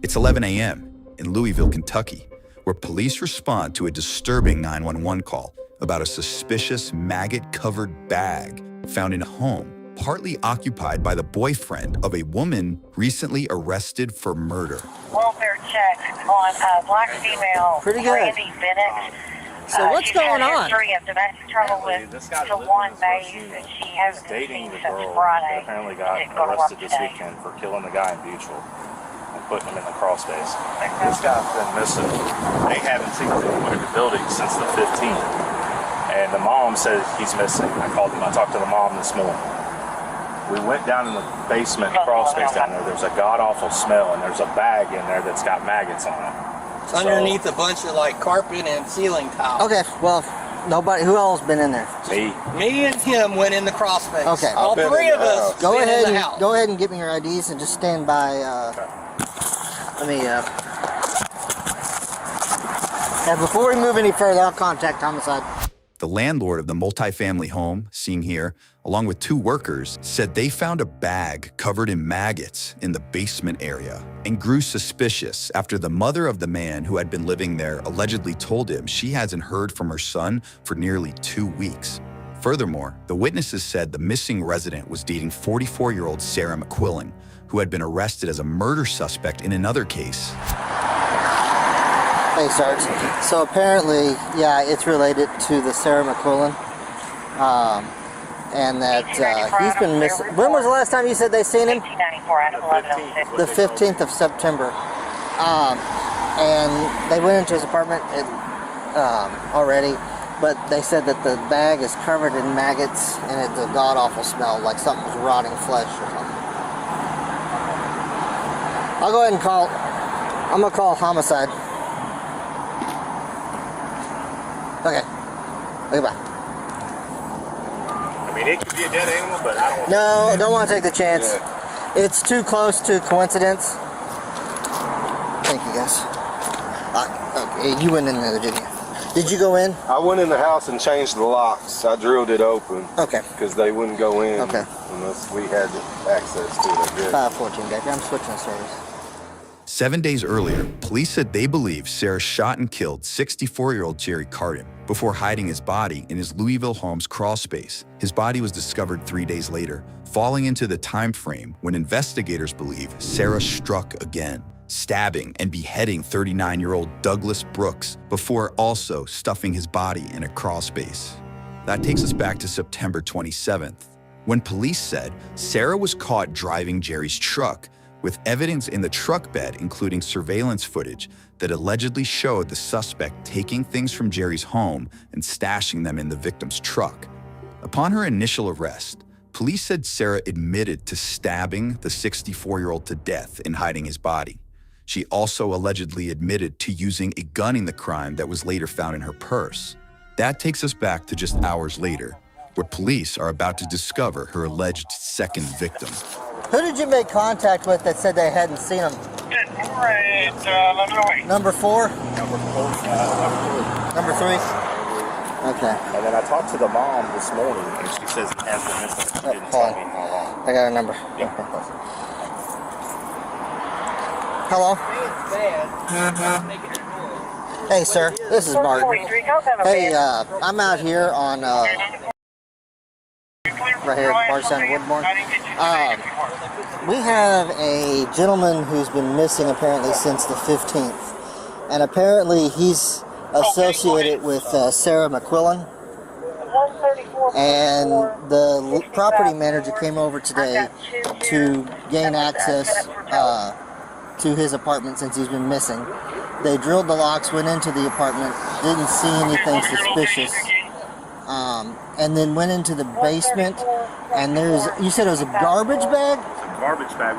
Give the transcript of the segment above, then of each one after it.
It's 11 a.m. in Louisville, Kentucky, where police respond to a disturbing 911 call about a suspicious maggot-covered bag found in a home partly occupied by the boyfriend of a woman recently arrested for murder. Welfare check on a black female, Pretty good. Randy Bennett. So what's going on? She's had a history of domestic trouble with Dewan Mays, and she hasn't been dating seen the since girl Friday. that apparently got Didn't go to work arrested this today. weekend for killing the guy in Butyl and putting him in the crawl space. This guy's been missing. They haven't seen him in the building since the 15th. And the mom says he's missing. I talked to the mom this morning. We went down in the basement crawl space down there. There's a god-awful smell, and there's a bag in there that's got maggots on it. It's underneath a bunch of like carpet and ceiling tiles. Okay, well, nobody. Who else been in there? Me and him went in the crawl space. Okay. All three of us. Go been ahead in the and house. go ahead and get me your IDs and just stand by. Let me. And before we move any further, I'll contact homicide. The landlord of the multifamily home, seen here, along with two workers, said they found a bag covered in maggots in the basement area and grew suspicious after the mother of the man who had been living there allegedly told him she hasn't heard from her son for nearly 2 weeks. Furthermore, the witnesses said the missing resident was dating 44-year-old Sarah McQuillan, who had been arrested as a murder suspect in another case. Hey, Sarge. So apparently, yeah, it's related to the Sarah McQuillan, and that he's been missing. When was the last time you said they seen him? 1894 out of 1106. The 15th of September. And they went into his apartment already, but they said that the bag is covered in maggots and it's a god-awful smell, like something was rotting flesh or something. I'll go ahead and I'm gonna call homicide. Okay. Bye. I mean, it could be a dead animal, but I don't. No, don't want to take the chance. Yeah. It's too close to coincidence. Thank you, guys. Okay, you went in there, didn't you? Did you go in? I went in the house and changed the locks. I drilled it open. Okay. Because they wouldn't go in. Okay. Unless we had access to it, I guess. 514, baby. I'm switching service. 7 days earlier, police said they believe Sarah shot and killed 64-year-old Jerry Carden before hiding his body in his Louisville home's crawl space. His body was discovered 3 days later, falling into the time frame when investigators believe Sarah struck again, stabbing and beheading 39-year-old Douglas Brooks before also stuffing his body in a crawl space. That takes us back to September 27th, when police said Sarah was caught driving Jerry's truck, with evidence in the truck bed, including surveillance footage that allegedly showed the suspect taking things from Jerry's home and stashing them in the victim's truck. Upon her initial arrest, police said Sarah admitted to stabbing the 64-year-old to death and hiding his body. She also allegedly admitted to using a gun in the crime that was later found in her purse. That takes us back to just hours later, where police are about to discover her alleged second victim. Who did you make contact with that said they hadn't seen him? Number 4? Number 3? Okay. And then I talked to the mom this morning, and she says he has been missing. She didn't tell me how long. I got a number. Yeah. Hello? Hey, sir. This is Martin. Hey, I'm out here on... right here at Barstown Woodmore. We have a gentleman who's been missing apparently since the 15th. And apparently he's associated with Sarah McQuillan. And the property manager came over today to gain access to his apartment since he's been missing. They drilled the locks, went into the apartment, didn't see anything suspicious. And then went into the basement, and you said it was a garbage bag? It's a garbage bag.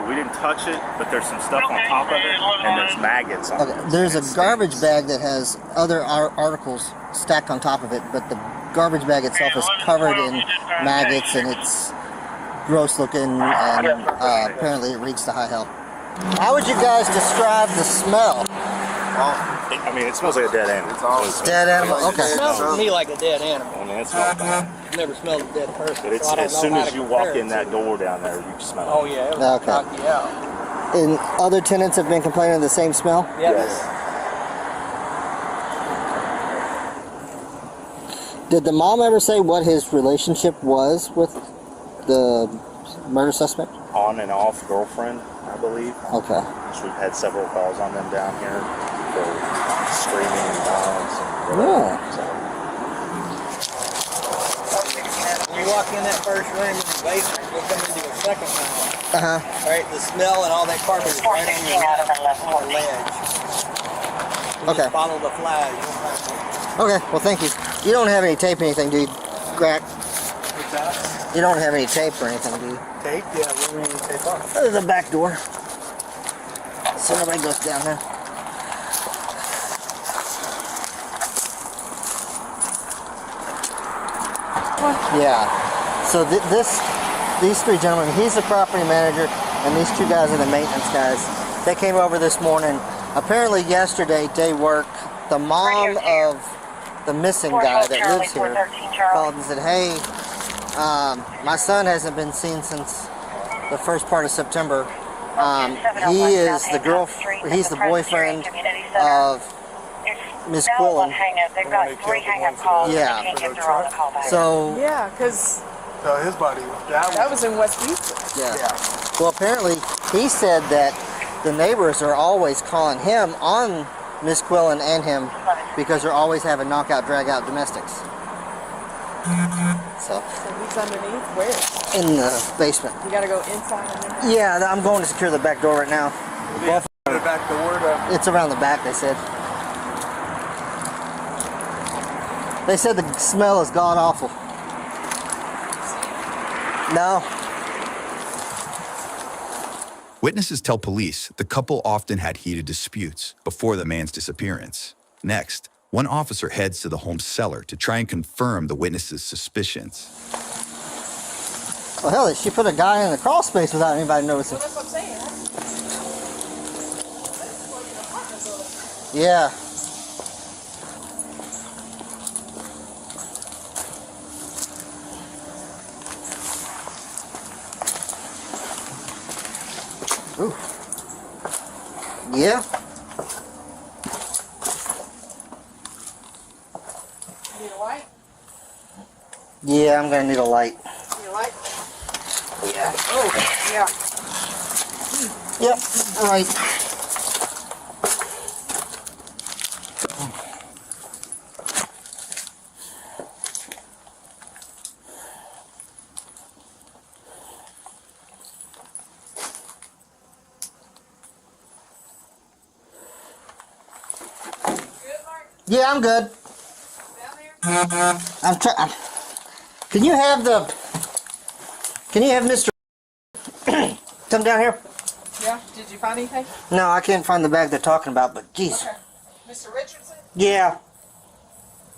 We didn't touch it, but there's some stuff on top of it, and there's maggots on it. There's a garbage bag that has other articles stacked on top of it, but the garbage bag itself is covered in maggots, and it's gross looking, and apparently it reeks to high hell. How would you guys describe the smell? I mean, it smells like a dead animal. Dead animal? Okay. It smells to me like a dead animal. I mean, it smells bad. I've never smelled a dead person. But it's, so I don't as know soon how as to you compare walk it in that door down there, you smell it. Oh, yeah. It'll knock you out. And other tenants have been complaining of the same smell? Yes. Did the mom ever say what his relationship was with the murder suspect? On and off girlfriend, I believe. Okay. So we've had several calls on them down here for screaming and violence and whatever. Yeah. So, When you walk in that first room in the basement, you'll come into a second room. Uh-huh. Right, the smell and all that carpet is right on your 416 out of left on the 1114. ledge. You Okay. just follow the flag. You don't have to. Okay, well thank you. You don't have any tape or anything, do you, Greg? What's that? You don't have any tape or anything, do you? Tape? Yeah, we're going to tape off. There's a back door. So nobody goes down there. Yeah. So these three gentlemen, he's the property manager, and these two guys are the maintenance guys. They came over this morning. Apparently yesterday, day work, the mom of the missing guy that lives here called and said, hey, my son hasn't been seen since the first part of September. He is the he's the boyfriend of Miss Quillen. They've got 3 hang-up calls. Yeah. You can't get through all the callbacks. So, Yeah, because His body. that was in West Houston. yeah. Well, apparently he said that the neighbors are always calling him on Miss Quillen and him because they're always having knockout, drag-out domestics. So, So he's underneath. Where? in the basement. You gotta go inside and then. Yeah, I'm going to secure the back door right now. Well, The back door to. it's around the back, they said. They said the smell is god awful. No. Witnesses tell police the couple often had heated disputes before the man's disappearance. Next, one officer heads to the home's cellar to try and confirm the witness's suspicions. Well, hell, she put a guy in the crawl space without anybody noticing. That's what I'm saying. Yeah. Ooh. Yeah. Need a light? Yeah, I'm gonna need a light. Need a light? Yeah. Oh, yeah. Yep. Right. Yeah, I'm good. I'm trying. Can you have Mr. come down here? Yeah. Did you find anything? No, I can't find the bag they're talking about, but geez. Okay. Mr. Richardson? Yeah.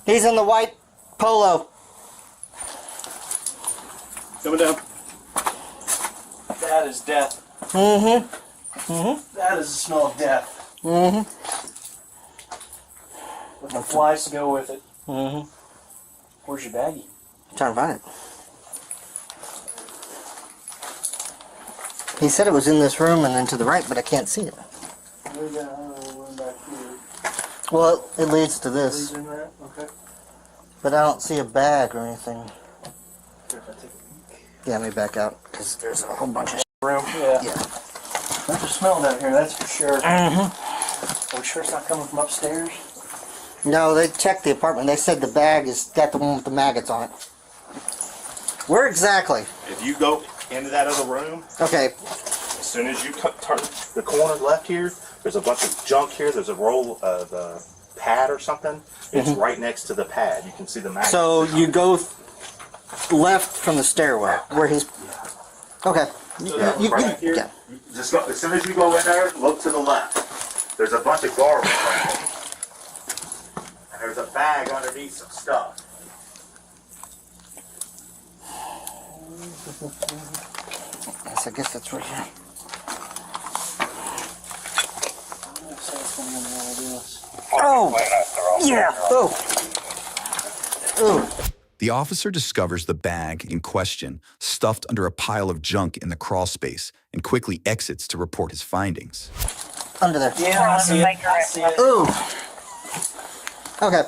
He's in the white polo. Coming down. That is death. Mm-hmm. Mm-hmm. That is the smell of death. Mm-hmm. With the flies to go with it. Mm-hmm. Where's your baggie? Trying to find it. He said it was in this room and then to the right, but I can't see it. Where's that? One back here. Well, it leads to this, Leads in that? Okay. but I don't see a bag or anything. Here, if I take a peek. Yeah, let me back out, because there's a whole bunch of Room? Yeah. Yeah. There's a smell down here, that's for sure. Mm-hmm. Are we sure it's not coming from upstairs? No, they checked the apartment. They said the bag is got the one with the maggots on it. Where exactly? if you go into that other room, Okay. as soon as you turn the corner left here, there's a bunch of junk here. There's a roll of pad or something. It's right next to the pad. You can see the magnet. So you go left from the stairway where he's. Okay. Right here. Yeah. Just go, as soon as you go in there, look to the left. There's a bunch of garbage right there. And there's a bag underneath some stuff. Yes, I guess that's right here. Oh! Yeah! Oh! Ooh! The officer discovers the bag in question stuffed under a pile of junk in the crawl space and quickly exits to report his findings. Under there. Yeah, I see it. I see it. Ooh. Okay.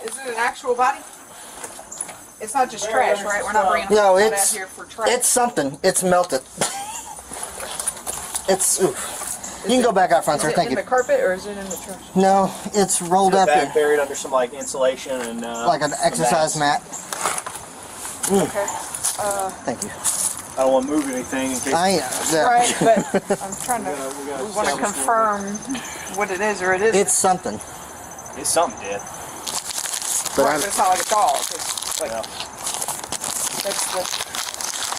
Is it an actual body? It's not just trash, right? We're not bringing No, it out it's here for trash. it's something. It's melted. It's. Ooh. You can go back out front, Is sir. it Thank in you. the carpet or is it in the trash? No, it's rolled up Back in buried under some like insulation and like an some exercise mats. mat. Okay. Thank you. I don't want to move anything in case. Right, but I'm trying to. We want to confirm what it is or it isn't. It's something. It's something dead. But Right, I'm, but it's not like a dog. It's like Yeah.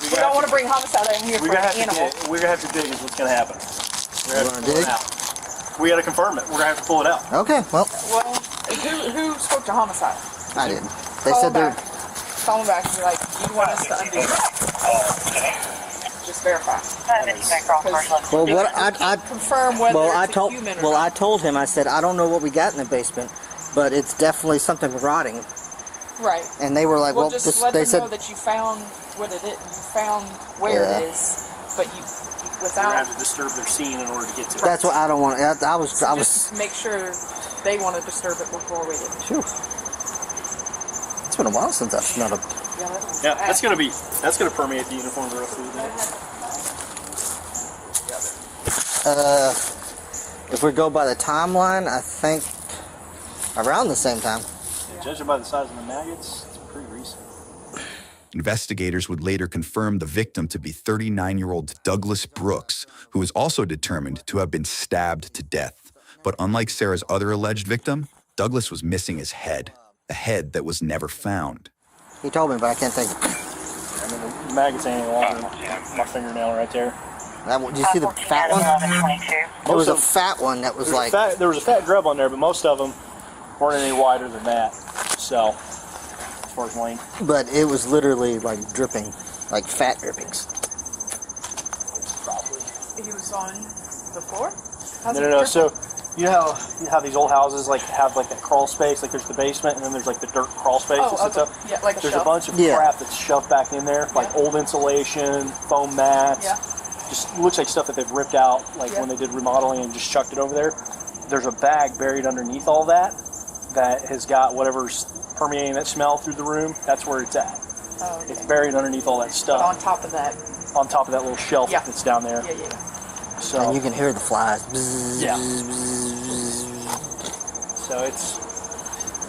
we don't want to bring homicide in here for We're gonna an have animal. to dig. We're gonna have to dig. Is what's gonna happen. We're You gonna have wanna to pull dig? it out. We gotta confirm it. We're gonna have to pull it out. okay, well, Well, who spoke to homicide? I didn't. They Call said them they're. back. Call them back and be like, you want us to undo it. Just verify. Well, what I Confirm whether well I it's a told human or well I not. told him, I said I don't know what we got in the basement, but it's definitely something rotting. Right. And they were like, Well, well, just this, let they them said know that you found what it is. You found where Yeah. it is, but you We're gonna without. have to disturb their scene in order to get to it. that's what I don't want. I was Just make sure they want to disturb it before we do. Phew. It's been a while since I've smelled a. Yeah, that was Yeah, bad. that's gonna permeate the uniform the rest of the day. If we go by the timeline, I think around the same time. Judging by the size of the maggots, it's pretty recent. Investigators would later confirm the victim to be 39-year-old Douglas Brooks, who was also determined to have been stabbed to death. But unlike Sarah's other alleged victim, Douglas was missing his head, a head that was never found. He told me, but I can't think. I mean, the maggots ain't any longer than my fingernail right there. Do you see the fat one? There was a fat one that was like. There was a fat grub on there, but most of them weren't any wider than that. So, as far as length. But it was literally like dripping, like fat drippings. He was on the floor? How's No. it So, you know how these old houses like have like that crawl space? Like there's the basement and then there's like the dirt crawl space that sits up. Yeah, like a There's shelf. a bunch of Yeah. crap that's shoved back in there, like old insulation, foam mats. Yeah. Just looks like stuff that they've ripped out, like Yeah. when they did remodeling and just chucked it over there. There's a bag buried underneath all that has got whatever's permeating that smell through the room. That's where it's at. Oh, okay. It's buried underneath all that But stuff on top of that, on top of that little shelf Yeah. that's down there. yeah. So And you can hear the flies. Bzzz, Yeah. bzzz, bzzz. So it's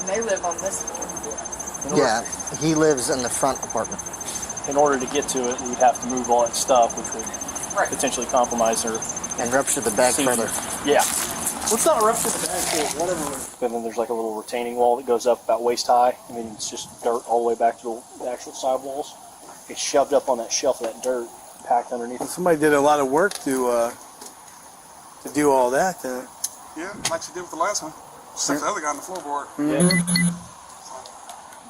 And they live on this floor. Yeah, he lives in the front apartment. in order to get to it, we'd have to move all that stuff, which would Right. potentially compromise her. And rupture the bag scene. further. Yeah. Let's not rupture the bag too, whatever. And then there's like a little retaining wall that goes up about waist high, and then it's just dirt all the way back to the actual side walls. It's shoved up on that shelf of that dirt, packed underneath. Somebody did a lot of work to do all that. Yeah, like she did with the last one. Stuck the other guy on the floorboard. Yeah.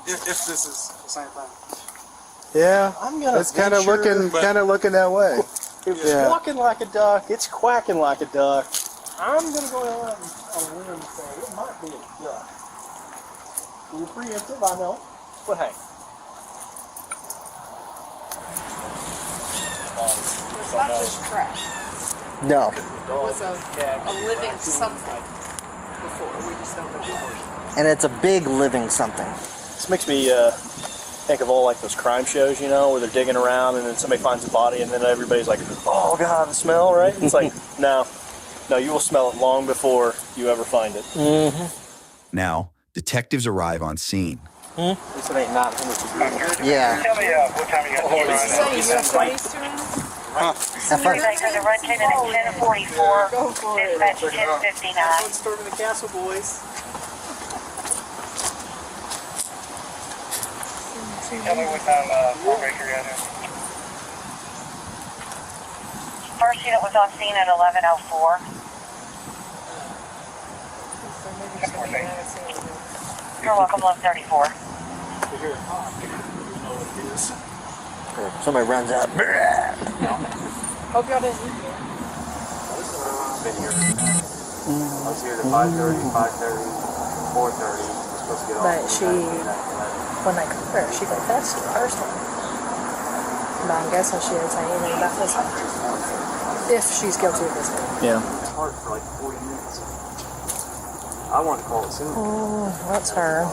If this is the same thing. Yeah, I'm gonna it's kind of venture, looking that way. It's Yeah. walking like a duck. It's quacking like a duck. I'm gonna go out on a limb and say it might be a duck. You're preemptive, I know, but hey. It's not just trash. No. It was a living something before. We just don't know what. And it's a big living something. This makes me think of all like those crime shows, you know, where they're digging around and then somebody finds a body and then everybody's like, oh God, the smell, right? It's like, no, you will smell it long before you ever find it. Now, detectives arrive on scene. At least it ain't not. Yeah. Tell me what time you got What did you say? You got police to him? At first, For the run ticket at 10:44, Go for it. dispatch 10:59. Storming the castle, boys. Tell me what time Baker got here. First unit was on scene at 11:04. You're welcome, 11:34. somebody runs out. Hope y'all didn't eat here. I was here at 5:30, 5:30, 4:30. But when they caught her, she confessed to the first one. But I'm guessing she didn't say anything about this one. If she's guilty of this one. Yeah. For like 40 minutes. I wanted to call it soon. That's her.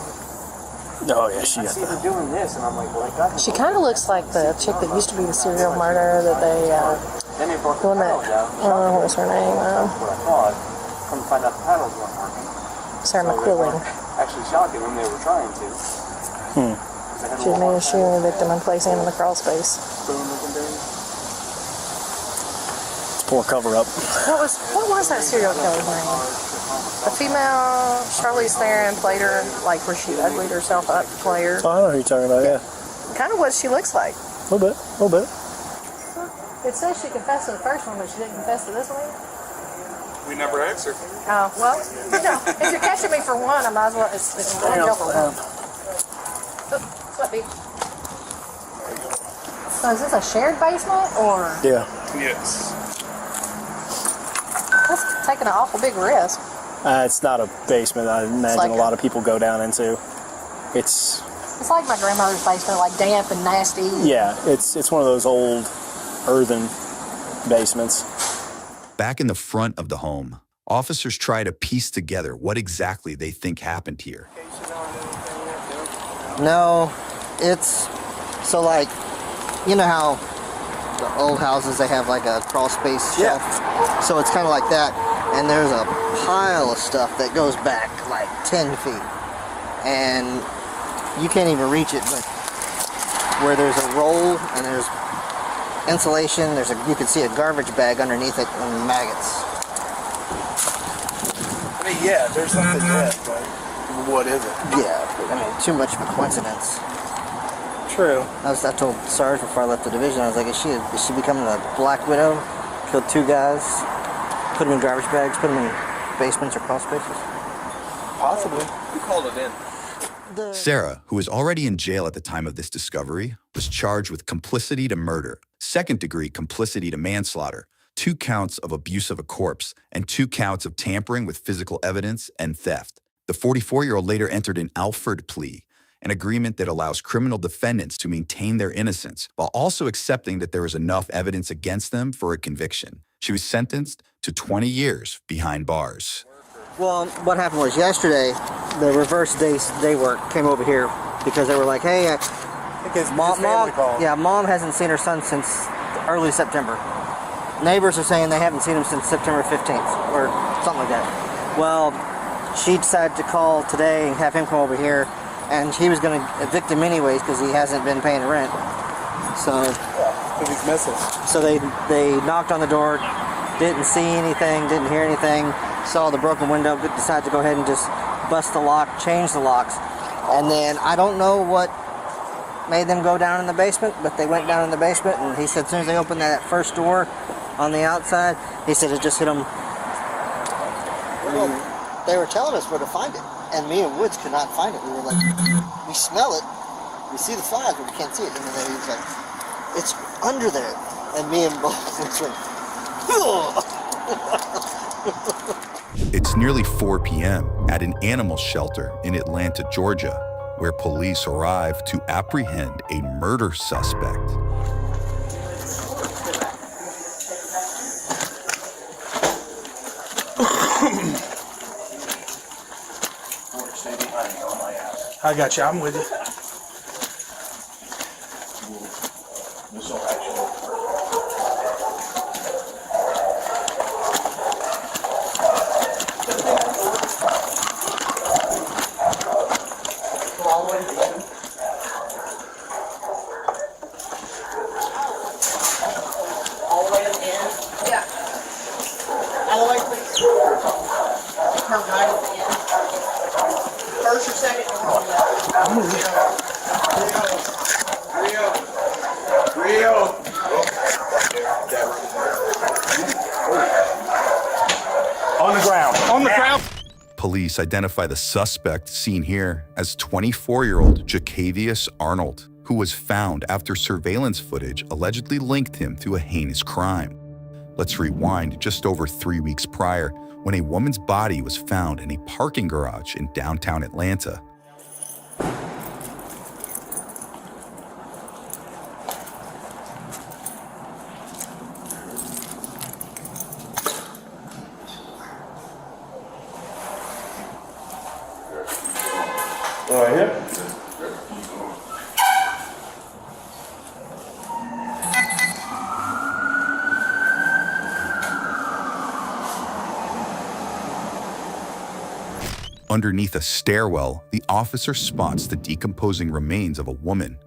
Oh yeah, she I got see her that. doing this, and I'm like, well, I got She kind of looks like the chick that used to be the serial murderer that they, Then they brought the the one that, paddles out. what was her name? That's what I thought. Come to find out the paddles weren't working. Sarah So they McQuilling. weren't actually shocking when they were trying to. She admitted shooting the victim and placing him in the crawl space. Poor cover up. What was that serial killer's name? The female, Charlize Theron played her, like where she uglied herself up to play her. Oh, I know who you're talking about, yeah. Kind of what she looks like. A little bit. It says she confessed to the first one, but she didn't confess to this one. We never asked her. Oh, well, if you're catching me for one, I might as well, it's one go for one. Oops, what, B? So is this a shared basement, or? Yeah. Yes. That's taking an awful big risk. It's not a basement. I imagine like a lot of people go down into. It's It's like my grandmother's basement, like damp and nasty. yeah. It's one of those old earthen basements. Back in the front of the home, officers try to piece together what exactly they think happened here. No, it's so like, you know how the old houses, they have like a crawl space shelf? So it's kind of like that, and there's a pile of stuff that goes back like 10 feet, and you can't even reach it, but where there's a roll and there's insulation, you can see a garbage bag underneath it and maggots. I mean, yeah, there's something there, but what is it? Yeah, I mean, too much of a coincidence. True. I told Sarge before I left the division, I was like, is she becoming a Black Widow? Killed 2 guys, put them in garbage bags, put them in basements or crawl spaces? Possibly. Who called it in? Sarah, who was already in jail at the time of this discovery, was charged with complicity to murder, second-degree complicity to manslaughter, 2 counts of abuse of a corpse, and 2 counts of tampering with physical evidence and theft. The 44-year-old later entered an Alford plea, an agreement that allows criminal defendants to maintain their innocence while also accepting that there is enough evidence against them for a conviction. She was sentenced to 20 years behind bars. Well, what happened was yesterday, the reverse day work came over here because they were like, hey, mom hasn't seen her son since early September. Neighbors are saying they haven't seen him since September 15th or something like that. Well, she decided to call today and have him come over here, and he was going to evict him anyways because he hasn't been paying rent. So, Because he's missing. so they knocked on the door, didn't see anything, didn't hear anything, saw the broken window, decided to go ahead and just bust the lock, change the locks. And then I don't know what made them go down in the basement, but they went down in the basement, and he said as soon as they opened that first door on the outside, he said it just hit them. They were telling us where to find it, and me and Woods could not find it. We were like, we smell it, we see the flies, but we can't see it. And then he was like, it's under there. And me and both was like, It's nearly 4 p.m. at an animal shelter in Atlanta, Georgia, where police arrive to apprehend a murder suspect. I got you. I'm with you. First or second? Rio. On the ground. On the ground. Police identify the suspect seen here as 24-year-old Jacavius Arnold, who was found after surveillance footage allegedly linked him to a heinous crime. Let's rewind just over 3 weeks prior, when a woman's body was found in a parking garage in downtown Atlanta. Right here? Underneath a stairwell, the officer spots the decomposing remains of a woman,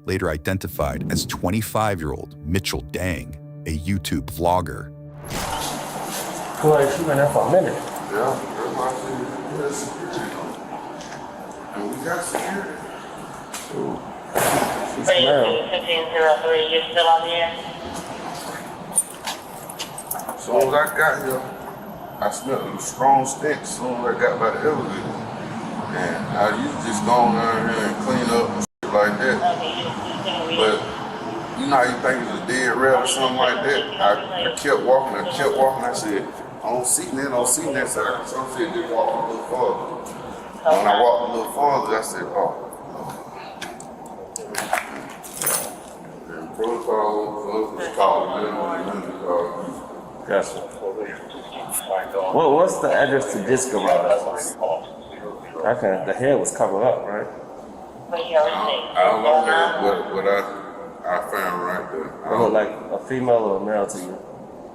later identified as 25-year-old Mitchell Dang, a YouTube vlogger. Well, she been there for a minute. Yeah, that's why I said security. And we got security. She smell. 1503, you still on the air? As soon as I got here, I smelled a strong stench as soon as I got by the elevator. And I used to just go on down here and clean up and shit like that. But you know how you think it's a dead rat or something like that? I kept walking, I said, I don't see that side. So I said, just walk a little farther. When I walked a little farther, I said, oh. And protocol was called, Gotcha. Well, what's the address to this garage? The head was covered up, right? I don't know what I found right there. It looked like a female or a male to you?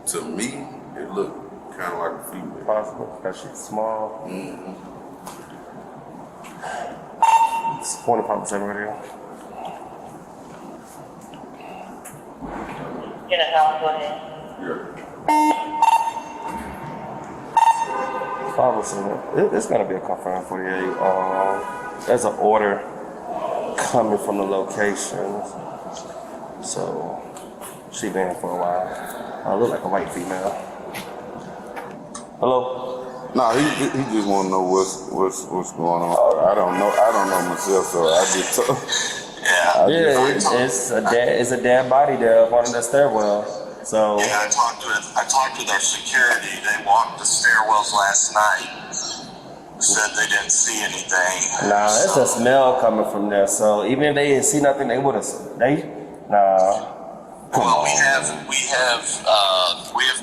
To me, it looked kind of like a female. Possible, because she's small. Mm-hmm. It's 40% radio. Get a house, go ahead. Yeah. 5%. It's gonna be a confirmed 48. There's an order coming from the location, so she been here for a while. Look like a white female. Hello. Nah, he just want to know what's going on. I don't know myself, so I just told. It's a dead body there up under the stairwell. So yeah, I talked with our security. They walked the stairwells last night. Said they didn't see anything. Nah, there's a smell coming from there. So even if they didn't see nothing, they would have. Well, we have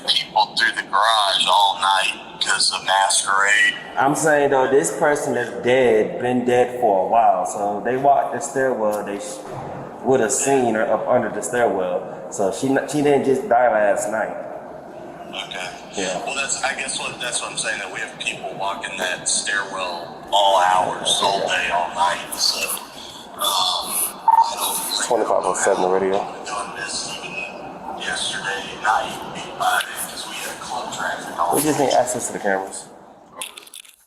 people through the garage all night because of masquerade. I'm saying though, this person that's dead been dead for a while. So they walked the stairwell. They would have seen her up under the stairwell. So she didn't just die last night. Okay. Yeah. Well, that's what I'm saying, that we have people walking that stairwell all hours, all day, all night. So, I don't think 25/7 the radio. done this even yesterday night because we had club traffic all We just need access to the cameras.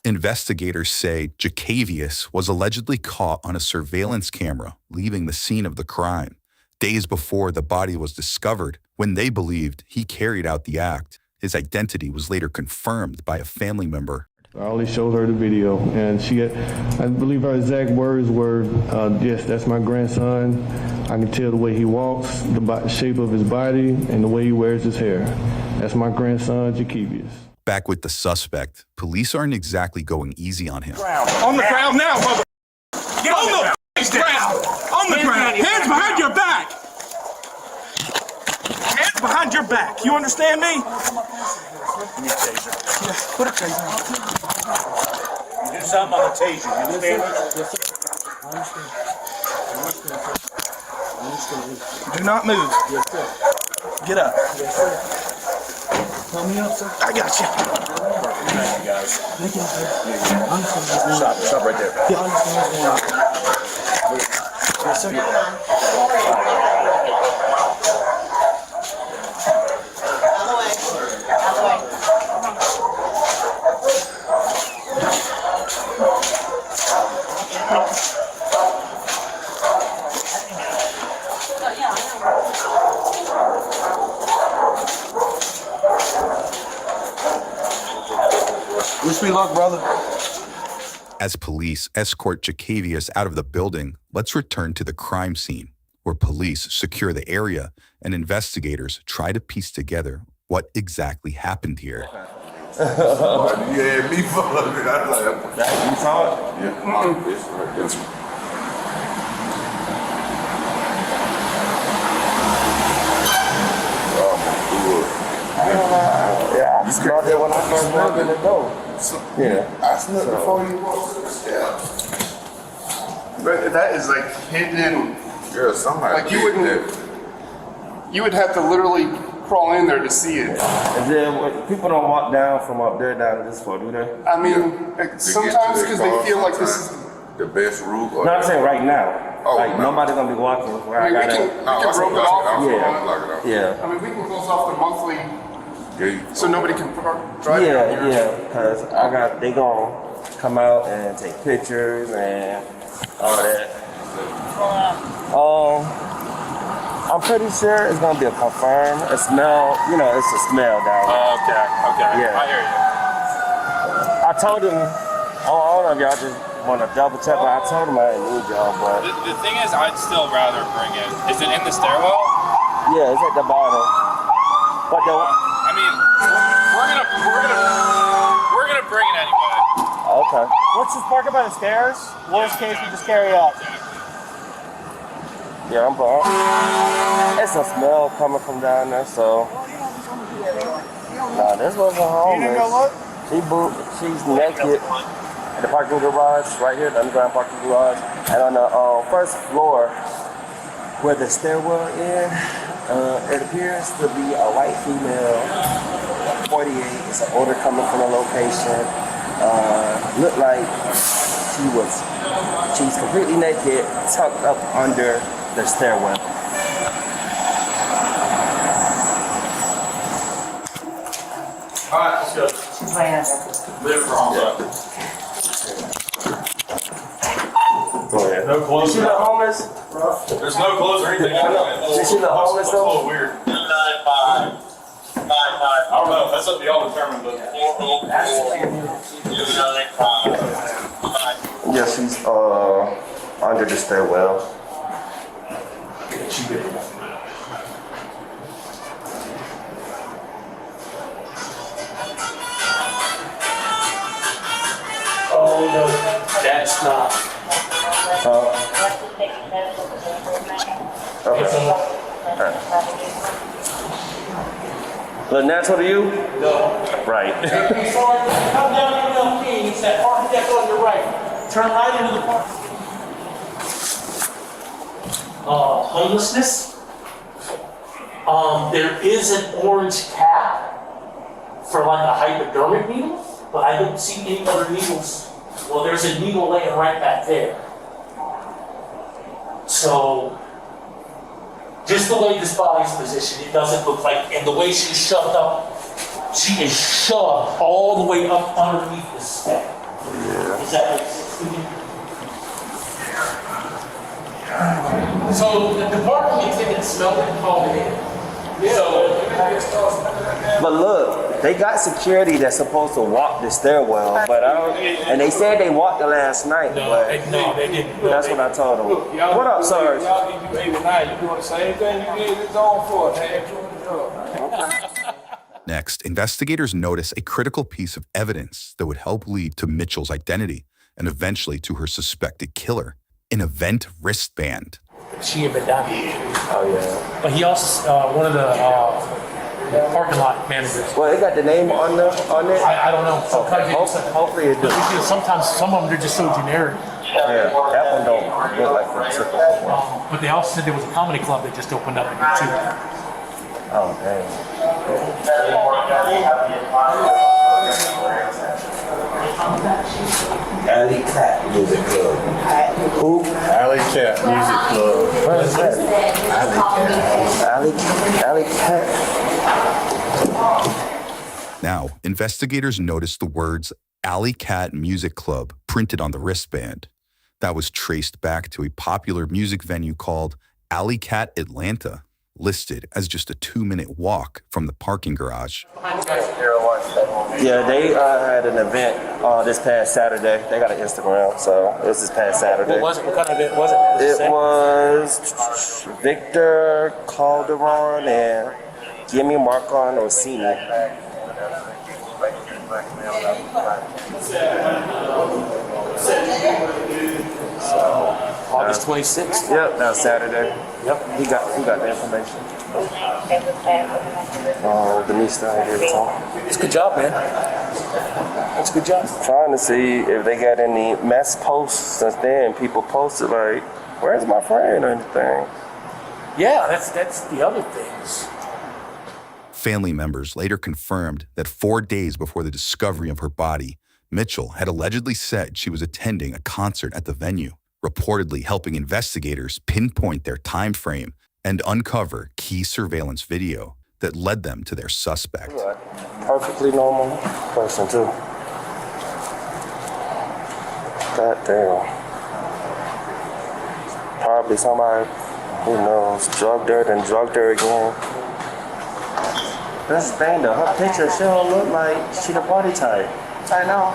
Investigators say Jacavius was allegedly caught on a surveillance camera leaving the scene of the crime, days before the body was discovered, when they believed he carried out the act. His identity was later confirmed by a family member. I only showed her the video, and I believe her exact words were, yes, that's my grandson. I can tell the way he walks, the shape of his body, and the way he wears his hair. That's my grandson, Jacavius. Back with the suspect, police aren't exactly going easy on him. On the ground now, mother. Get on the ground. On the ground. Hands behind your back. Hands behind your back. You understand me? Put a taser on. You do something on the taser. You understand? Yes, sir. I understand. Do not move. Yes, sir. Get up. Yes, sir. Pull me up, sir. I got you. Thank you, guys. Thank you, sir. Stop right there. Yeah. I understand what's going on. Yes, sir. Wish me luck, brother. As police escort Jacavius out of the building, let's return to the crime scene, where police secure the area and investigators try to piece together what exactly happened here. You had me fucked. I was like, You saw it? yeah, it's right there. I smelled it when I first walked in the door. Yeah. I smelled it before you walked. Yeah. But that is like hidden. Yeah, somebody. Like you would have to literally crawl in there to see it. And then people don't walk down from up there down to this far, do they? I mean, like, sometimes because they feel like this is the best route. No, I'm saying right now. Oh, like no. nobody's gonna be walking where I mean, I we got can rope it off. Yeah. I mean, we can close off the monthly so nobody can drive Yeah, down here. yeah, because they gonna come out and take pictures and all that. I'm pretty sure it's gonna be a confirm. A smell, it's a smell down there. Okay. Yeah. I hear you. I told him, I don't know if y'all just want to double check, but I told him I didn't need y'all, but. The thing is, I'd still rather bring it. Is it in the stairwell? Yeah, it's at the bottom. But I mean, we're gonna bring it anyway. Okay. Let's just park it by the stairs. Worst case, we just carry up. Yeah, I'm bummed. It's a smell coming from down there, so. Nah, this wasn't homeless. You didn't go look? She's naked in the parking garage right here, the underground parking garage. And on the first floor, where the stairwell is, it appears to be a white female, 48. It's an odor coming from the location. Looked like she's completely naked, tucked up under the stairwell. All right, let's go. Live for all that. Go ahead. No clothes. Is she the homeless? There's no clothes or anything. Is she the homeless though? That's a little weird. I don't know. That's up to y'all to determine, but. Yeah, she's under the stairwell. Oh no, that's not. Okay. Alright. Look natural to you? No. Right. Hey, sorry, come down to it's that parking deck on your right. Turn right into the park. Homelessness. There is an orange cap for like a hypodermic needle, but I don't see any other needles. Well, there's a needle laying right back there. So, just the way this body's positioned, it doesn't look like, and the way she's shoved up, she is shoved all the way up underneath the step. Yeah. Is that make sense to you? So the department attendant smelled it and called it in. But look, they got security that's supposed to walk the stairwell, but and they said they walked the last night, but they didn't. That's what I told them. What up, Sarge? Y'all give you 8 or 9, you doing the same thing you did this on for, man. Next, investigators notice a critical piece of evidence that would help lead to Mitchell's identity and eventually to her suspected killer, an event wristband. She had been down here. Oh yeah. But he also, one of the parking lot managers. Well, they got the name on it. I don't know. Sometimes Hopefully it does. sometimes some of them are just so generic. Yeah, that one don't look like a typical one. But they also said there was a comedy club that just opened up in here too. Oh dang. Alley Cat Music Club. Who? Alley Cat Music Club. What is that? Alley Cat. Now, investigators noticed the words Alley Cat Music Club printed on the wristband. That was traced back to a popular music venue called Alley Cat Atlanta, listed as just a 2-minute walk from the parking garage. Yeah, they had an event this past Saturday. They got an Instagram, so it was this past Saturday. What was it? What kind of event was it? It was Victor Calderon and Gimme Marcon Orsini. So, August 26th? Yep, that was Saturday. Yep. He got the information. Oh, Denise out here talking. It's a good job, man. It's a good job. Trying to see if they got any mass posts since then. People posted like, "Where's my friend?" or anything. Yeah, that's the other things. Family members later confirmed that 4 days before the discovery of her body, Mitchell had allegedly said she was attending a concert at the venue, reportedly helping investigators pinpoint their time frame and uncover key surveillance video that led them to their suspect. Perfectly normal person too. God damn. Probably somebody, who knows, drugged her, then drugged her again. That's the thing though, her picture, she don't look like she the party type. I know.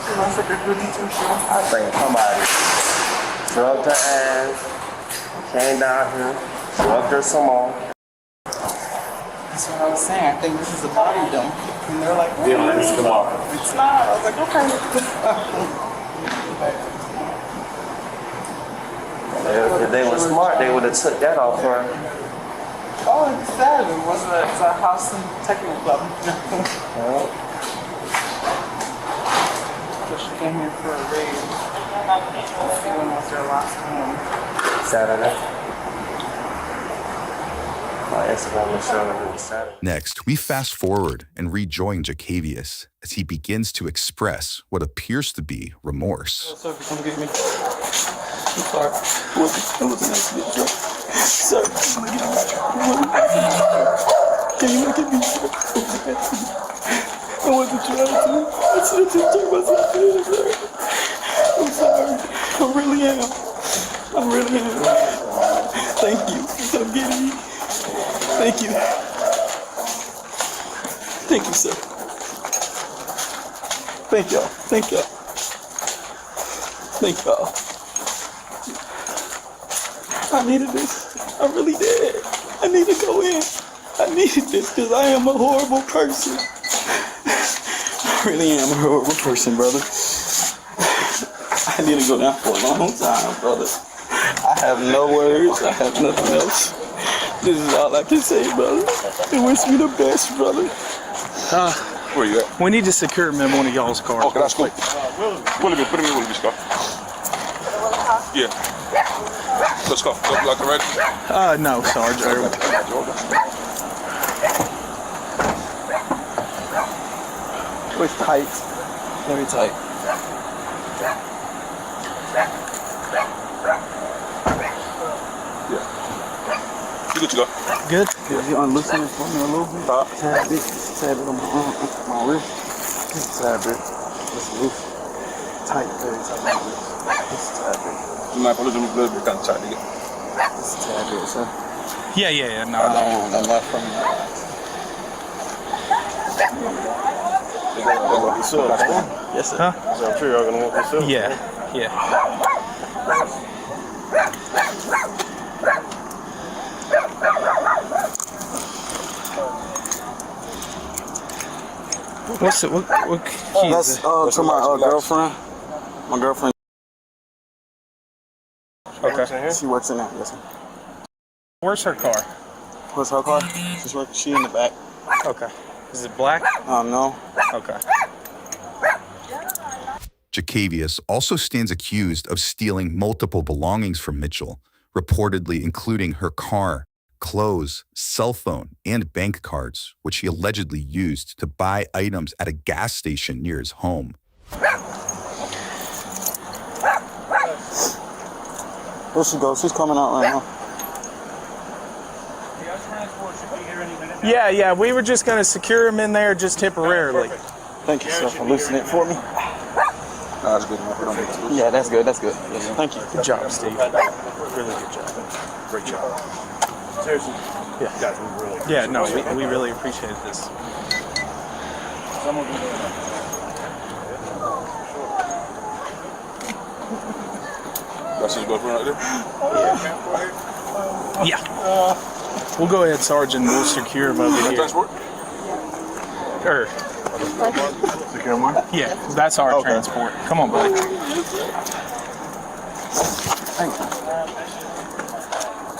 She looks like a goody two-shoes. I think somebody drugged her ass, came down here, drugged her some more. That's what I was saying. I think this is a body dump. And they're like, Yeah, this is the marker. it's not. I was like, okay. If they were smart, they would have took that off her. Oh, it's sad. It was a house and techno club. So she came here for a raid. She was their last home. Saturday. My Instagram was showing it Saturday. Next, we fast forward and rejoin Jacavius as he begins to express what appears to be remorse. Sir, come get me. I'm sorry. It was an accident, sir. Sir, can you look at me, sir? I wasn't trying to. I should have just took myself in, sir. I'm sorry. I really am. I really am. Thank you. Come get me. Thank you. Thank you, sir. Thank y'all. Thank y'all. Thank y'all. I needed this. I really did. I need to go in. I needed this because I am a horrible person. I really am a horrible person, brother. I need to go down for a long time, brother. I have no words. I have nothing else. This is all I can say, brother. And wish me the best, brother. Where you at? We need to secure him in one of y'all's cars. Okay, that's cool. Willoughby, put him in Willoughby's car. Yeah. Let's go. Like ready? No, Sarge. It's tight. Very tight. Yeah. You good to go? Good. If you unloosen it for me a little bit. Tad bit on my wrist. Tad bit. Just loose. Tight, very tight. Just tad bit. You mind if I lose a little bit? Kind of tight, nigga. Just tad bit, sir. Yeah. No, I don't want that left from that. Yes, sir. Huh? So I'm sure y'all gonna want this up. Yeah. What's it? What key is it? That's to my girlfriend. My girlfriend. Okay. She works in there. Yes, sir. Where's her car? Where's her car? She in the back. Okay. Is it black? No. Okay. Jacavius also stands accused of stealing multiple belongings from Mitchell, reportedly including her car, clothes, cell phone, and bank cards, which he allegedly used to buy items at a gas station near his home. There she goes. She's coming out right now. Yeah. We were just going to secure him in there just temporarily. Thank you, sir, for loosening it for me. Nah, that's good enough. Yeah, that's good. Yes, thank you. Good job, Steve. Really good job. Great job. Seriously. Yeah. Guys, we really Yeah, no, we really appreciate this. That's his girlfriend right there? Yeah. We'll go ahead, Sergeant. We'll secure him over here. Transport? Secure him? Yeah, that's our transport. Come on, buddy. Thank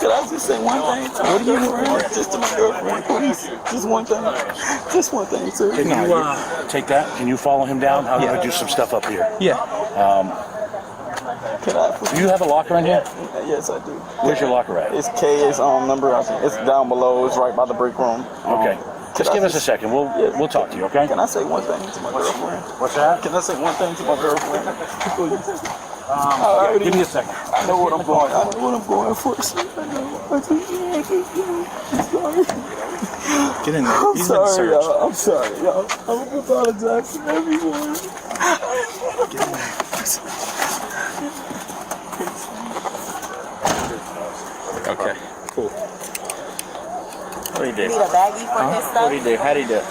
you. Could I just say one thing? What are you doing? Just to my girlfriend, please. Just one thing. Just one thing, sir. Can you take that? Can you follow him down? I'm going to do some stuff up here. Yeah. Do you have a locker in here? Yes, I do. Where's your locker at? It's K's number. I think it's down below. It's right by the break room. Okay. Just give us a second. We'll talk to you, okay? Can I say one thing to my girlfriend? What's that? Can I say one thing to my girlfriend? Give me a second. I know what I'm going. I know what I'm going for. I just know. I'm sorry. Get in there. I'm sorry, y'all. I'm sorry, y'all. I apologize to everyone. Get in there. Okay. Cool. What did he do? Need a baggie for his stuff? What did he do? How did he do it?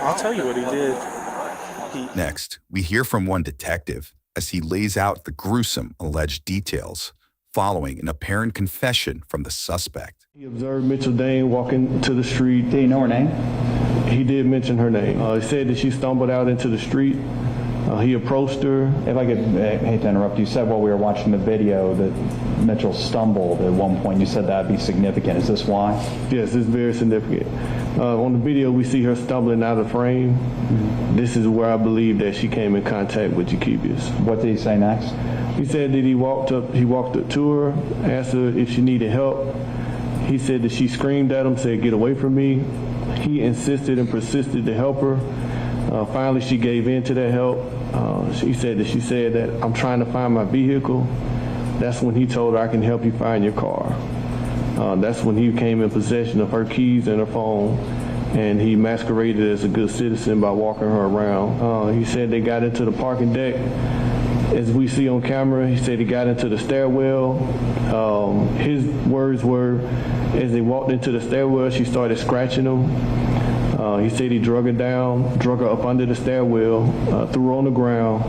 I'll tell you what he did. Next, we hear from one detective as he lays out the gruesome alleged details following an apparent confession from the suspect. He observed Mitchell Dane walking to the street. Did he know her name? He did mention her name. He said that she stumbled out into the street. He approached her. If I could, I hate to interrupt, you said while we were watching the video that Mitchell stumbled at one point. You said that'd be significant. Is this why? Yes, it's very significant. On the video, we see her stumbling out of frame. Mm-hmm. This is where I believe that she came in contact with Jakevius. What did he say next? He said that he walked up to her, asked her if she needed help. He said that she screamed at him, said, "Get away from me." He insisted and persisted to help her. Finally, she gave in to that help. She said that "I'm trying to find my vehicle." That's when he told her, "I can help you find your car." That's when he came in possession of her keys and her phone, and he masqueraded as a good citizen by walking her around. He said they got into the parking deck. As we see on camera, he said he got into the stairwell. His words were, as they walked into the stairwell, she started scratching him. He said he drug her up under the stairwell, threw her on the ground,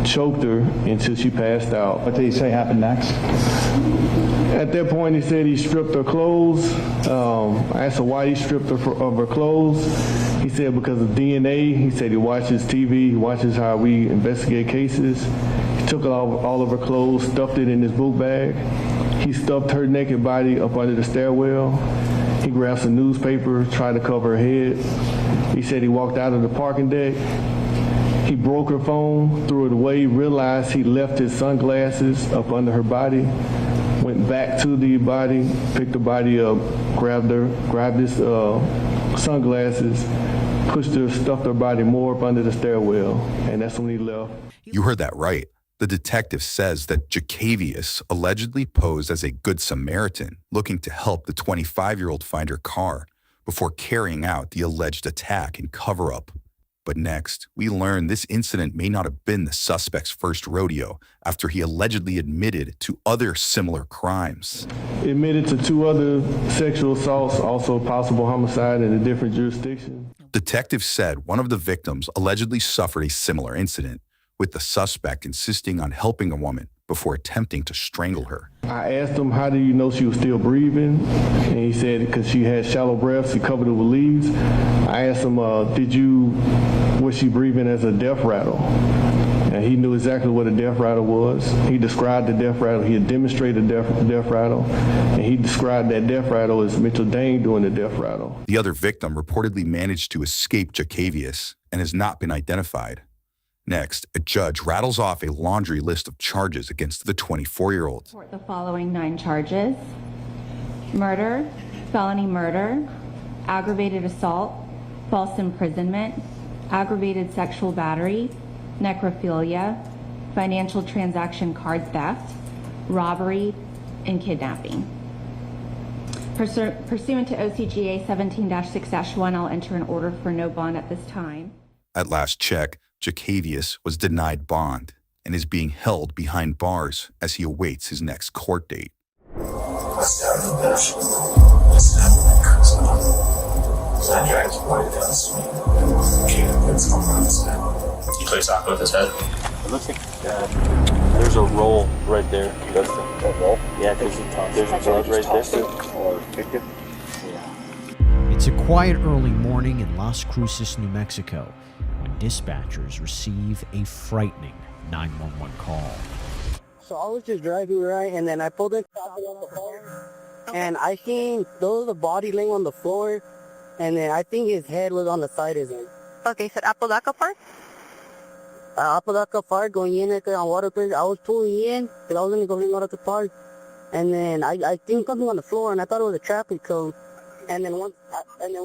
choked her until she passed out. What did he say happened next? At that point, he said he stripped her clothes. I asked her why he stripped her of her clothes. He said because of DNA. He said he watches TV. He watches how we investigate cases. He took all of her clothes, stuffed it in his book bag. He stuffed her naked body up under the stairwell. He grabbed some newspaper, tried to cover her head. He said he walked out of the parking deck. He broke her phone, threw it away, realized he left his sunglasses up under her body, went back to the body, picked the body up, grabbed his sunglasses, pushed her, stuffed her body more up under the stairwell, and that's when he left. You heard that right. The detective says that Jakevius allegedly posed as a good Samaritan looking to help the 25-year-old find her car before carrying out the alleged attack and cover-up. But next, we learn this incident may not have been the suspect's first rodeo after he allegedly admitted to other similar crimes. He admitted to 2 other sexual assaults, also possible homicide in a different jurisdiction. Detectives said one of the victims allegedly suffered a similar incident, with the suspect insisting on helping a woman before attempting to strangle her. I asked him, how do you know she was still breathing? And he said, because she had shallow breaths, he covered it with leaves. I asked him, was she breathing as a death rattle? And he knew exactly what a death rattle was. He described the death rattle. He had demonstrated the death rattle. And he described that death rattle as Mitchell Dane doing the death rattle. The other victim reportedly managed to escape Jakevius and has not been identified. Next, a judge rattles off a laundry list of charges against the 24-year-old. The following 9 charges: murder, felony murder, aggravated assault, false imprisonment, aggravated sexual battery, necrophilia, financial transaction card theft, robbery, and kidnapping. Pursuant to OCGA 17-6-1, I'll enter an order for no bond at this time. At last check, Jakevius was denied bond and is being held behind bars as he awaits his next court date. You play soccer with his head? It looks like there's a roll right there. That's the roll? Yeah, there's a blood right there. Or picked it. Yeah. It's a quiet early morning in Las Cruces, New Mexico, when dispatchers receive a frightening 911 call. So I was just driving right, and then I pulled in. And I seen there was a body laying on the floor, and then I think his head was on the side of him. Okay, so Apodaca Park? Apodaca Park, going in on Waterbridge. I was pulling in, because I was going to go in Waterbridge Park. And then I seen something on the floor, and I thought it was a traffic cone. And then once the light, the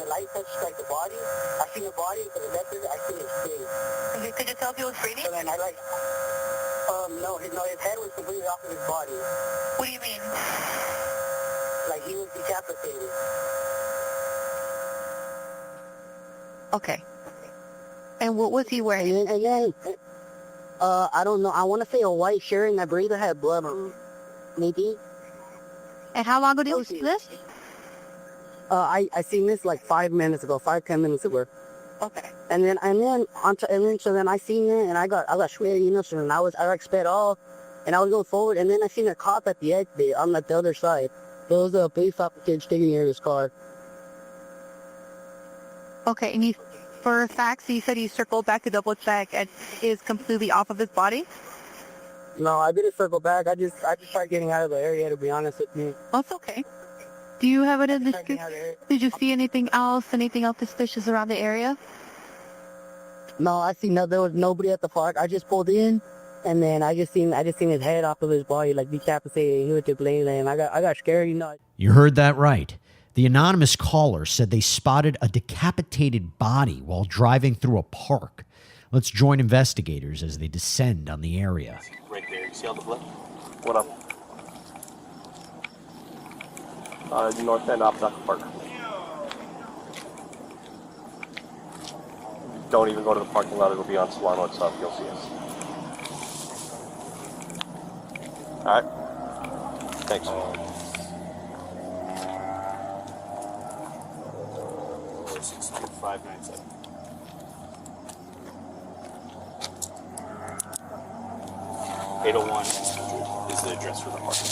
light touched like the body, I seen the body, to the left of it, I seen his face. Okay, could you tell if he was breathing? And then no, his head was completely off of his body. What do you mean? Like he was decapitated. Okay. And what was he wearing? And then, I don't know, I want to say a white shirt, and I believe it had blood on it. Maybe. And how long ago did you see this? I seen this like 5 minutes ago, 5-10 minutes ago. Okay. So then I seen it, and I got sweaty, so then I got sped off, and I was going forward, and then I seen a cop at the exit on the other side. There was a police officer sticking near his car. Okay, and for facts, you said he circled back to double check and is completely off of his body? No, I didn't circle back. I just tried getting out of the area, to be honest with you. That's okay. Do you have it in this? Did you see anything else suspicious around the area? No, I seen there was nobody at the park. I just pulled in, and then I just seen his head off of his body, like decapitated. He was to blame, and I got scared, You heard that right. The anonymous caller said they spotted a decapitated body while driving through a park. Let's join investigators as they descend on the area. Right there. You see all the blood? What up? North end, Apodaca Park. Don't even go to the parking lot. It'll be on Solano itself. You'll see us. All right. Thanks. 597. $801 is the address for the parking.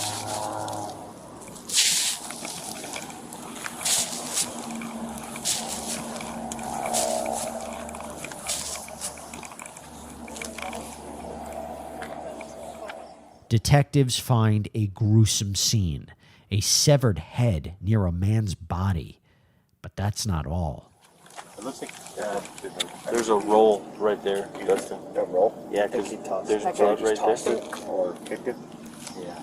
Detectives find a gruesome scene, a severed head near a man's body. But that's not all. It looks like there's a roll right there, Dustin. A roll? Yeah, because there's blood right there. Or kicked it? Yeah.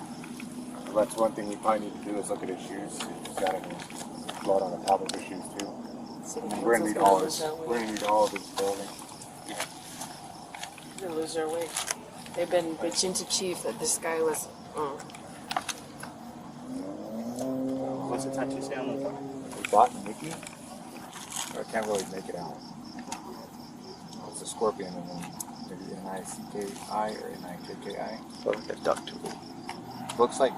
Well, that's one thing we probably need to do is look at his shoes. He's got any blood on the top of his shoes too. We're gonna need all of his building. They're gonna lose their way. They've been bitching to Chief that this guy was. What's the tattoo say on the top? Bot Mickey? I can't really make it out. It's a scorpion and then maybe N-I-C-K-I or N-I-K-K-I. Looks like a duck tool. Looks like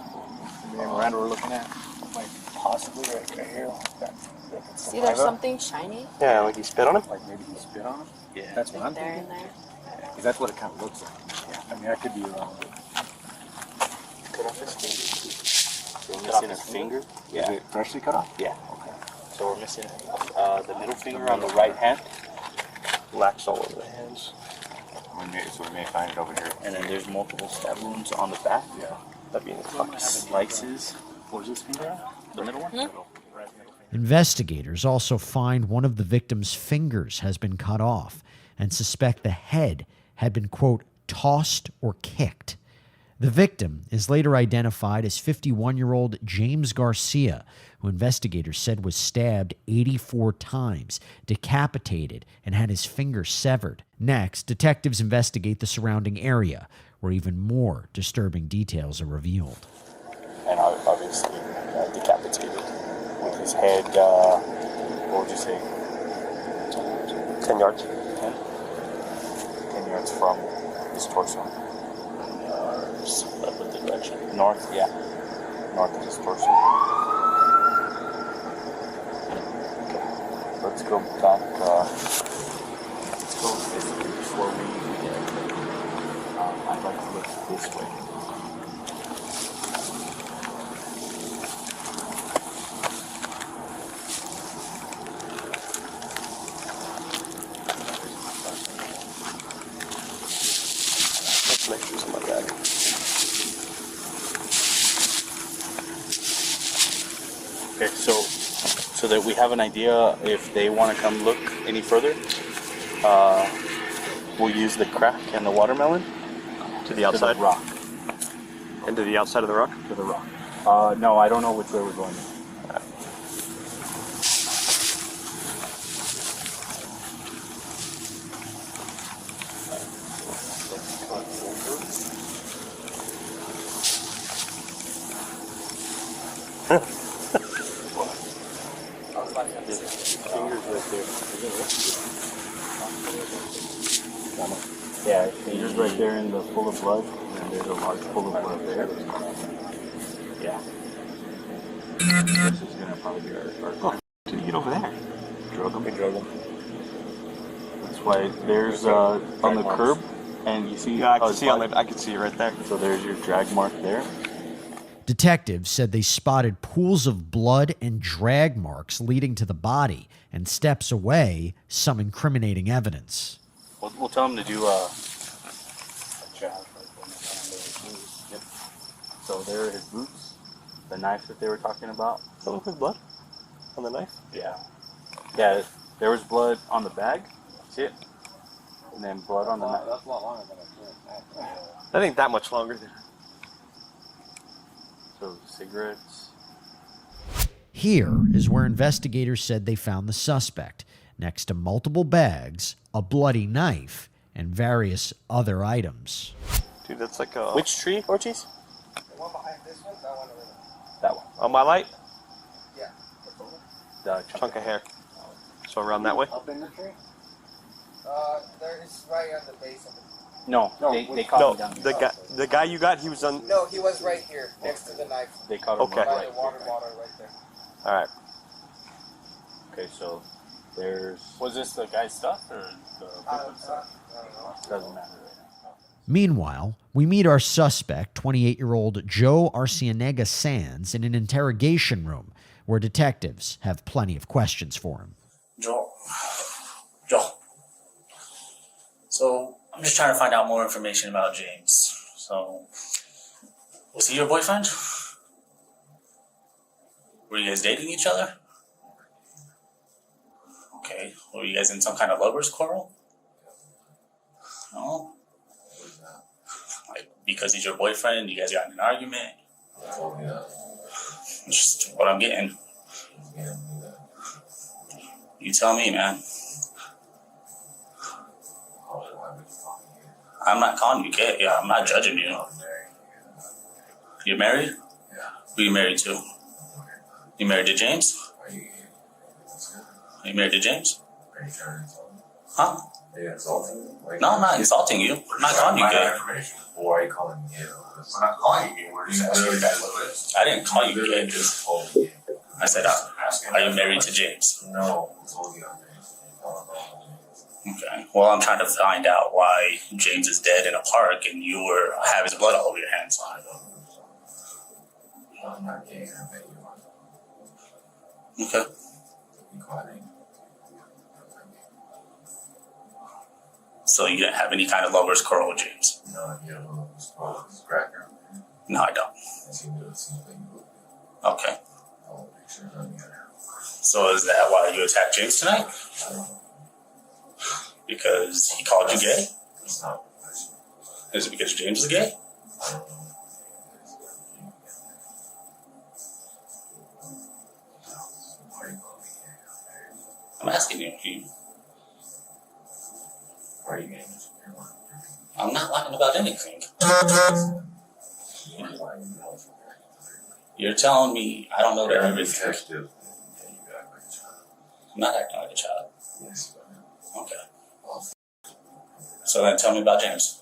the name Miranda we're looking at. Like possibly right here. See, there's something shiny. Yeah, like he spit on him? Like maybe he spit on him? Yeah. That's what I'm There thinking. and there. Because that's what it kind of looks like. Yeah. I mean, I could be wrong. Cut off his finger. So we're missing a finger. Yeah. Is it freshly cut off? Yeah. Okay. So we're missing the middle finger on the right hand. Lax all over the hands. So we may find it over here. And then there's multiple stab wounds on the back. Yeah. That being slices. What was this finger? The middle one? Investigators also find one of the victim's fingers has been cut off and suspect the head had been, quote, tossed or kicked. The victim is later identified as 51-year-old James Garcia, who investigators said was stabbed 84 times, decapitated, and had his finger severed. Next, detectives investigate the surrounding area, where even more disturbing details are revealed. And obviously decapitated with his head, what would you say, 10 yards? 10 yards from his torso. Up with the direction. North, yeah. North of his torso. Okay. Let's go back. Let's go physically before we get I'd like to look this way. Let's make sure something like that. so that we have an idea if they want to come look any further. We'll use the crack and the watermelon To the outside? to the rock. And to the outside of the rock? To the rock. No, I don't know which way we're going. Yeah, fingers right there in the pool of blood, and there's a large pool of blood there. Yeah. This is gonna probably be our Dude, get over there. drug them. That's why there's on the curb, and you see. Yeah, I can see I can see it right there. So there's your drag mark there. Detectives said they spotted pools of blood and drag marks leading to the body, and steps away, some incriminating evidence. We'll tell them to do a jab. Yep. So there are his boots, the knife that they were talking about. Does that look like blood on the knife? Yeah. Yeah, there was blood on the bag. See it? And then blood on the knife. That's a lot longer than I thought. That ain't that much longer. So cigarettes. Here is where investigators said they found the suspect, next to multiple bags, a bloody knife, and various other items. Dude, that's like a... Which tree, Ortiz? The one behind this one, that one over there. That one. On my light? Yeah. The Chunk of hair. So around that way? Up in the tree? There is right at the base of it. No, they caught him down here. The guy you got, he was on... No, he was right here, next to the knife. They caught him Okay. By the water bottle right there. Alright. Okay, so there's... Was this the guy's stuff or the victim's stuff? Doesn't matter right now. Meanwhile, we meet our suspect, 28-year-old Joe Arcienega Sands, in an interrogation room where detectives have plenty of questions for him. Joel. So, I'm just trying to find out more information about James. So, was he your boyfriend? Were you guys dating each other? Okay. Were you guys in some kind of lover's quarrel? No? Like, because he's your boyfriend, you guys got in an argument? Just what I'm getting. You tell me, man. I'm not calling you gay. Yeah, I'm not judging you. You're married? Who are you married to? You married to James? Are you married to James? Huh? No, I'm not insulting you. I'm not calling you gay. Why are you calling me gay? I'm not calling you gay. We're just asking you guys what it is. I didn't call you gay. I said, are you married to James? No, I told you I'm married. Okay. Well, I'm trying to find out why James is dead in a park and you have his blood all over your hands. I'm not gay. I bet you are. Okay. Be quiet. So you didn't have any kind of lover's quarrel with James? No, you don't know who's cracker. No, I don't. Okay. So is that why you attacked James tonight? Because he called you gay? Is it because James is gay? I'm asking you. I'm not lying about anything. You're telling me I don't know that everything. I'm not acting like a child. Okay. So then tell me about James.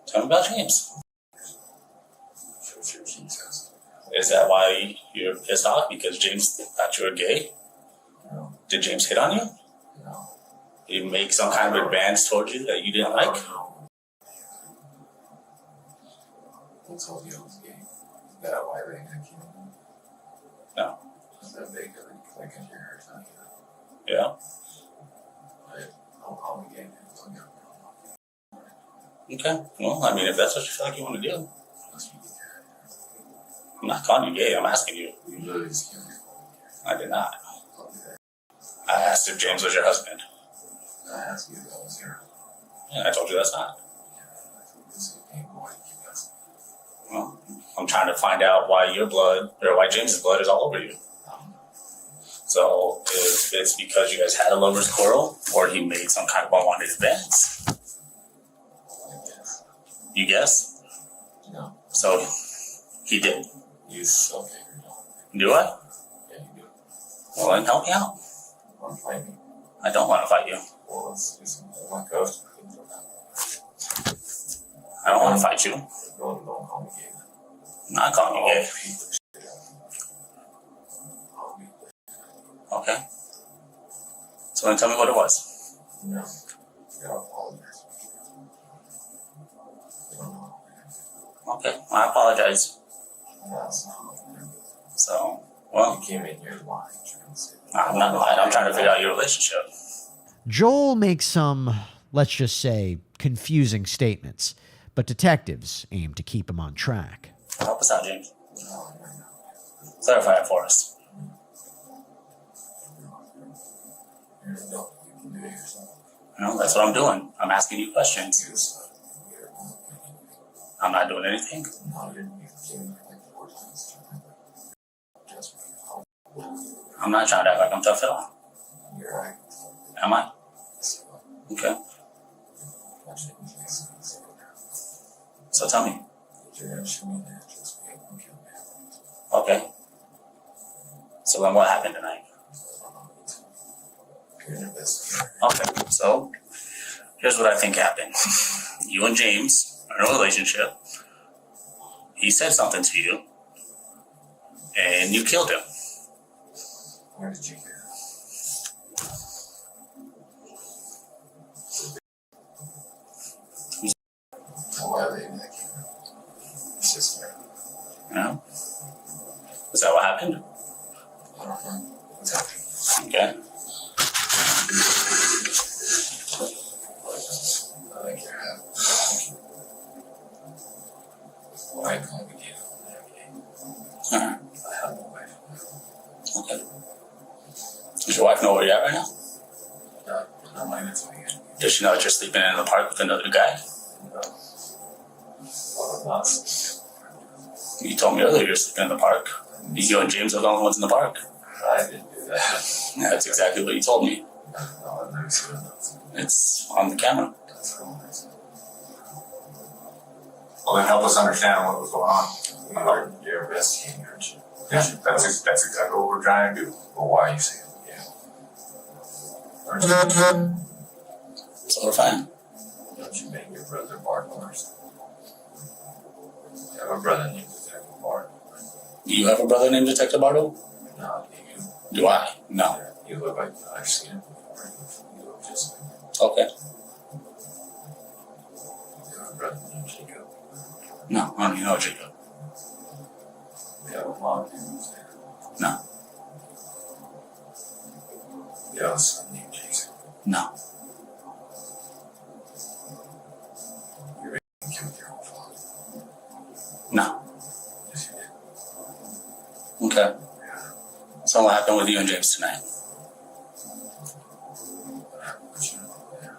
Tell me about James. Is that why you're pissed off? Because James thought you were gay? Did James hit on you? Did he make some kind of advance towards you that you didn't like? He told you I was gay. That why they didn't kill me? No. That big like in your hair, not Yeah. Don't call me gay, man. Okay. Well, I mean, if that's what you feel like you want to do. I'm not calling you gay. I'm asking you. You literally just killed me. I did not. I asked if James was your husband. I asked you if that was your. And I told you that's not. Well, I'm trying to find out why your blood, or why James's blood is all over you. So, if it's because you guys had a lover's quarrel, or he made some kind of unwanted advance. You guess? No. So, he did. You okay? Do I? Yeah, you do. Well, then help me out. You want to fight me? I don't want to fight you. Well, let's do some more ghost. I don't want to fight you. Don't call me gay. I'm not calling you gay. Okay. So then tell me what it was. No. You gotta apologize. Okay, I apologize. That's not. So, well. You came in here lying. I'm not lying. I'm trying to figure out your relationship. Joel makes some, let's just say, confusing statements, but detectives aim to keep him on track. Help us out, James. Clarify it for us. No, that's what I'm doing. I'm asking you questions. I'm not doing anything. I'm not trying to act like I'm tough at all. You're right. Am I? Okay. So tell me. Okay. So then what happened tonight? Okay, so here's what I think happened. You and James are in a relationship. He said something to you, and you killed him. Where did you hear? Why are they in that camera? It's just me. No? Is that what happened? I don't know. Exactly. Okay. I think you're happy. Why can't we get on there, okay? Alright. I have no wife. Okay. Does your wife know where you're at right now? No, I'm not even telling you. Does she know that you're sleeping in the park with another guy? No. Well, I'm not. You told me earlier you're sleeping in the park. You and James are the only ones in the park. I didn't do that. Yeah, that's exactly what you told me. No, I've never seen that. It's on the camera. That's what I said. Well, then help us understand what was going on. You're investigating, aren't you? Yeah, that's exactly what we're trying to do. Well, why are you saying yeah? Aren't you? So we're fine. Don't you make your brother Bart first? You have a brother named Detective Bart. Do you have a brother named Detective Bardo? No, do you? Do I? No. You look like I've seen him before. You look just like him. Okay. You have a brother named Jacob. No, I don't even know Jacob. You have a mom named Sarah. No. You have a son named Jason. No. You really killed your own father. No. Yes, you did. Okay. So what happened with you and James tonight? What happened with you there?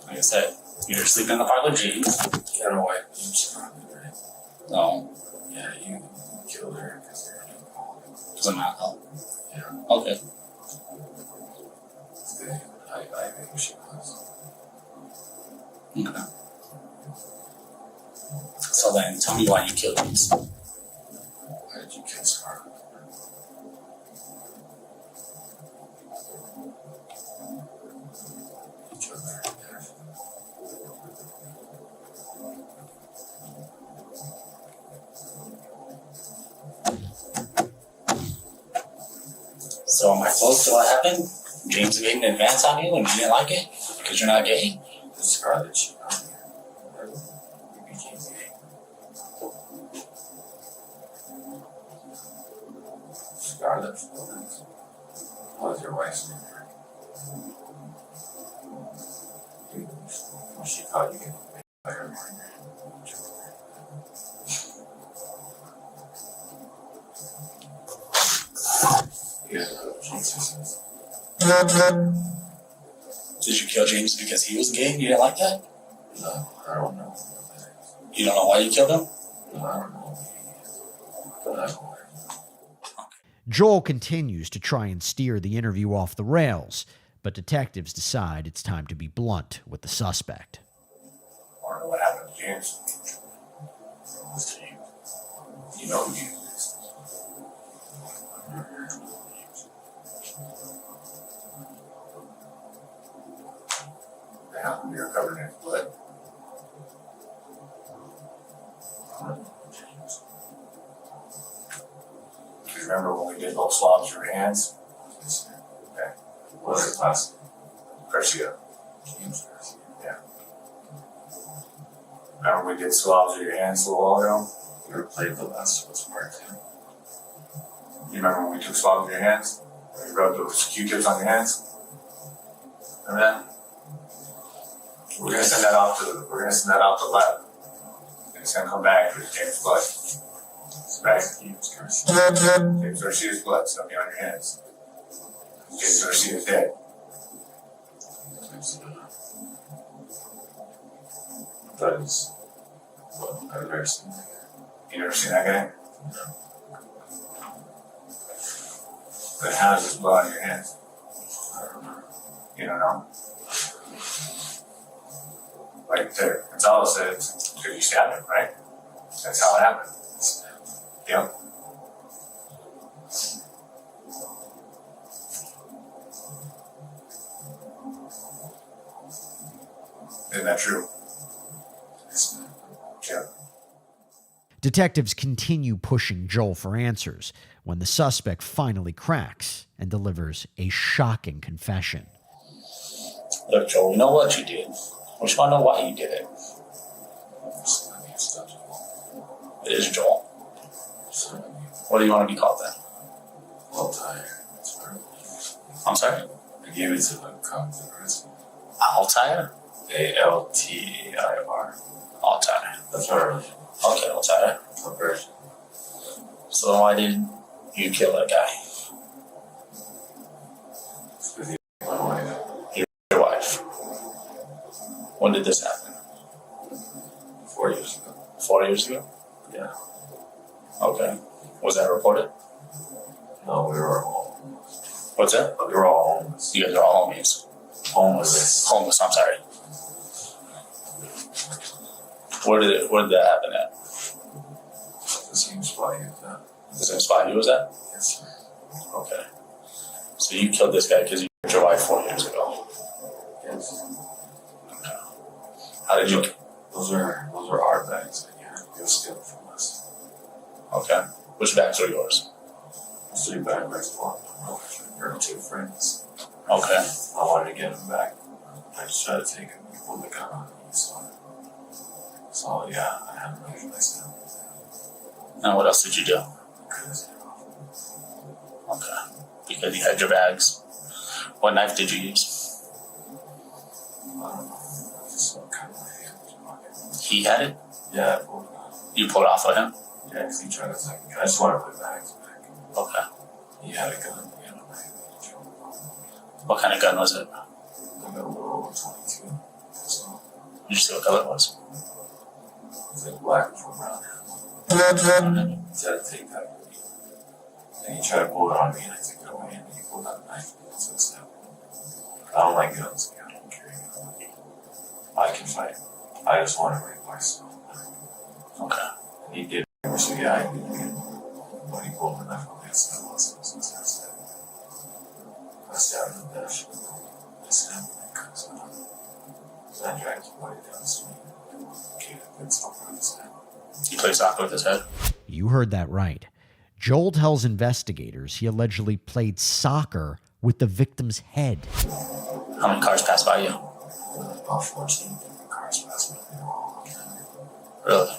Like I said, you're sleeping in the park with James. You had a wife named Charlotte, right? No. Yeah, you killed her because you're an alcoholic. Because I'm not alcoholic. Yeah. Okay. It's good. I think she was. Okay. So then, tell me why you killed James. Why did you kill Scarlett? You killed her to death. So am I close to what happened? James made an advance on you and you didn't like it? Because you're not gay? The Scarlett she got me. You became gay. Scarlett Florence. What was your wife's name? When she caught you getting made by her partner. Yeah, Jesus. Did you kill James because he was gay? You didn't like that? No, I don't know. You don't know why you killed him? No, I don't know. But I don't know. Joel continues to try and steer the interview off the rails, but detectives decide it's time to be blunt with the suspect. I don't know what happened to James. Who's James? You know who James is. How come you're covered in blood? Do you remember when we did those swabs of your hands? Okay. What was it last? Garcia. James Garcia. Yeah. Remember we did swabs of your hands a little while ago? You ever played the last of us part 2? You remember when we took swabs of your hands? You rubbed those Q-tips on your hands? Remember that? We're gonna send that off to the lab. And it's gonna come back with James' blood. It's back. James Garcia's blood. It's gonna be on your hands. James Garcia's dead. That is what I've never seen. You never seen that guy? No. But how does his blood on your hands? I don't know. You don't know? Like, Gonzalo said, because you stabbed him, right? That's how it happened. Yep. Isn't that true? Yeah. Detectives continue pushing Joel for answers when the suspect finally cracks and delivers a shocking confession. Look, Joel, you know what you did. I just want to know why you did it. It is Joel. What do you want to be called then? Altair. I'm sorry? I gave it to the cop, the principal. Altair? Altair. Altair. That's our Okay, Altair. version. So then why did you kill that guy? My wife. Your wife. When did this happen? 4 years ago. 4 years ago? Yeah. Okay. Was that reported? No, we were all. What's that? We were all homeless. You guys are all homies. Homeless. Homeless, I'm sorry. Where did that happen at? The same spot you was at. The same spot you was at? Yes, sir. Okay. So you killed this guy because you killed your wife 4 years ago? Yes. Okay. How did you... Those are our bags that you had to go steal from us. Okay. Which bags are yours? 3 bags for your 2 friends. Okay. I wanted to get them back. I just tried to take them and pull the gun on me, so yeah, I had no choice now. And what else did you do? Okay. Because you had your bags. What knife did you use? I don't know. I just cut my hand in his pocket. He had it? Yeah, I pulled it off. You pulled it off of him? Yeah, because he tried to take me. I just wanted to put bags back. Okay. He had a gun. He had a knife. What kind of gun was it? I got a little 22. So, Did you see what color it was? it's like black with brown hair. He tried to take that with me. And he tried to pull it on me, and I took it away, and he pulled out a knife and so stabbed me. I don't like guns. I don't carry guns. I can fight. I just want to break myself. Okay. And he did. So yeah, I did it. When he pulled the knife on me, I said, I stabbed him. I stabbed him to death. I stabbed him and cut his head off. So I dragged his body down the street. Okay, that's all for his head. He played soccer with his head? You heard that right. Joel tells investigators he allegedly played soccer with the victim's head. How many cars passed by you? About 14 different cars passed by me. Really?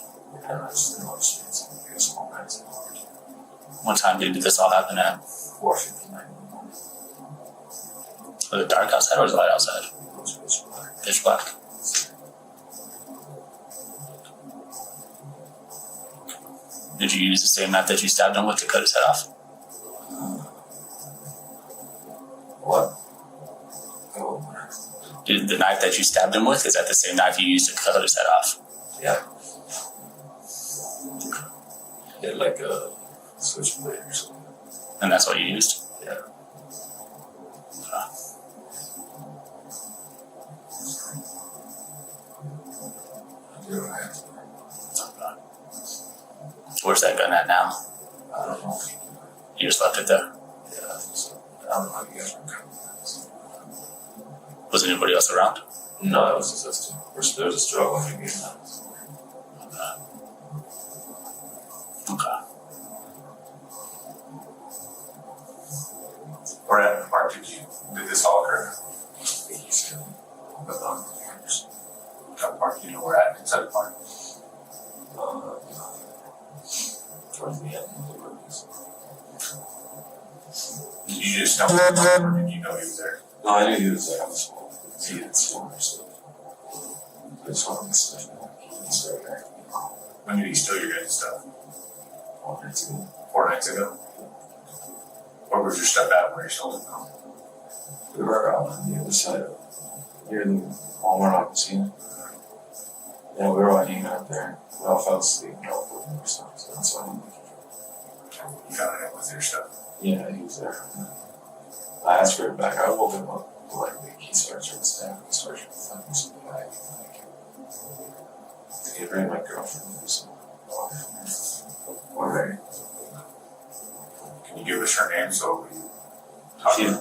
And I just didn't understand some of the small guys in the world. What time did this all happen at? 4:59 in the morning. Was it dark outside or was it light outside? It was pitch black. Pitch black. Did you use the same knife that you stabbed him with to cut his head off? Did the knife that you stabbed him with, is that the same knife you used to cut his head off? Yeah. Yeah, like a switchblade or something. And that's what you used? Yeah. Where's that gun at now? I don't know. You just left it there? Yeah, I think so. I don't know how you guys were coming. Was anybody else around? No, it was just us two. There was a struggle between me and them. Okay. Where at the park did this all occur? What park do you know where at inside the park? Towards the end of the movies. Did you just stumble upon him, or did you know he was there? No, I knew he was there. I was small. He had similar stuff. I just wanted to stuff that he's right there. When did he steal your guys' stuff? 4 nights ago. 4 nights ago? Where was your stuff at where you stole it from? We were on the other side of near the Walmart opposite. Yeah, we were all hanging out there. We all fell asleep and all put in our stuff, so that's why you got him with your stuff? Yeah, he was there. I asked for it back. I woke him up. Like, he starts with staff, he starts with things in the bag. He bring my girlfriend or something. Alright. Can you give us her name so we talk to her?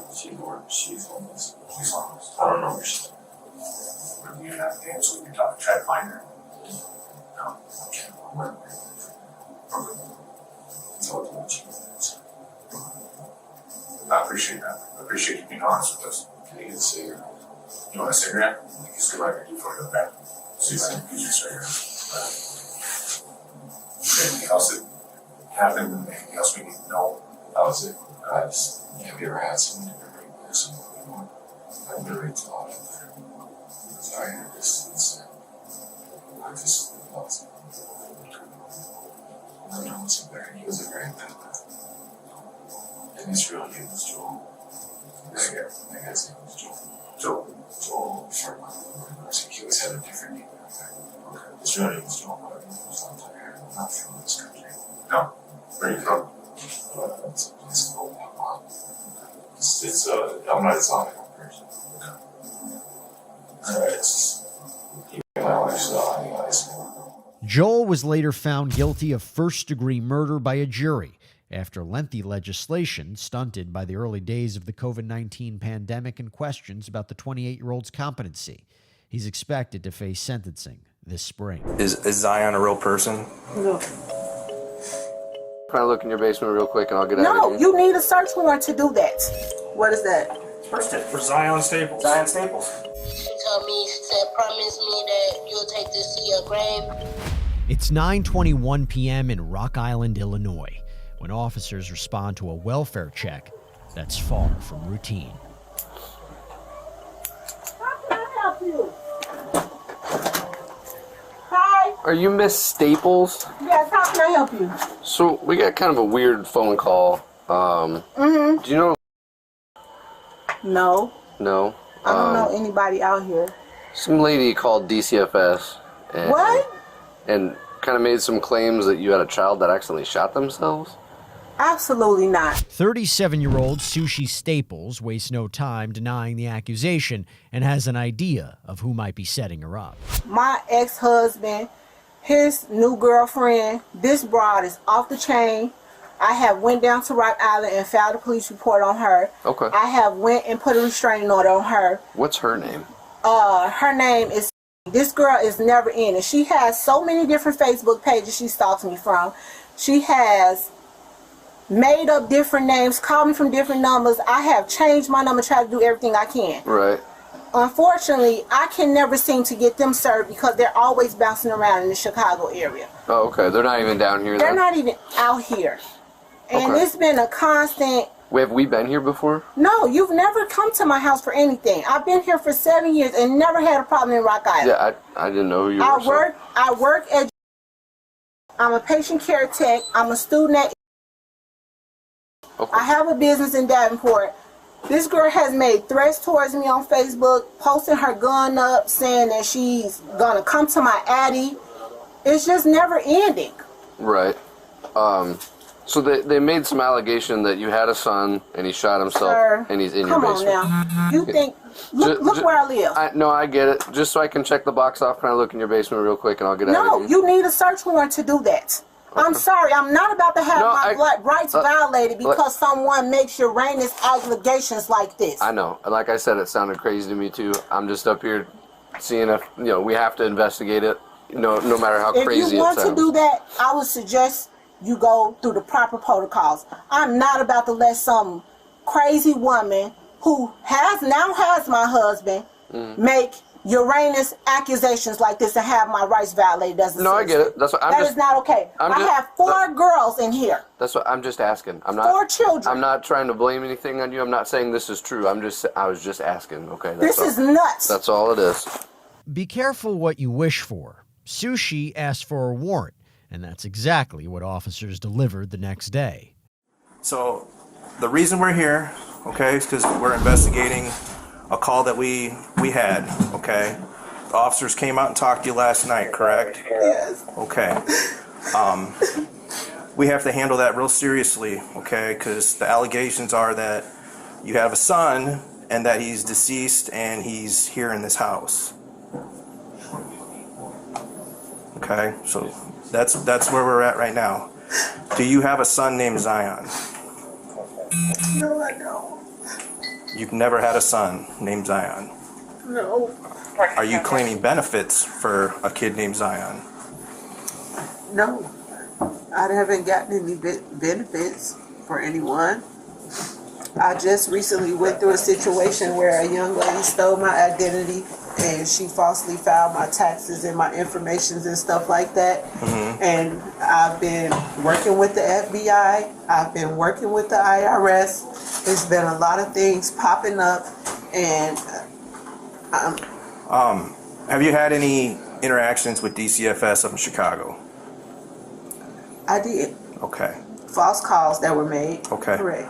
She's homeless. She's homeless. I don't know where she's at. Would you have a name so we can talk, try to find her? No, I can't remember. Okay. That's all the much. I appreciate that. I appreciate you being honest with us. Can I get a cigarette? You want a cigarette? I can see what I can do for you, okay? See if I can get you a cigarette. Anything else that happened? Anything else we need to know? That was it. Have you ever had someone bring this? I've been reading a lot of there. Sorry, I just lost it. I don't know what's in there. He was a very bad man. And his real name was Joel. I guess his name was Joel. Joel Sherman. He always had a different name. Okay. His real name was Joel, but he was not from this country. No. Where are you from? It's a place called I'm not Islamic person. Okay. Alright. My wife saw anyways. Joel was later found guilty of first-degree murder by a jury after lengthy legislation stunted by the early days of the COVID-19 pandemic and questions about the 28-year-old's competency. He's expected to face sentencing this spring. Is Zion a real person? No. Can I look in your basement real quick and I'll get out of No, here? you need a search warrant to do that. What is that? First tip for Zion Staples. Zion Staples. She told me, she said, promise me that you'll take this to your grave. It's 9:21 p.m. in Rock Island, Illinois, when officers respond to a welfare check that's far from routine. How can I help you? Hi. Are you Miss Staples? Yes, how can I help you? So we got kind of a weird phone call. Do you know? No. No. I don't know anybody out here. Some lady called DCFS. And, What? And kind of made some claims that you had a child that accidentally shot themselves. Absolutely not. 37-year-old Sushi Staples wastes no time denying the accusation and has an idea of who might be setting her up. My ex-husband, his new girlfriend, this broad is off the chain. I have went down to Rock Island and filed a police report on her. Okay. I have went and put a restraining order on her. What's her name? Her name is... This girl is never in it. She has so many different Facebook pages she stalks me from. She has made up different names, called me from different numbers. I have changed my number, tried to do everything I can. Right. Unfortunately, I can never seem to get them served because they're always bouncing around in the Chicago area. Oh, okay. They're not even down here. They're then? not even out here. And Okay. it's been a constant... Have we been here before? No, you've never come to my house for anything. I've been here for 7 years and never had a problem in Rock Island. Yeah, I didn't know who you were. I work at... I'm a patient care tech. I'm a student at... Okay. I have a business in Davenport. This girl has made threats towards me on Facebook, posting her gun up, saying that she's gonna come to my addy. It's just never ending. Right. So they made some allegation that you had a son and he shot himself. Sir, and he's in your come on basement. now. You think? Look where I live. No, I get it. Just so I can check the box off, can I look in your basement real quick and I'll get out of No, here? you need a search warrant to do that. I'm sorry, I'm not about to have my rights violated because someone makes Uranus allegations like this. I know. Like I said, it sounded crazy to me too. I'm just up here seeing if, we have to investigate it, no matter how crazy it sounds. If you want to do that, I would suggest you go through the proper protocols. I'm not about to let some crazy woman who now has my husband make Uranus accusations like this and have my rights violated. No, I get it. That's what that is not okay. I have 4 girls in here. That's what I'm just asking. I'm not 4 children. I'm not trying to blame anything on you. I'm not saying this is true. I was just asking. Okay. This is nuts. That's all it is. Be careful what you wish for. Sushi asked for a warrant, and that's exactly what officers delivered the next day. So the reason we're here, okay, is because we're investigating a call that we had, okay? The officers came out and talked to you last night, correct? Yes. Okay. We have to handle that real seriously, okay? Because the allegations are that you have a son and that he's deceased and he's here in this house. Okay, so that's where we're at right now. Do you have a son named Zion? No, I don't. You've never had a son named Zion. No. Are you claiming benefits for a kid named Zion? No. I haven't gotten any benefits for anyone. I just recently went through a situation where a young lady stole my identity and she falsely filed my taxes and my informations and stuff like that. And I've been working with the FBI. I've been working with the IRS. There's been a lot of things popping up, and have you had any interactions with DCFS up in Chicago? I did. Okay. False calls that were made. Okay. Correct.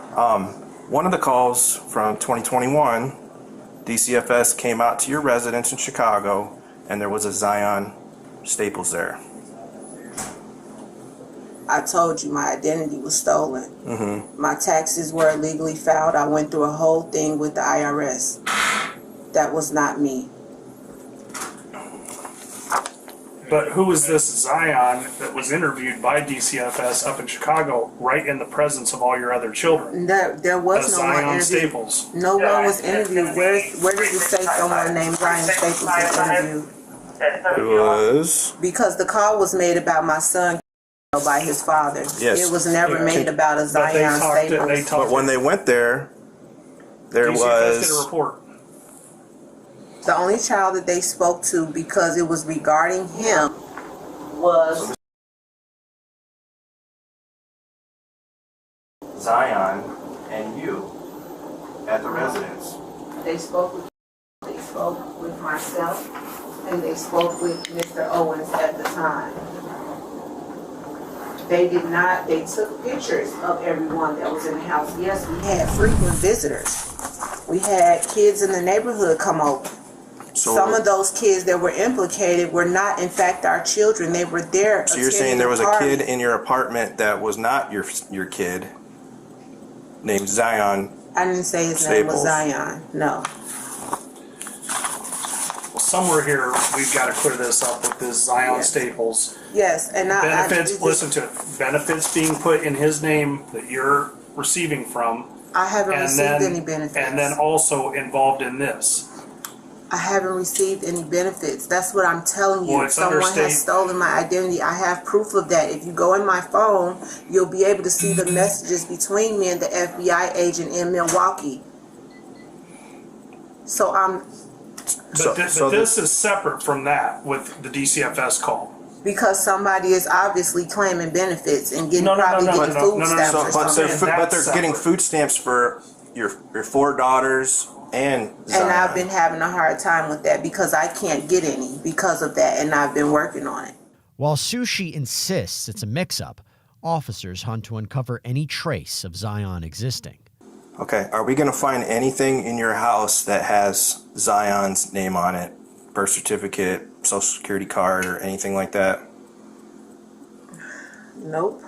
One of the calls from 2021, DCFS came out to your residence in Chicago, and there was a Zion Staples there. I told you my identity was stolen. My taxes were illegally filed. I went through a whole thing with the IRS. That was not me. But who was this Zion that was interviewed by DCFS up in Chicago, right in the presence of all your other children? There was no one Zion interviewed. Staples. No one was interviewed. Where did you say someone named Zion Staples was interviewed? It was. Because the call was made about my son by his father. Yes. It was never made about a Zion Staples. But when they went there, there DCFS was. did a report. The only child that they spoke to, because it was regarding him, was Zion and you at the residence. They spoke with myself, and they spoke with Mr. Owens at the time. They did not, they took pictures of everyone that was in the house. Yes, we had frequent visitors. We had kids in the neighborhood come over. Some of those kids that were implicated were not, in fact, our children. They were there. So you're saying there was a kid in your apartment that was not your kid, named Zion? I didn't say his name was Zion. No. Well, somewhere here we've got to clear this up with this Zion Staples. Yes, and benefits. Listen to it. Benefits being put in his name that you're receiving from. I haven't received any benefits. And then also involved in this. I haven't received any benefits. That's what I'm telling you. Well, someone has stolen my identity. I have proof of that. If you go in my phone, you'll be able to see the messages between me and the FBI agent in Milwaukee. So this is separate from that with the DCFS call. Because somebody is obviously claiming benefits and getting food stamps or something. But they're getting food stamps for your 4 daughters and Zion. And I've been having a hard time with that because I can't get any because of that, and I've been working on it. While Sushi insists it's a mix-up, officers hunt to uncover any trace of Zion existing. Okay, are we going to find anything in your house that has Zion's name on it? Birth certificate, social security card, or anything like that? Nope.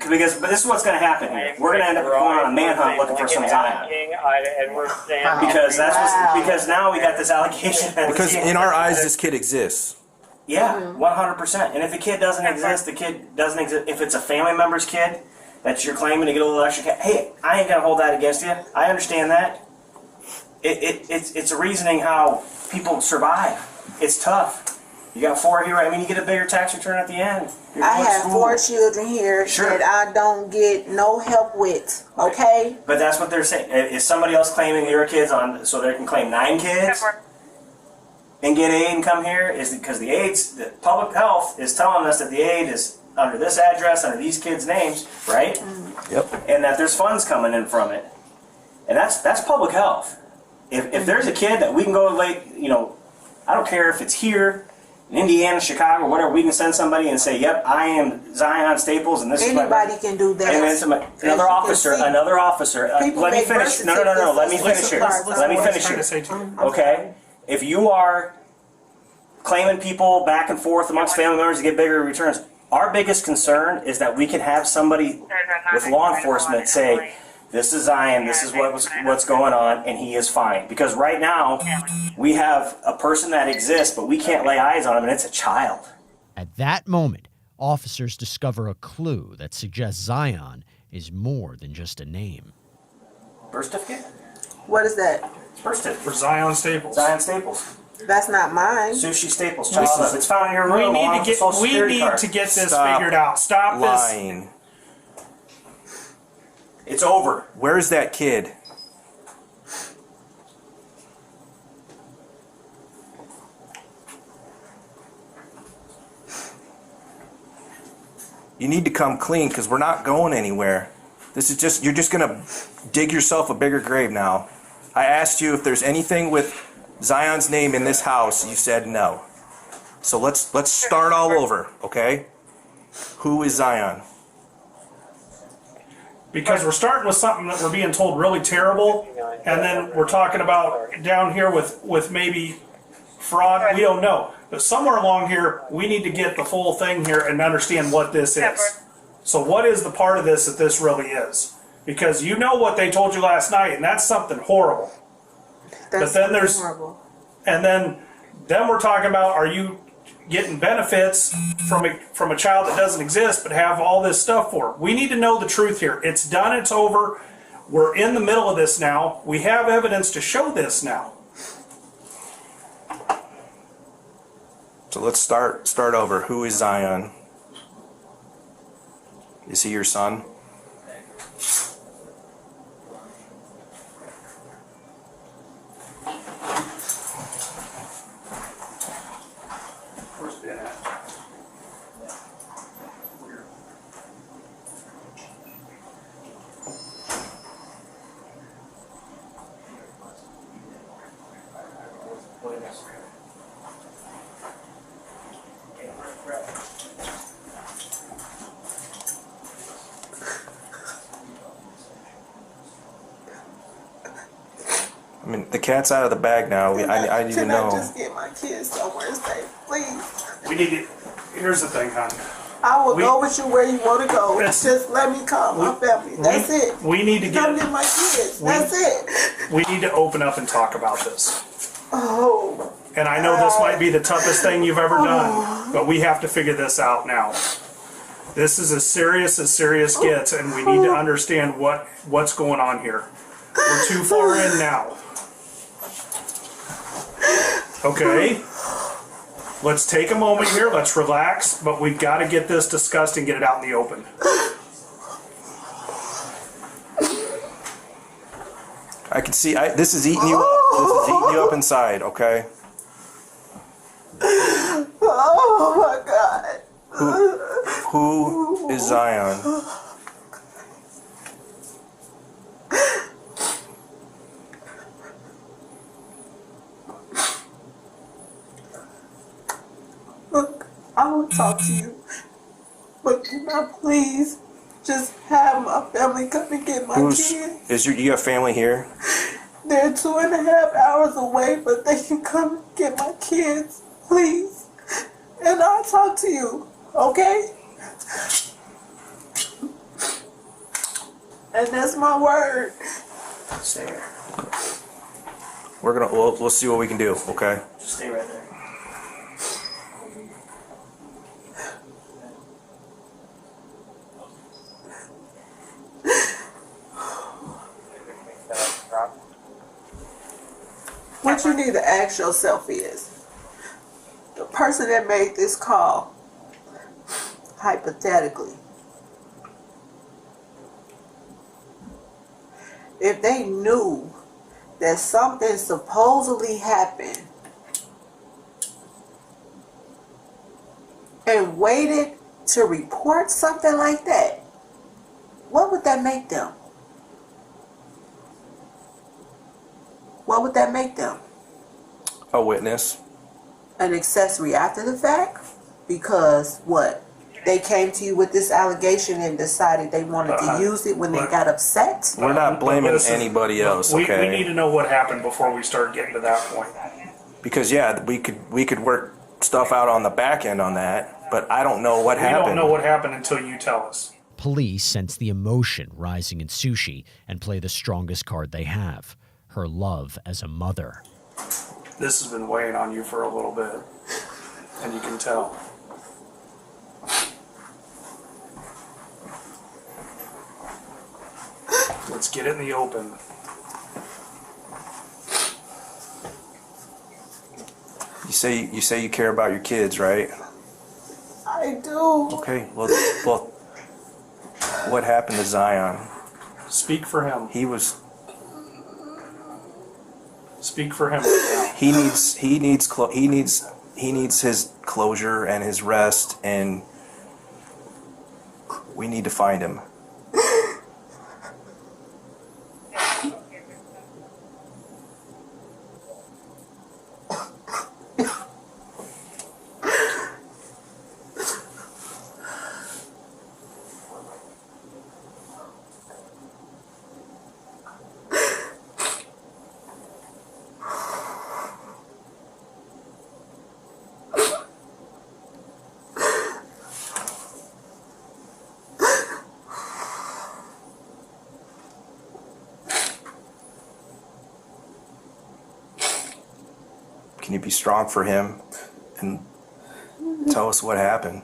But this is what's going to happen here. We're going to end up going on a manhunt looking for some Zion. Because now we got this allegation. Because in our eyes, this kid exists. Yeah, 100%. And if the kid doesn't exist, the kid doesn't exist. If it's a family member's kid that you're claiming to get a little extra cash, hey, I ain't going to hold that against you. I understand that. It's a reasoning how people survive. It's tough. You got 4 here. I mean, you get a bigger tax return at the end. I have 4 children here that I don't get no help with. Okay. But that's what they're saying. Is somebody else claiming your kids on so they can claim 9 kids and get aid and come here? Is because the public health is telling us that the aid is under this address, under these kids' names, right? Yep. And that there's funds coming in from it, and that's public health. If there's a kid that we can go I don't care if it's here. In Indiana, Chicago, whatever, we can send somebody and say, "Yep, I am Zion Staples, and this Anybody is can do that. And another officer. Let me finish. No. Let me finish here. Let me finish here. Okay, if you are claiming people back and forth amongst family members to get bigger returns, our biggest concern is that we can have somebody with law enforcement say, "This is Zion, this is what's going on, and he is fine." Because right now, we have a person that exists, but we can't lay eyes on him, and it's a child. At that moment, officers discover a clue that suggests Zion is more than just a name. Birth certificate? What is that? Birth certificate. For Zion Staples. Zion Staples. That's not mine. Sushi Staples. Child. It's found in your room. We need to get this figured out. Stop lying. this. It's over. Where's that kid? You need to come clean because we're not going anywhere. This is just, you're just going to dig yourself a bigger grave now. I asked you if there's anything with Zion's name in this house. You said no. So let's start all over, okay? Who is Zion? Because we're starting with something that we're being told really terrible, and then we're talking about down here with maybe fraud. We don't know. But somewhere along here, we need to get the full thing here and understand what this is. So what is the part of this that this really is? Because you know what they told you last night, and that's something horrible. But then there's horrible. And then we're talking about, are you getting benefits from a child that doesn't exist but have all this stuff for it? We need to know the truth here. It's done, it's over. We're in the middle of this now. We have evidence to show this now. So let's start over. Who is Zion? Is he your son? I mean, the cat's out of the bag now. I need to know. Can I just get my kids somewhere safe, please? We need to. Here's the thing, hon. I will go with you where you want to go. Just let me call my family. That's it. We need to come get my kids. That's it. We need to open up and talk about this. Oh. And I know this might be the toughest thing you've ever done, but we have to figure this out now. This is as serious gets, and we need to understand what's going on here. We're too far in now. Okay? Let's take a moment here. Let's relax, but we've got to get this discussed and get it out in the open. I can see. This is eating you up. This is eating you up inside. Okay. Oh my God. Who is Zion? Look, I will talk to you, but can I please just have my family come and get my kids. You have family here? They're 2.5 hours away, but they can come get my kids, please. And I'll talk to you, okay? And that's my word. Stay here. We'll see what we can do, okay? Just stay right there. What you need to ask yourself is, the person that made this call, hypothetically, if they knew that something supposedly happened and waited to report something like that, what would that make them? What would that make them? A witness. An accessory after the fact? Because what? They came to you with this allegation and decided they wanted to use it when they got upset? We're not blaming anybody else, okay? We need to know what happened before we start getting to that point. Because yeah, we could work stuff out on the back end on that, but I don't know what happened. We don't know what happened until you tell us. Police sense the emotion rising in Sushi and play the strongest card they have, her love as a mother. This has been weighing on you for a little bit, and you can tell. Let's get it in the open. You say you care about your kids, right? I do. Okay, well, what happened to Zion? Speak for him. Speak for him right now. He needs his closure and his rest, and we need to find him. Can you be strong for him and tell us what happened?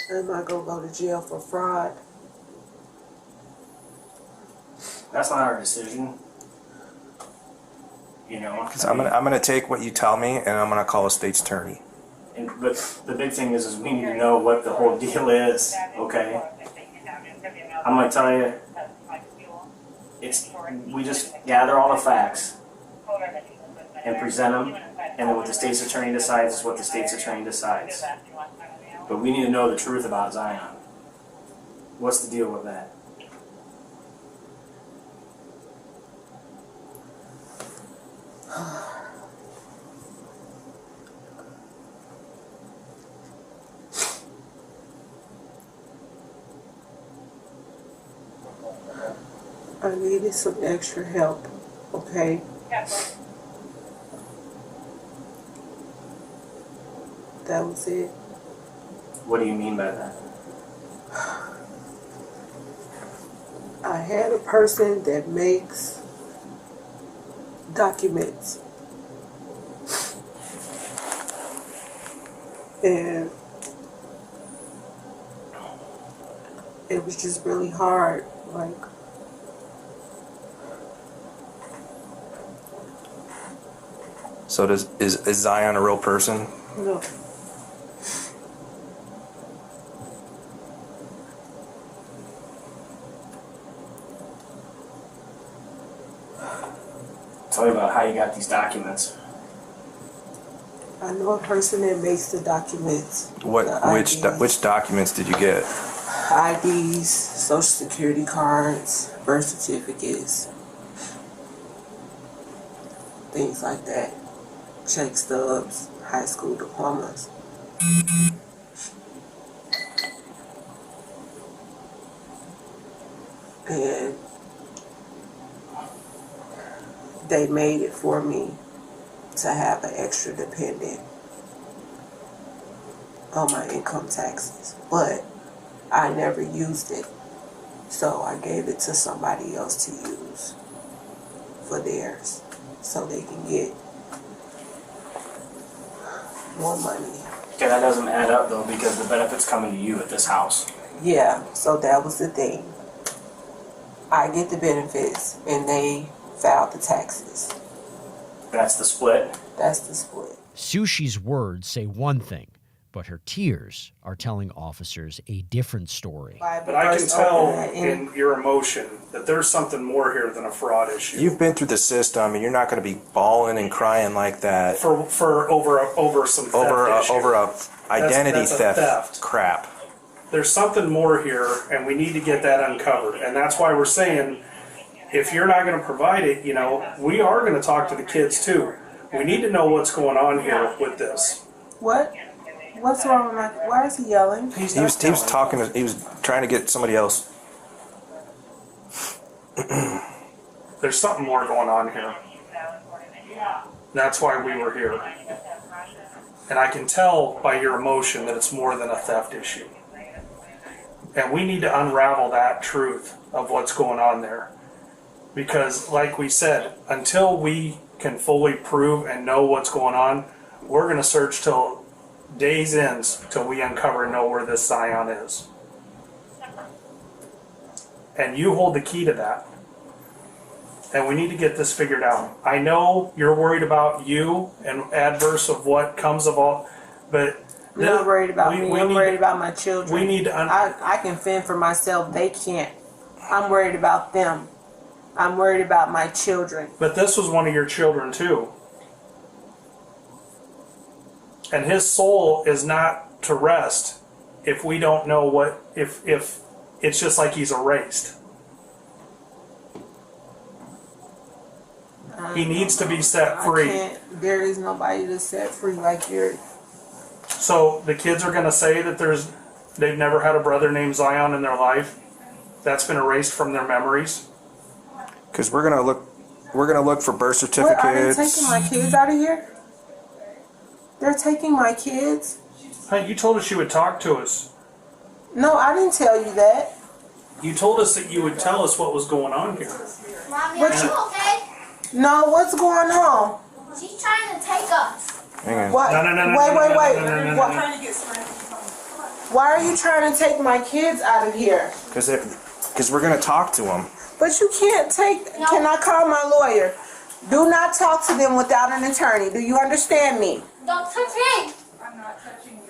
Am I gonna go to jail for fraud? That's not our decision. You know. Because I'm gonna take what you tell me, and I'm gonna call a state's attorney. But the big thing is we need to know what the whole deal is. Okay. I'm gonna tell you. We just gather all the facts and present them, and then what the state's attorney decides is what the state's attorney decides. But we need to know the truth about Zion. What's the deal with that? I needed some extra help, okay? That was it. What do you mean by that? I had a person that makes documents. And it was just really hard, like, So is Zion a real person? no. Tell me about how you got these documents. I know a person that makes the documents. Which documents did you get? IDs, social security cards, birth certificates, things like that. Check stubs, high school diplomas. And they made it for me to have an extra dependent on my income taxes, but I never used it, so I gave it to somebody else to use for theirs, so they can get more money. Okay, that doesn't add up though, because the benefit's coming to you at this house. Yeah, so that was the thing. I get the benefits, and they file the taxes. That's the split? That's the split. Sushi's words say one thing, but her tears are telling officers a different story. But I can tell in your emotion that there's something more here than a fraud issue. You've been through the system, and you're not going to be bawling and crying like that For over some theft issue. over a identity That's a theft crap. There's something more here, and we need to get that uncovered. And that's why we're saying, if you're not going to provide it, you know, we are going to talk to the kids too. We need to know what's going on here with this. What? What's wrong with my... Why is he yelling? He was talking. He was trying to get somebody else. There's something more going on here. That's why we were here. And I can tell by your emotion that it's more than a theft issue. And we need to unravel that truth of what's going on there. Because, like we said, until we can fully prove and know what's going on, we're going to search till days ends till we uncover and know where this Zion is. And you hold the key to that. And we need to get this figured out. I know you're worried about you and adverse of what comes of all, but I'm not worried about me. I'm worried about my children. We need to... I can fend for myself. They can't. I'm worried about them. I'm worried about my children. But this was one of your children too. And his soul is not to rest if we don't know what... If it's just like he's erased. He needs to be set free. There is nobody to set free like you're... So the kids are going to say that they've never had a brother named Zion in their life. That's been erased from their memories. Because we're gonna look for birth certificates. What, are they taking my kids out of here? They're taking my kids? Hey, you told us you would talk to us. No, I didn't tell you that. You told us that you would tell us what was going on here. Mommy, are you okay? No, what's going on? She's trying to take us. Hang on. What? No. Wait. Why are you trying to take my kids out of here? Because we're gonna talk to them. But you can't take... No. Can I call my lawyer? Do not talk to them without an attorney. Do you understand me? Don't touch me. I'm not touching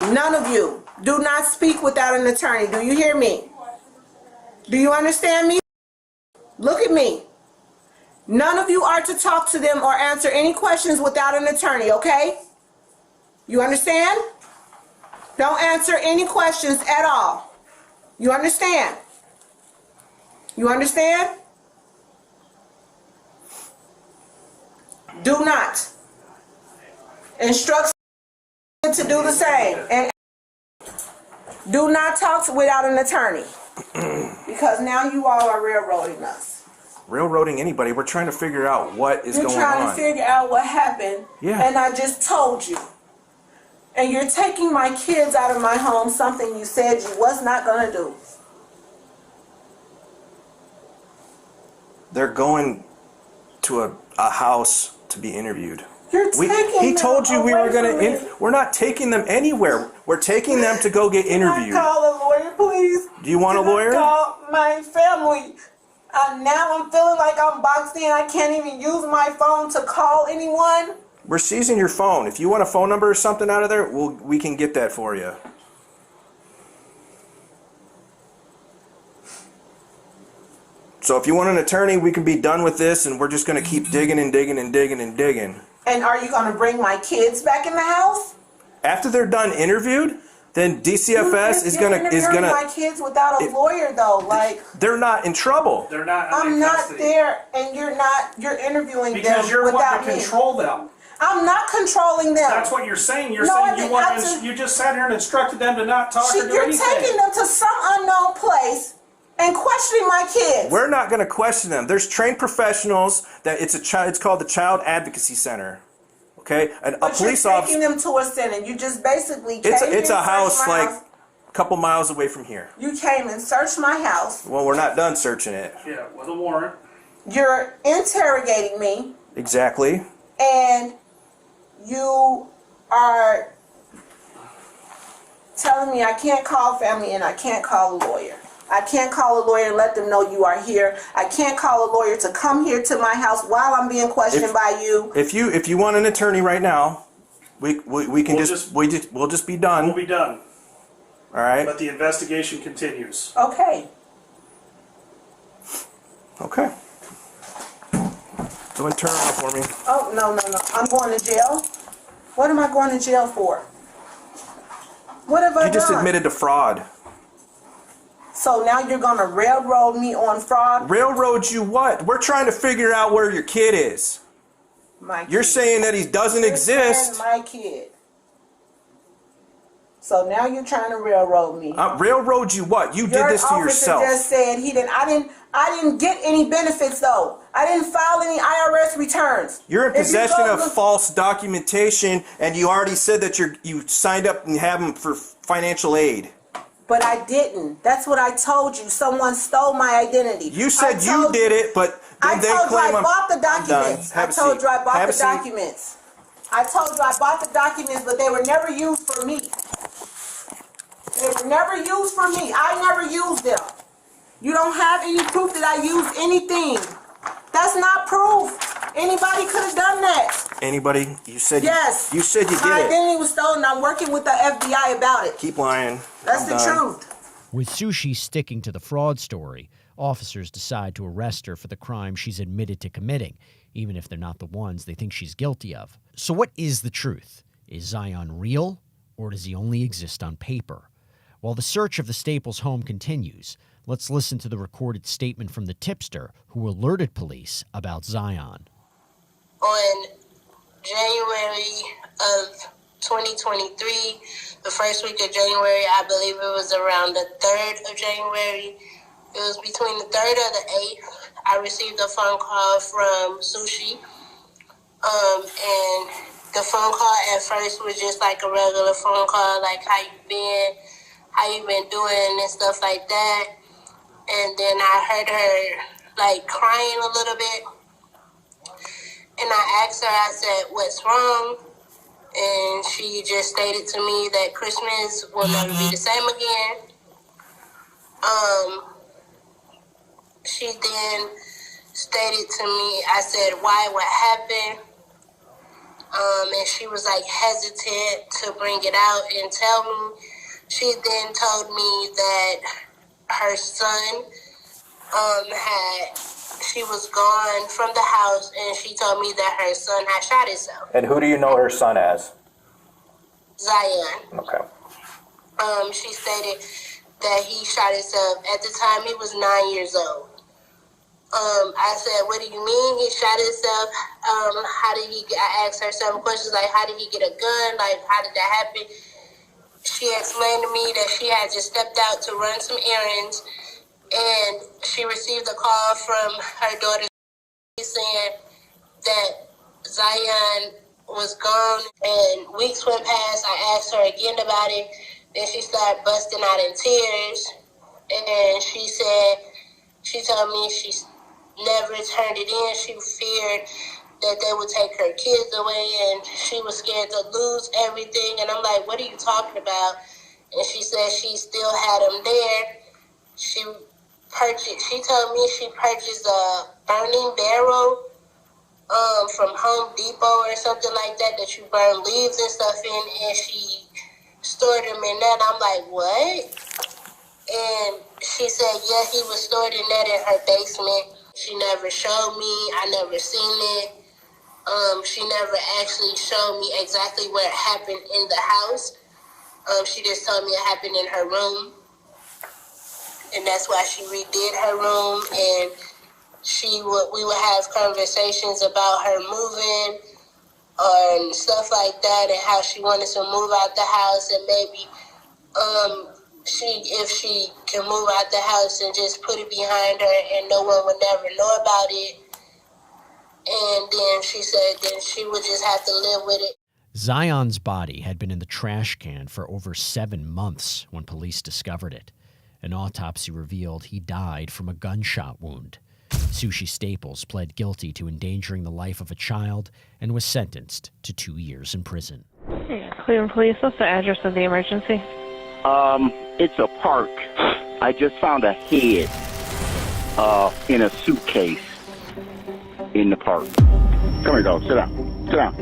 you. None of you. Do not speak without an attorney. Do you hear me? Do you understand me? Look at me. None of you are to talk to them or answer any questions without an attorney, okay? You understand? Don't answer any questions at all. You understand? You understand? Do not. Instruct to do the same. And do not talk without an attorney. Because now you all are railroading us. Railroading anybody. We're trying to figure out what is going on. You're trying to figure out what happened. Yeah. And I just told you. And you're taking my kids out of my home, something you said you was not going to do. They're going to a house to be interviewed. You're taking He told you we were going to... We're not taking them anywhere. We're taking them to go get interviewed. Call a lawyer, please. Do you want a lawyer? Call my family. Now I'm feeling like I'm boxed in. I can't even use my phone to call anyone. We're seizing your phone. If you want a phone number or something out of there, we can get that for you. So if you want an attorney, we can be done with this, and we're just going to keep digging and digging and digging and digging. And are you going to bring my kids back in the house? After they're done interviewed, then DCFS is gonna my kids without a lawyer though, like they're not in trouble. They're not. I'm not there, and you're interviewing them because you're without wanting to me. control them. I'm not controlling them. That's what you're saying. You're saying you just sat here and instructed them to not talk or do You're anything. taking them to some unknown place and questioning my kids. We're not going to question them. There's trained professionals that it's called the Child Advocacy Center. Okay, and a police you're officer. taking them to a center. You just basically came It's a house like house. a couple miles away from here. You came and searched my house. Well, we're not done searching it. Yeah, with a warrant. You're interrogating me, Exactly. and you are telling me I can't call family and I can't call a lawyer. I can't call a lawyer and let them know you are here. I can't call a lawyer to come here to my house while I'm being questioned by you. If you want an attorney right now, we can we'll just be done. We'll be done. All right. But the investigation continues. Okay. Okay. Go and turn around for me. Oh, no. I'm going to jail. What am I going to jail for? What have I done? You just admitted to fraud. So now you're going to railroad me on fraud? Railroad you what? We're trying to figure out where your kid is. You're saying that he doesn't exist. My kid. So now you're trying to railroad me. Railroad you what? You did this to yourself. Your officer just said he didn't. I didn't get any benefits though. I didn't file any IRS returns. You're in possession of false documentation, and you already said that you signed up and have them for financial aid. But I didn't. That's what I told you. Someone stole my identity. You said you did it, but then they claim I bought the documents. I told you I bought the documents. I told you I bought the documents, but they were never used for me. They were never used for me. I never used them. You don't have any proof that I used anything. That's not proof. Anybody could have done that. Anybody? You said yes. You said you did my it. identity was stolen. I'm working with the FBI about it. Keep lying. That's the truth. With Sushi sticking to the fraud story, officers decide to arrest her for the crime she's admitted to committing, even if they're not the ones they think she's guilty of. So what is the truth? Is Zion real, or does he only exist on paper? While the search of the Staples home continues, let's listen to the recorded statement from the tipster who alerted police about Zion. On January of 2023, the first week of January, I believe it was around the 3rd of January. It was between the 3rd or the 8th. I received a phone call from Sushi. And the phone call at first was just like a regular phone call, like how you been doing and stuff like that. And then I heard her like crying a little bit. And I asked her, I said, what's wrong? And she just stated to me that Christmas will never be the same again. She then stated to me, I said, why, what happened? And she was like hesitant to bring it out and tell me. She then told me that her son she was gone from the house, and she told me that her son had shot himself. And who do you know her son as? Zion. Okay. She stated that he shot himself. At the time, he was 9 years old. I said, what do you mean he shot himself? I asked her some questions like, how did he get a gun? Like, how did that happen? She explained to me that she had just stepped out to run some errands, and she received a call from her daughter saying that Zion was gone, and weeks went past. I asked her again about it. Then she started busting out in tears, and she told me she never turned it in. She feared that they would take her kids away, and she was scared to lose everything. And I'm like, what are you talking about? And she said she still had them there. She told me she purchased a burning barrel from Home Depot or something like that you burn leaves and stuff in, and she stored them in that. I'm like, what? And she said, yeah, he was stored in that in her basement. She never showed me. I never seen it. She never actually showed me exactly where it happened in the house. She just told me it happened in her room. And that's why she redid her room. And we would have conversations about her moving and stuff like that, and how she wanted to move out the house, and maybe if she can move out the house and just put it behind her and no one would never know about it. And then she said then she would just have to live with it. Zion's body had been in the trash can for over 7 months when police discovered it. An autopsy revealed he died from a gunshot wound. Sushi Staples pled guilty to endangering the life of a child and was sentenced to 2 years in prison. Cleveland Police, what's the address of the emergency? It's a park. I just found a head in a suitcase in the park. Come here, dog. Sit down. Sit down.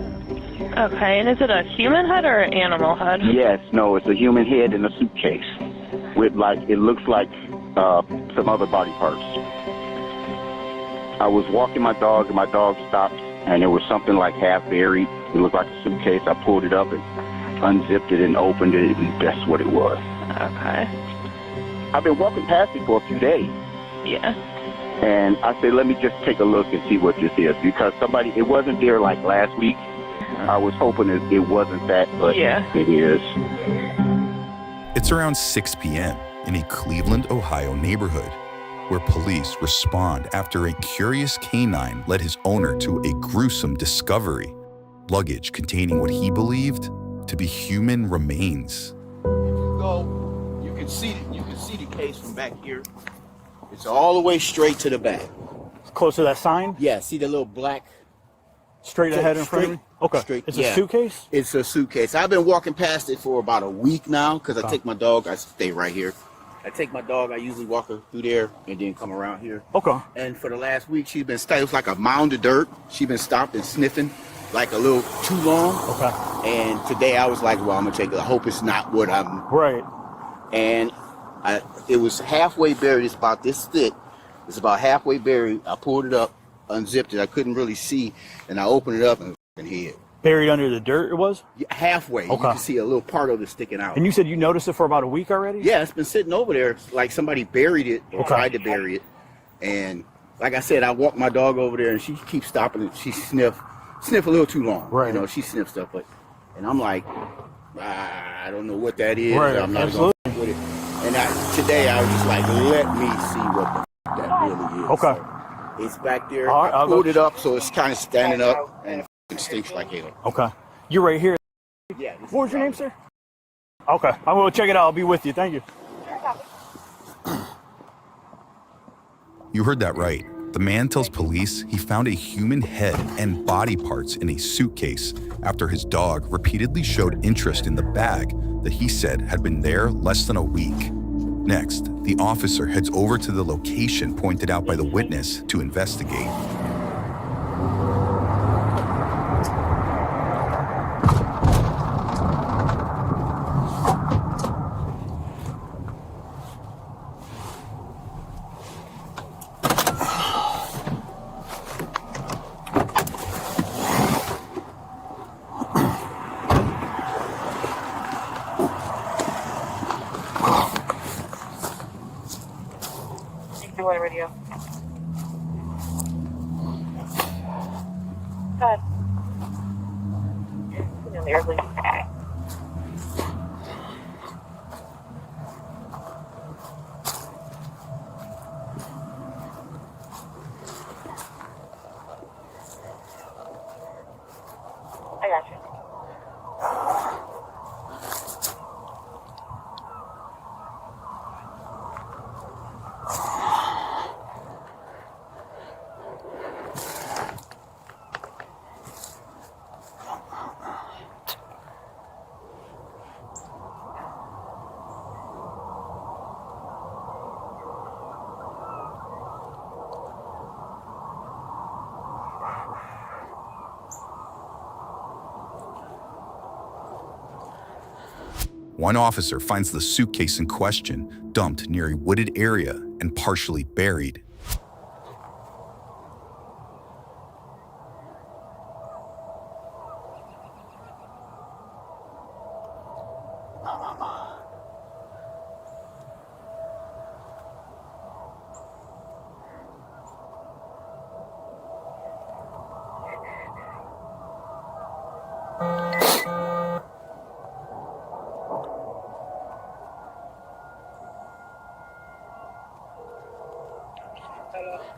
Okay, and is it a human head or an animal head? Yes, no, it's a human head in a suitcase with, like, it looks like some other body parts. I was walking my dog, and my dog stopped, and there was something like half buried. It looked like a suitcase. I pulled it up and unzipped it and opened it, and that's what it was. Okay. I've been walking past it for a few days. Yeah. And I said, let me just take a look and see what this is, because it wasn't there like last week. I was hoping it wasn't that, but yeah, it is. It's around 6 p.m. in a Cleveland, Ohio neighborhood where police respond after a curious canine led his owner to a gruesome discovery: luggage containing what he believed to be human remains. You can see the case from back here. It's all the way straight to the back. Close to that sign? Yeah, see the little black... Straight ahead in front of me? Okay. Straight, it's a suitcase? It's a suitcase. I've been walking past it for about a week now because I take my dog. I stay right here. I take my dog. I usually walk her through there and then come around here. Okay. And for the last week, she's been stopped. It was like a mound of dirt. She's been stopped and sniffing like a little too long. Okay. And today I was like, well, I'm going to take it. I hope it's not what I'm... Right. And it was halfway buried. It's about this thick. It's about halfway buried. I pulled it up, unzipped it. I couldn't really see. And I opened it up and head. Buried under the dirt it was? Yeah, halfway. Okay. You can see a little part of it sticking out. And you said you noticed it for about a week already? Yeah, it's been sitting over there like somebody buried it or tried to bury it. And like I said, I walked my dog over there and she keeps stopping and she sniff a little too long. Right. You know, she sniffs stuff. And I'm like, I don't know what that is. Right. I'm not going to with it. And today I was just like, let me see what that really is. Okay. So it's back there. All right, I pulled it up so it's kind of standing up and it stinks like hell. Okay. You're right here. Yeah. What was your name, sir? Okay. I'm going to check it out. I'll be with you. Thank you. You heard that right. The man tells police he found a human head and body parts in a suitcase after his dog repeatedly showed interest in the bag that he said had been there less than a week. Next, the officer heads over to the location pointed out by the witness to investigate. Radio. Go ahead. In the early. I got you. One officer finds the suitcase in question dumped near a wooded area and partially buried.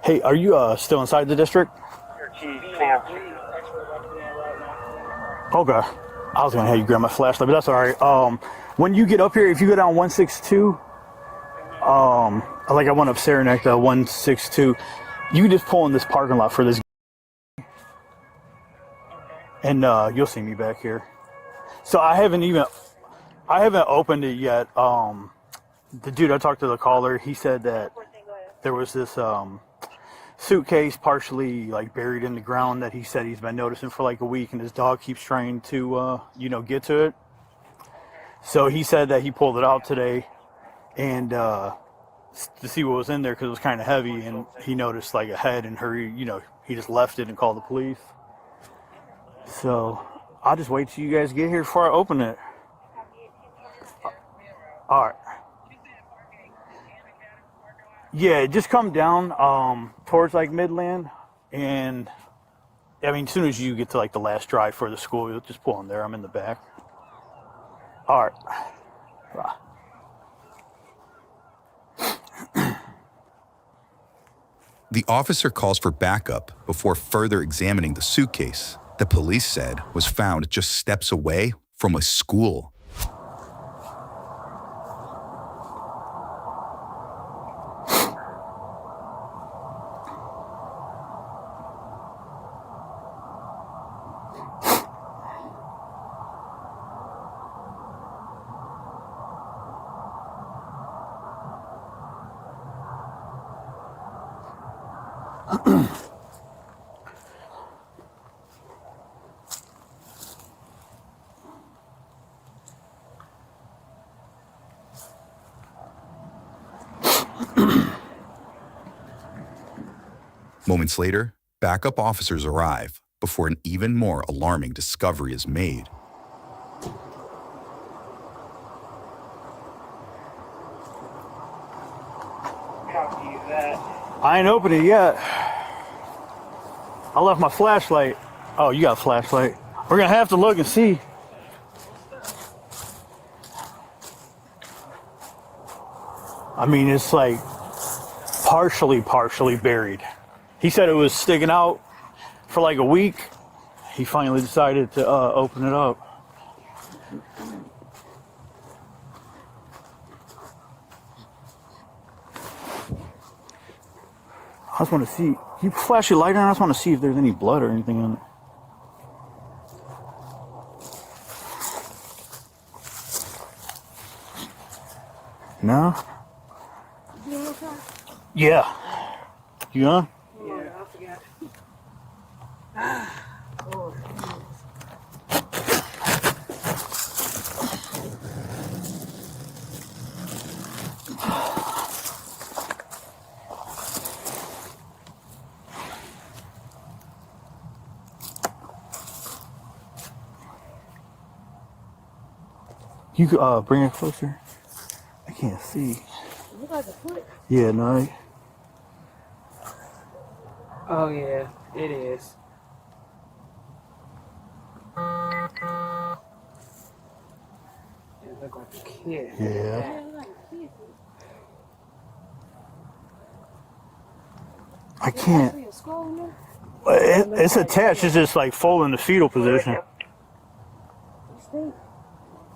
Hey, are you still inside the district? Okay. I was gonna have you grab my flashlight, but that's all right. When you get up here, if you go down 162, like I went up Saranac, 162, you can just pull in this parking lot for this, and you'll see me back here. So I haven't opened it yet. The dude I talked to, the caller, he said that there was this suitcase partially like buried in the ground that he said he's been noticing for like a week, and his dog keeps trying to get to it. So he said that he pulled it out today and to see what was in there, because it was kind of heavy, and he noticed like a head and he just left it and called the police. So I'll just wait till you guys get here before I open it. All right. Yeah, just come down towards like Midland, and I mean, as soon as you get to like the last drive for the school, you'll just pull in there. I'm in the back. All right. The officer calls for backup before further examining the suitcase that police said was found just steps away from a school. Moments later, backup officers arrive before an even more alarming discovery is made. I ain't opened it yet. I left my flashlight. Oh, you got a flashlight. We're gonna have to look and see. I mean, it's like partially buried. He said it was sticking out for like a week. He finally decided to open it up. I just want to see. You flash your light on. I just want to see if there's any blood or anything on it. No? Yeah. You on? Yeah, I forgot. You bring it closer. I can't see. Look like a foot. Yeah, no. Oh yeah, it is. It look like a kid. Yeah. I can't. It's attached. It's just like full in the fetal position.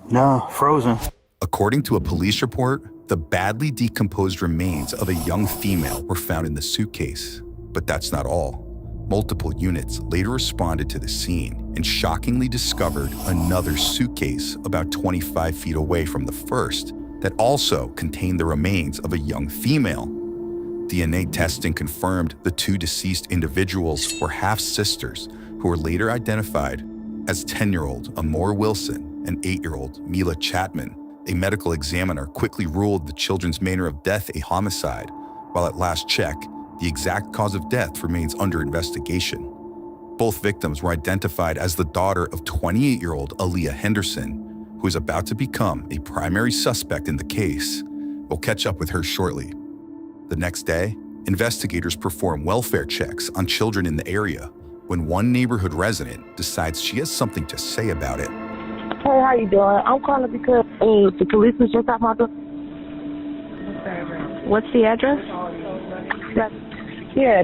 No, frozen. According to a police report, the badly decomposed remains of a young female were found in the suitcase. But that's not all. Multiple units later responded to the scene and shockingly discovered another suitcase about 25 feet away from the first that also contained the remains of a young female. DNA testing confirmed the two deceased individuals were half-sisters who were later identified as 10-year-old Amore Wilson and 8-year-old Mila Chapman. A medical examiner quickly ruled the children's manner of death a homicide, while at last check, the exact cause of death remains under investigation. Both victims were identified as the daughter of 28-year-old Aaliyah Henderson, who is about to become a primary suspect in the case. We'll catch up with her shortly. The next day, investigators perform welfare checks on children in the area when one neighborhood resident decides she has something to say about it. Hey, how you doing? I'm calling because the police was just at my door. What's the address? Yeah,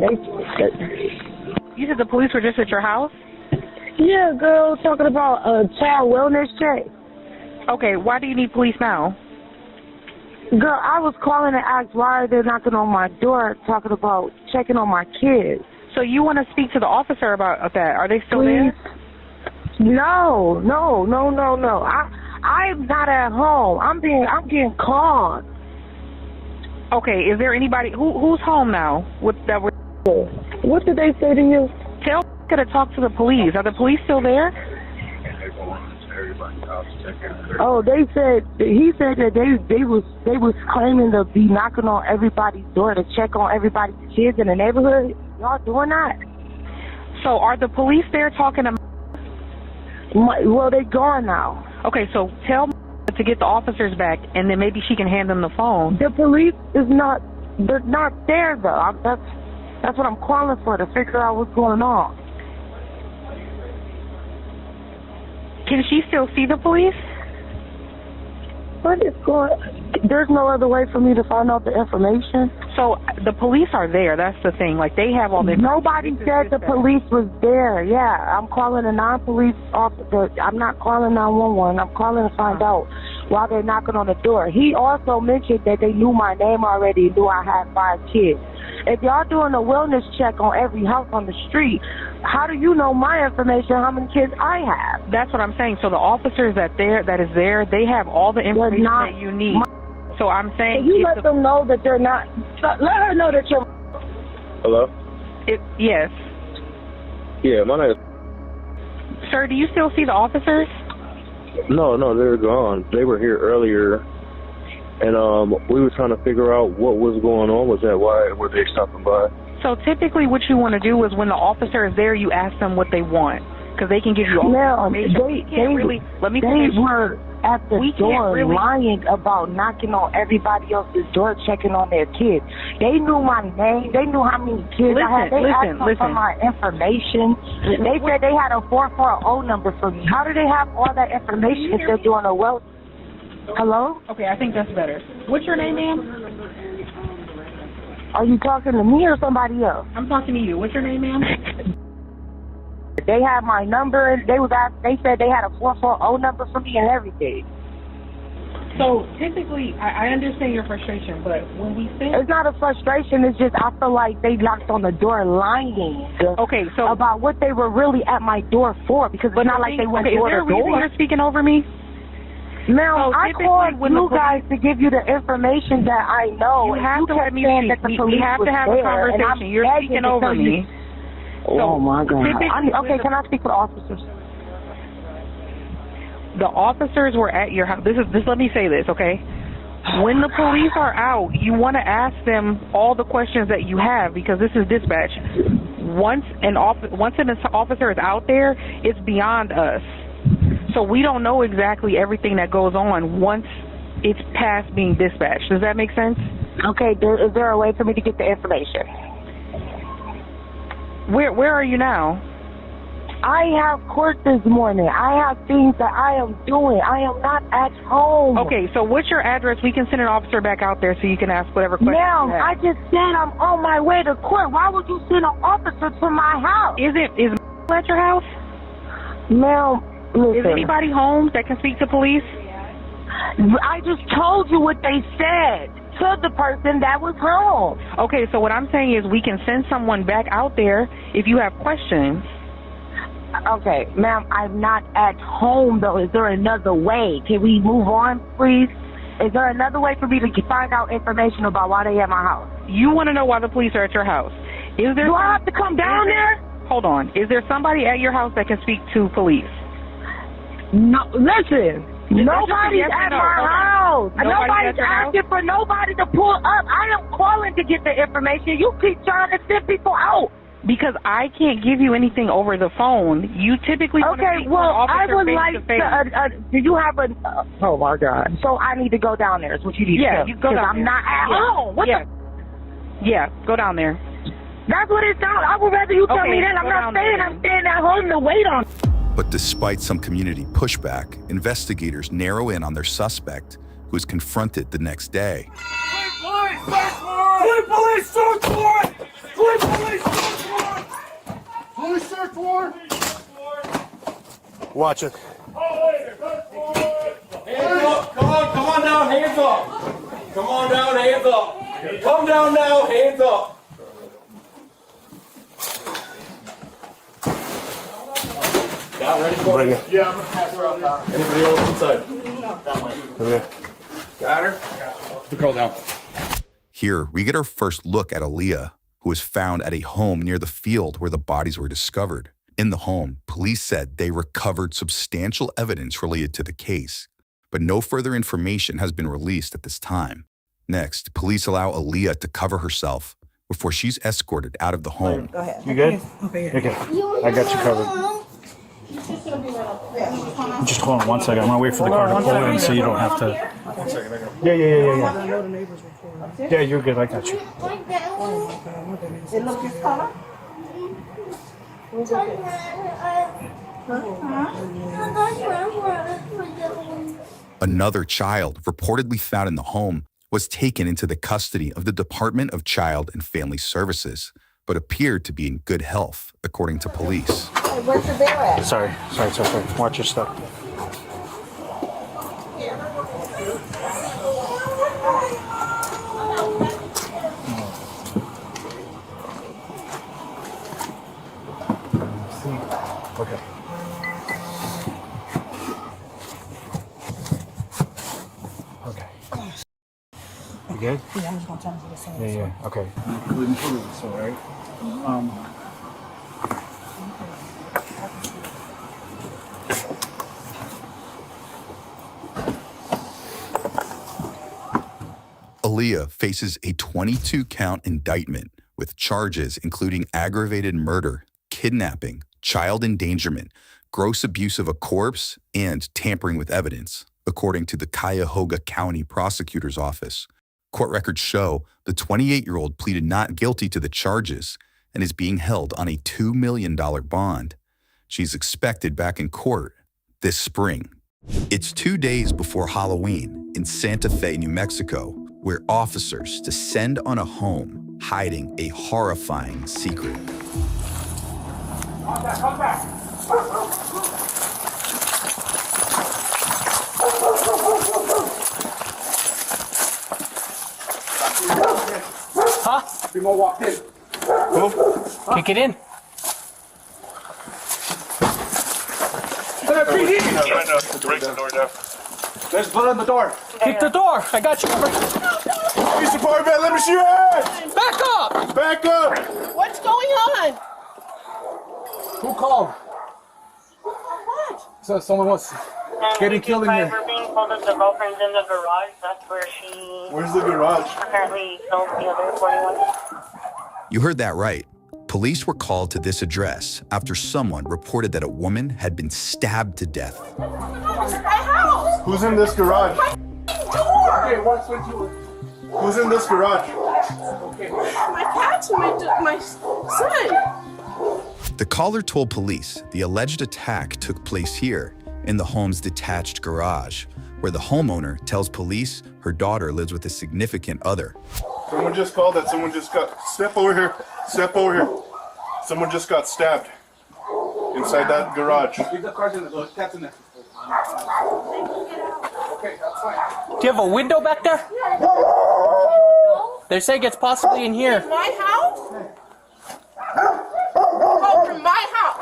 You said the police were just at your house? Yeah, girl, talking about a child wellness check. Okay, why do you need police now? Girl, I was calling to ask why they're knocking on my door talking about checking on my kids. So you want to speak to the officer about that? Are they still Please? there? No. I'm not at home. I'm getting called. Okay, is there anybody who's home now? What did they say to you? Tell to talk to the police. Are the police still there? Oh, he said that they was claiming to be knocking on everybody's door to check on everybody's kids in the neighborhood. Y'all doing that? So are the police there talking to? Well, they gone now. Okay, so tell to get the officers back, and then maybe she can hand them the phone. The police they're not there though. That's what I'm calling for, to figure out what's going on. Can she still see the police? What is going? There's no other way for me to find out the information. So the police are there. That's the thing. Like, they have all the. Nobody said the police was there. Yeah, I'm calling a non-police officer. I'm not calling 911. I'm calling to find out why they're knocking on the door. He also mentioned that they knew my name already, knew I had 5 kids. If y'all doing a wellness check on every house on the street, how do you know my information, how many kids I have? That's what I'm saying. So the officers that is there, they have all the information that you need. So I'm saying, can you let them know that they're not? Let her know that you're. Hello? Yes. Yeah, my name is. Sir, do you still see the officers? No, they're gone. They were here earlier, and we were trying to figure out what was going on. Was that why were they stopping by? So typically what you want to do is when the officer is there, you ask them what they want, because they can give you all the information. They were at the door lying about knocking on everybody else's door, checking on their kids. They knew my name. They knew how many kids I had. They asked me for my information. They said they had a 440 number for me. How do they have all that information if they're doing a well? Hello? Okay, I think that's better. What's your name, ma'am? Are you talking to me or somebody else? I'm talking to you. What's your name, ma'am? They had my number, and they said they had a 440 number for me and everything. So typically, I understand your frustration, but when we think it's not a frustration, it's just I feel like they knocked on the door lying. Okay, so about what they were really at my door for, because it's not like they went door to door. Is there a reason you're speaking over me? Now, I called you guys to give you the information that I know. You have to let me speak. We have to have a conversation. You're speaking over me. Oh, my God. Okay, can I speak to the officers? The officers were at your house. Let me say this, okay? When the police are out, you want to ask them all the questions that you have, because this is dispatch. Once an officer is out there, it's beyond us. So we don't know exactly everything that goes on once it's past being dispatched. Does that make sense? Okay, is there a way for me to get the information? Where are you now? I have court this morning. I have things that I am doing. I am not at home. Okay, so what's your address? We can send an officer back out there so you can ask whatever questions Ma'am, you have. I just said I'm on my way to court. Why would you send an officer to my house? Is at your house? Ma'am, listen. Is anybody home that can speak to police? I just told you what they said to the person that was home. Okay, so what I'm saying is we can send someone back out there if you have questions. Okay, ma'am, I'm not at home, though. Is there another way? Can we move on, please? Is there another way for me to find out information about why they at my house? You want to know why the police are at your house. Do I have to come down there? Hold on. Is there somebody at your house that can speak to police? No, listen. Nobody's at my house. Nobody's asking for nobody to pull up. I am calling to get the information. You keep trying to send people out. Because I can't give you anything over the phone. You typically want to speak to an officer I would face like to face. do you have a, oh my God. So I need to go down there is what you need to do. You go down I'm there. not at home. What Yeah, go down there. That's what it sounds. I would rather you tell me that. I'm not saying I'm staying at home to wait on. But despite some community pushback, investigators narrow in on their suspect, who is confronted the next day. Police, search warrant! Police, search warrant! Police, search warrant! Watch it. Hands up! Come on down, hands up! Come on down, hands up! Come down now, hands up! Yeah, ready for Bring it? it. Yeah, I'm gonna pass her out. Anybody else inside? Okay. Got her? Put the girl down. Here, we get our first look at Aaliyah, who was found at a home near the field where the bodies were discovered. In the home, police said they recovered substantial evidence related to the case, but no further information has been released at this time. Next, police allow Aaliyah to cover herself before she's escorted out of the home. Go ahead. You good? Okay. Okay. I got you covered. Just hold on one second. I'm gonna wait for the car to pull in so you don't have to. 1 second. Yeah. Yeah, you're good. I got you. It look his color? Another child reportedly found in the home was taken into the custody of the Department of Child and Family Services, but appeared to be in good health, according to police. Hey, where's your bear at? Sorry. Watch your stuff. Okay. Okay. You good? Yeah, I'm just gonna tell him to the same. Yeah. Okay. Including police, all right? Aaliyah faces a 22-count indictment with charges including aggravated murder, kidnapping, child endangerment, gross abuse of a corpse, and tampering with evidence, according to the Cuyahoga County Prosecutor's Office. Court records show the 28-year-old pleaded not guilty to the charges and is being held on a $2 million bond. She's expected back in court this spring. It's 2 days before Halloween in Santa Fe, New Mexico, where officers descend on a home hiding a horrifying secret. Come back. Huh? People walked in. Kick it in. Break the door down. There's blood on the door. Kick the door. I got you. Police department, let me see your hands. Back up. Back up. What's going on? Who called? So someone was getting killed in here. We're being told that the girlfriend's in the garage. That's where she Where's the garage? apparently killed the other 41. You heard that right. Police were called to this address after someone reported that a woman had been stabbed to death. Who's in this garage? Okay, Who's in this garage? my cat's my son. The caller told police the alleged attack took place here in the home's detached garage, where the homeowner tells police her daughter lives with a significant other. Someone just called that someone just got... Step over here. Step over here. Someone just got stabbed inside that garage. Leave the cards in the cat's in there. Okay, that's fine. Do you have a window back there? They're saying it's possibly in here. In my house? Oh, from my house.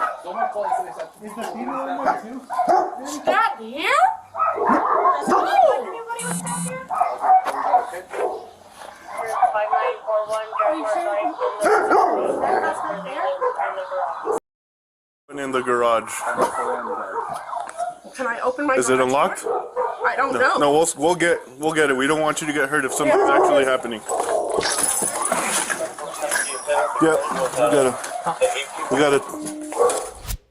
Stabbed here? In the garage. Can I open my Is it garage unlocked? door? I don't know. No, we'll get it. We don't want you to get hurt if something's actually happening. Yep, we got it.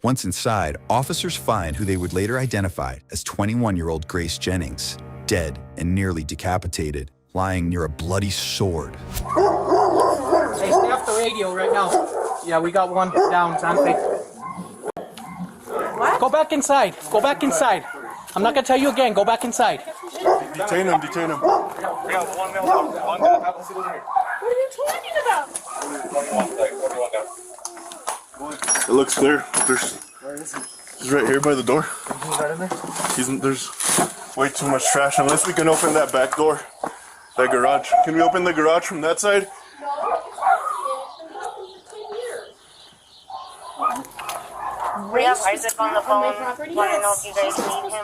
Once inside, officers find who they would later identify as 21-year-old Grace Jennings, dead and nearly decapitated, lying near a bloody sword. Hey, stay off the radio right now. Yeah, we got one down. It's on Facebook. What? Go back inside. Go back inside. I'm not gonna tell you again. Go back inside. Detain him. What are you talking about? It looks clear. He's right here by the door. There's way too much trash. Unless we can open that back door, that garage. Can we open the garage from that side? We have Isaac on the phone. Want to know if you guys need him?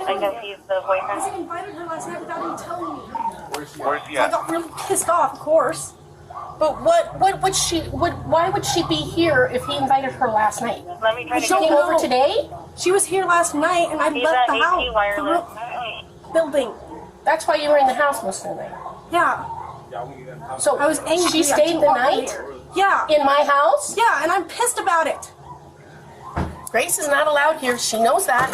I guess he's the boyfriend. Isaac invited her last night without even telling me. Where's he I at? got really pissed off, of course. But why would she be here if he invited her last night? Let me try to She came get over today? She was here last night and I He's left at the AP house. Wireless. The building. That's why you were in the house most of the night. Yeah. So I was angry. She stayed the night? Yeah. In my house? Yeah, and I'm pissed about it. Grace is not allowed here. She knows that.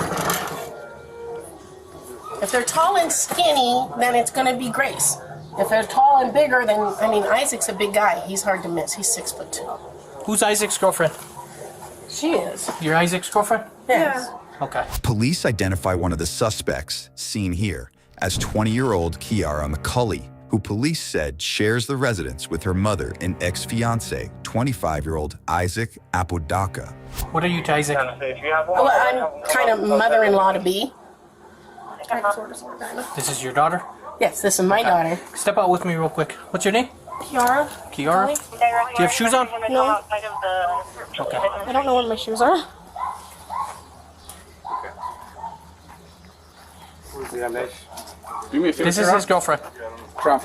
If they're tall and skinny, then it's going to be Grace. If they're tall and bigger, then, Isaac's a big guy. He's hard to miss. He's 6'2". Who's Isaac's girlfriend? She is. You're Isaac's girlfriend? Yes. Okay. Police identify one of the suspects, seen here, as 20-year-old Kiara McCulley, who police said shares the residence with her mother and ex-fiancé, 25-year-old Isaac Apodaca. What are you to Isaac? Well, I'm kind of mother-in-law to be. This is your daughter? Yes, this is my daughter. Step out with me real quick. What's your name? Kiara. Kiara? Do you have shoes on? No. Okay. I don't know where my shoes are. This is his girlfriend. Can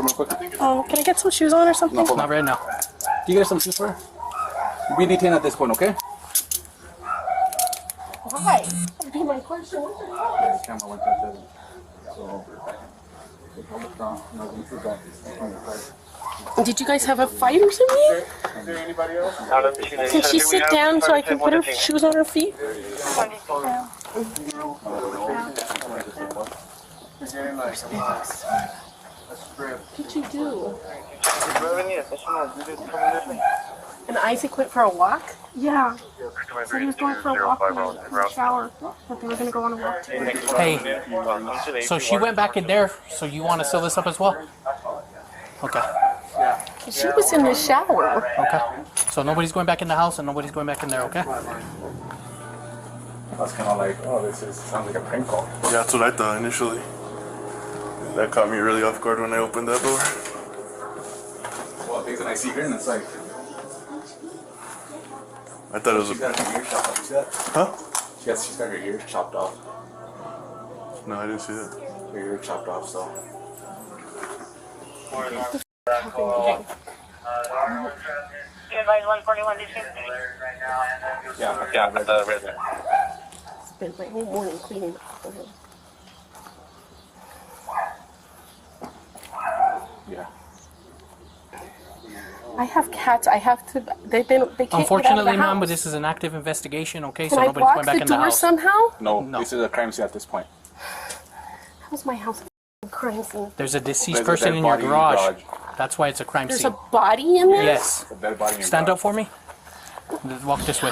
I get some shoes on or something? Not right now. Do you get some shoes for her? We detain at this point, okay? Why? That'd be my question. Did you guys have a fight or something? Can she sit down so I can put her shoes on her feet? What did you do? And Isaac went for a walk? Yeah. So he was going for a walk in the shower. But they were going to go on a walk too. Hey, so she went back in there, so you want to seal this up as well? Okay. She was in the shower. Okay. So nobody's going back in the house and nobody's going back in there, okay? I was kind of like, oh, sounds like a prank call. Yeah, that's what I thought initially. That caught me really off guard when I opened that door. Well, things that I see here, and it's like... I thought it was She's got her ears chopped off, you see that? Huh? She's got her ears chopped off. No, I didn't see that. Her ear chopped off, so... You advise 141 DC? Yeah, at the red there. Spent my whole morning cleaning up. Yeah. I have cats. I have to. They can't Unfortunately, get out of the ma'am, but house. this is an active investigation, okay? Can So I nobody's block going back the in the door house. somehow? No, this is a crime scene at this point. How's my house a crime scene? There's a deceased There's a person dead in your body in the garage. garage. That's why it's a crime There's scene. a body in there? Yes. A dead body in your Stand garage. up for me. Walk this way.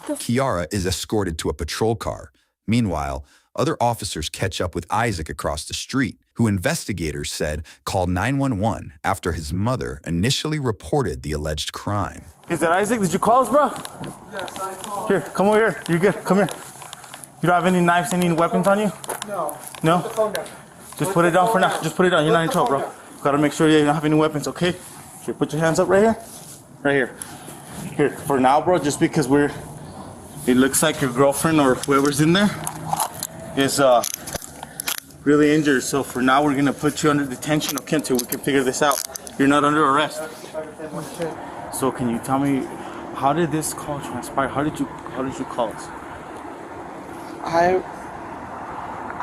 Kiara is escorted to a patrol car. Meanwhile, other officers catch up with Isaac across the street, who investigators said called 911 after his mother initially reported the alleged crime. Is that Isaac? Did you call us, bro? Yes, I called. Here, come over here. You're good. Come here. You don't have any knives, any weapons on you? No. No? Put the phone down. Just put it down for now. Just put it down. You're not in trouble, bro. Gotta make sure you don't have any weapons, okay? Here, put your hands up right here. Right here. Here, for now, bro, just because it looks like your girlfriend or whoever's in there is really injured. So for now, we're gonna put you under detention, okay, until we can figure this out. You're not under arrest. So can you tell me, how did this call transpire? How did you call us?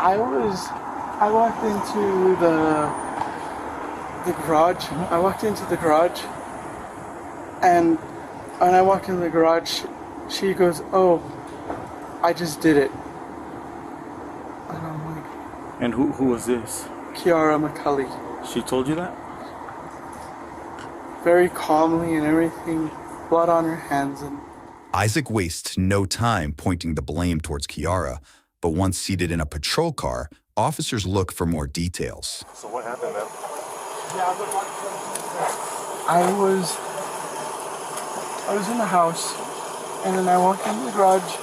I walked into the garage. I walked into the garage, and when I walked into the garage, she goes, "Oh, I just did it." And I'm like, And who was this? Kiara McCulley. She told you that? Very calmly and everything, blood on her hands. And Isaac wastes no time pointing the blame towards Kiara, but once seated in a patrol car, officers look for more details. So what happened, man? I was in the house, and then I walked into the garage,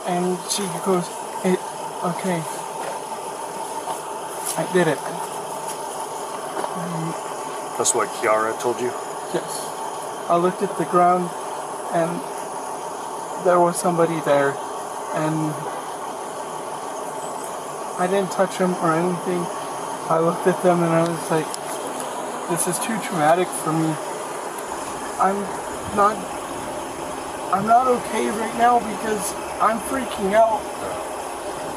and she goes, "Okay, I did it." That's what Kiara told you? Yes. I looked at the ground, and there was somebody there, and I didn't touch them or anything. I looked at them and I was like, this is too traumatic for me. I'm not okay right now because I'm freaking out.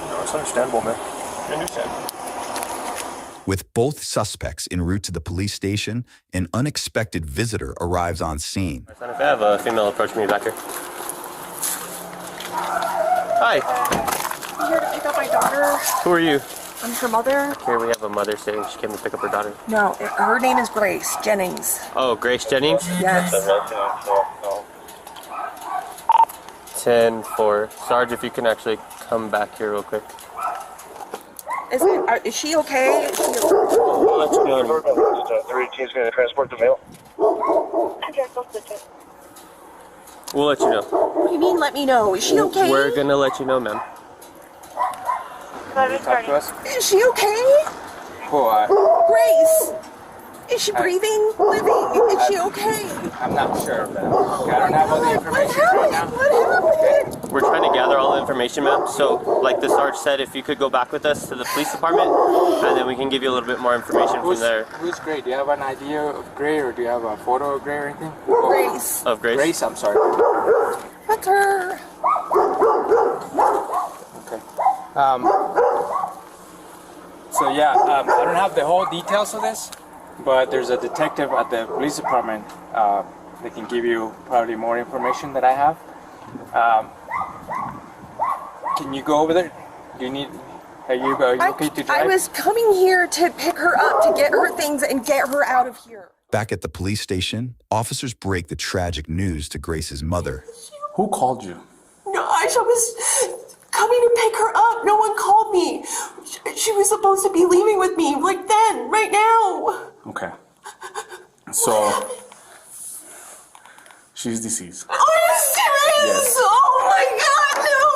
No, it's understandable, man. I understand. With both suspects en route to the police station, an unexpected visitor arrives on scene. If I have a female approach me back here. Hi. I'm here to pick up my daughter. Who are you? I'm her mother. Here we have a mother saying she came to pick up her daughter. No, her name is Grace Jennings. Oh, Grace Jennings? Yes. 10-4. Sarge, if you can actually come back here real quick. Is she okay? Is she okay? What's going on? 318 is going to transport the mail. We'll let you know. What do you mean, let me know? Is she okay? We're gonna let you know, ma'am. Talk to us. Is she okay? Grace! Is she breathing? Living? Is she okay? I'm not sure of that. I don't have all the information right now. What happened? We're trying to gather all the information, ma'am. So, like the Sarge said, if you could go back with us to the police department, and then we can give you a little bit more information from there. Who's Gray? Do you have an idea of Gray, or do you have a photo of Gray or anything? Grace. Of Grace? Grace, I'm sorry. That's her. Okay. So yeah, I don't have the whole details of this, but there's a detective at the police department that can give you probably more information that I have. Can you go over there? Do you need? Are you okay to drive? I was coming here to pick her up, to get her things and get her out of here. Back at the police station, officers break the tragic news to Grace's mother. Who called you? No, I was coming to pick her up. No one called me. She was supposed to be leaving with me, like then, right now. Okay. So, she's deceased. Are you serious? Yes. Oh my God, no.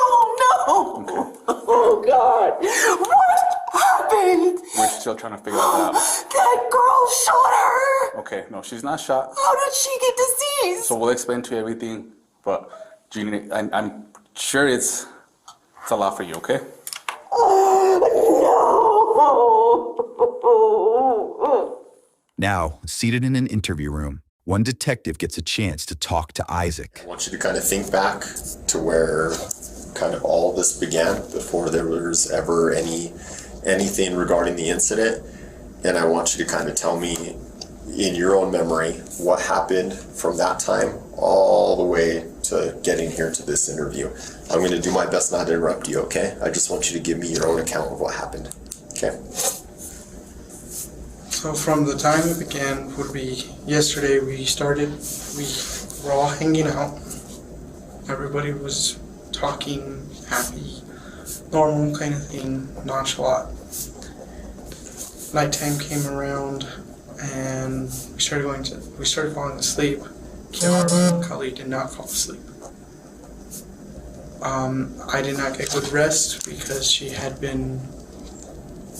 Okay. Oh God. What happened? We're still trying to figure that out. That girl shot her. Okay, no, she's not shot. How did she get disease? So we'll explain to you everything, but Jeannie, I'm sure it's a lot for you, okay? No. Now, seated in an interview room, one detective gets a chance to talk to Isaac. I want you to kind of think back to where kind of all this began before there was ever anything regarding the incident. And I want you to kind of tell me in your own memory what happened from that time all the way to getting here to this interview. I'm going to do my best not to interrupt you, okay? I just want you to give me your own account of what happened, okay? so from the time it began would be yesterday. We were all hanging out. Everybody was talking, happy, normal kind of thing, nonchalant. Nighttime came around and we started falling asleep. Kiara McCulley did not fall asleep. I did not get good rest because she had been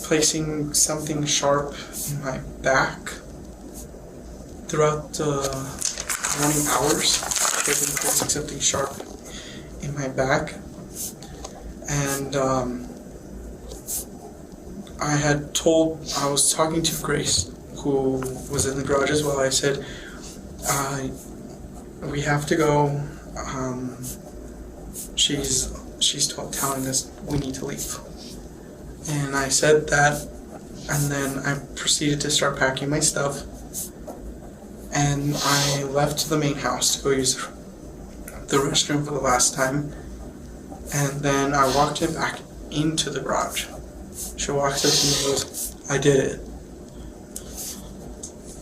placing something sharp in my back throughout the morning hours. She had been placing something sharp in my back, and I was talking to Grace, who was in the garage as well. I said, we have to go. She's telling us we need to leave. And I said that, and then I proceeded to start packing my stuff. And I left to the main house to go use the restroom for the last time. And then I walked him back into the garage. She walks up to me and goes, "I did it."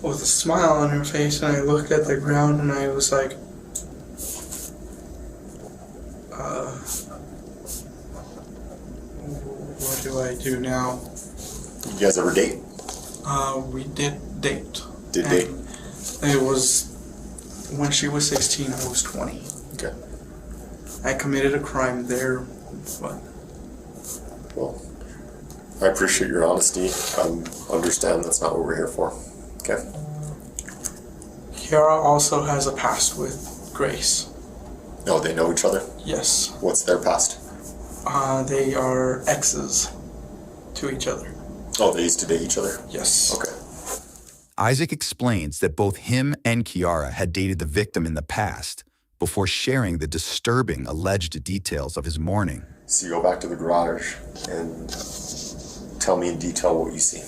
With a smile on her face, and I looked at the ground and I was like, what do I do now? You guys ever date? We did date. Did date? It was when she was 16, I was 20. Okay. I committed a crime there, but... Well, I appreciate your honesty. I understand that's not what we're here for. Okay. Kiara also has a past with Grace. Oh, they know each other? Yes. What's their past? They are exes to each other. Oh, they used to date each other? Yes. Okay. Isaac explains that both him and Kiara had dated the victim in the past before sharing the disturbing alleged details of his morning. So you go back to the garage and tell me in detail what you see.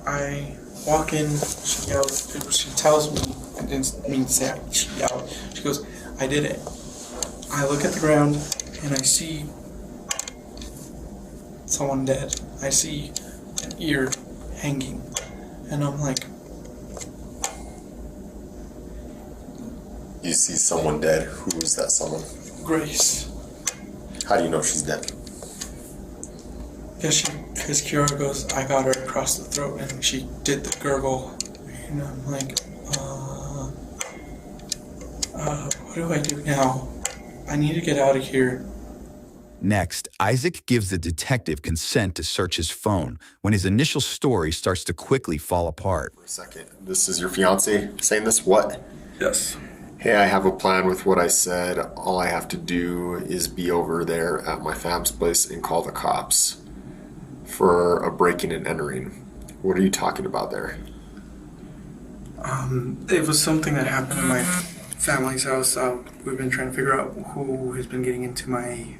I walk in, she yells, she tells me, I didn't mean to say it, she yelled, she goes, "I did it." I look at the ground and I see someone dead. I see an ear hanging and I'm like... You see someone dead. Who is that someone? Grace. How do you know she's dead? Because Kiara goes, "I got her across the throat," and she did the gurgle. And I'm like, what do I do now? I need to get out of here. Next, Isaac gives the detective consent to search his phone when his initial story starts to quickly fall apart. For a second. This is your fiance saying this? What? Yes. Hey, I have a plan with what I said. All I have to do is be over there at my fam's place and call the cops for a breaking and entering. What are you talking about there? It was something that happened in my family's house. We've been trying to figure out who has been getting into my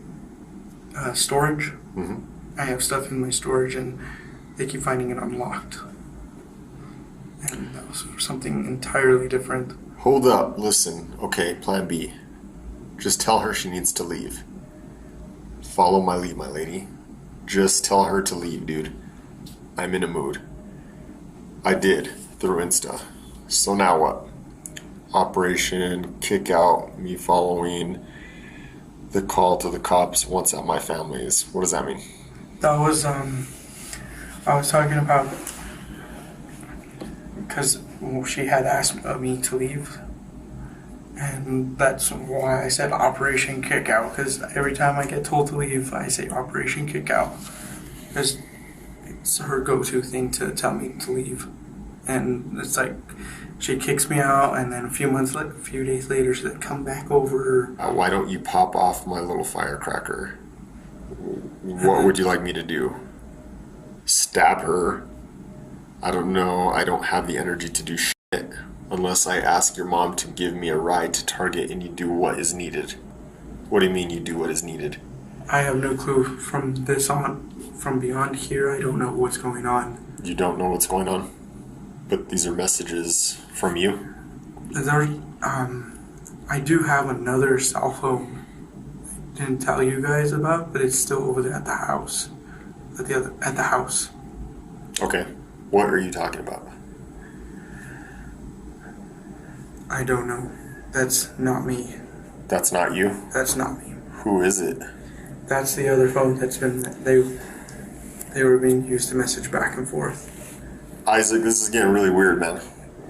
storage. Mm-hmm. I have stuff in my storage and they keep finding it unlocked. And that was something entirely different. Hold up, listen. Okay, plan B. Just tell her she needs to leave. Follow my lead, my lady. Just tell her to leave, dude. I'm in a mood. I did, through Insta. So now what? Operation kick out, me following the call to the cops once at my family's. What does that mean? That was, I was talking about, because she had asked me to leave. And that's why I said Operation Kick Out, because every time I get told to leave, I say Operation Kick Out. Because it's her go-to thing to tell me to leave. And it's like, she kicks me out, and then a few days later, she'll come back over. Why don't you pop off my little firecracker? What would you like me to do? Stab her? I don't know. I don't have the energy to do shit unless I ask your mom to give me a ride to Target and you do what is needed. What do you mean you do what is needed? I have no clue from this on. From beyond here, I don't know what's going on. You don't know what's going on? But these are messages from you? I do have another cell phone I didn't tell you guys about, but it's still over there at the house. At the house. Okay. What are you talking about? I don't know. That's not me. That's not you? That's not me. Who is it? That's the other phone that's been... They were being used to message back and forth. Isaac, this is getting really weird, man.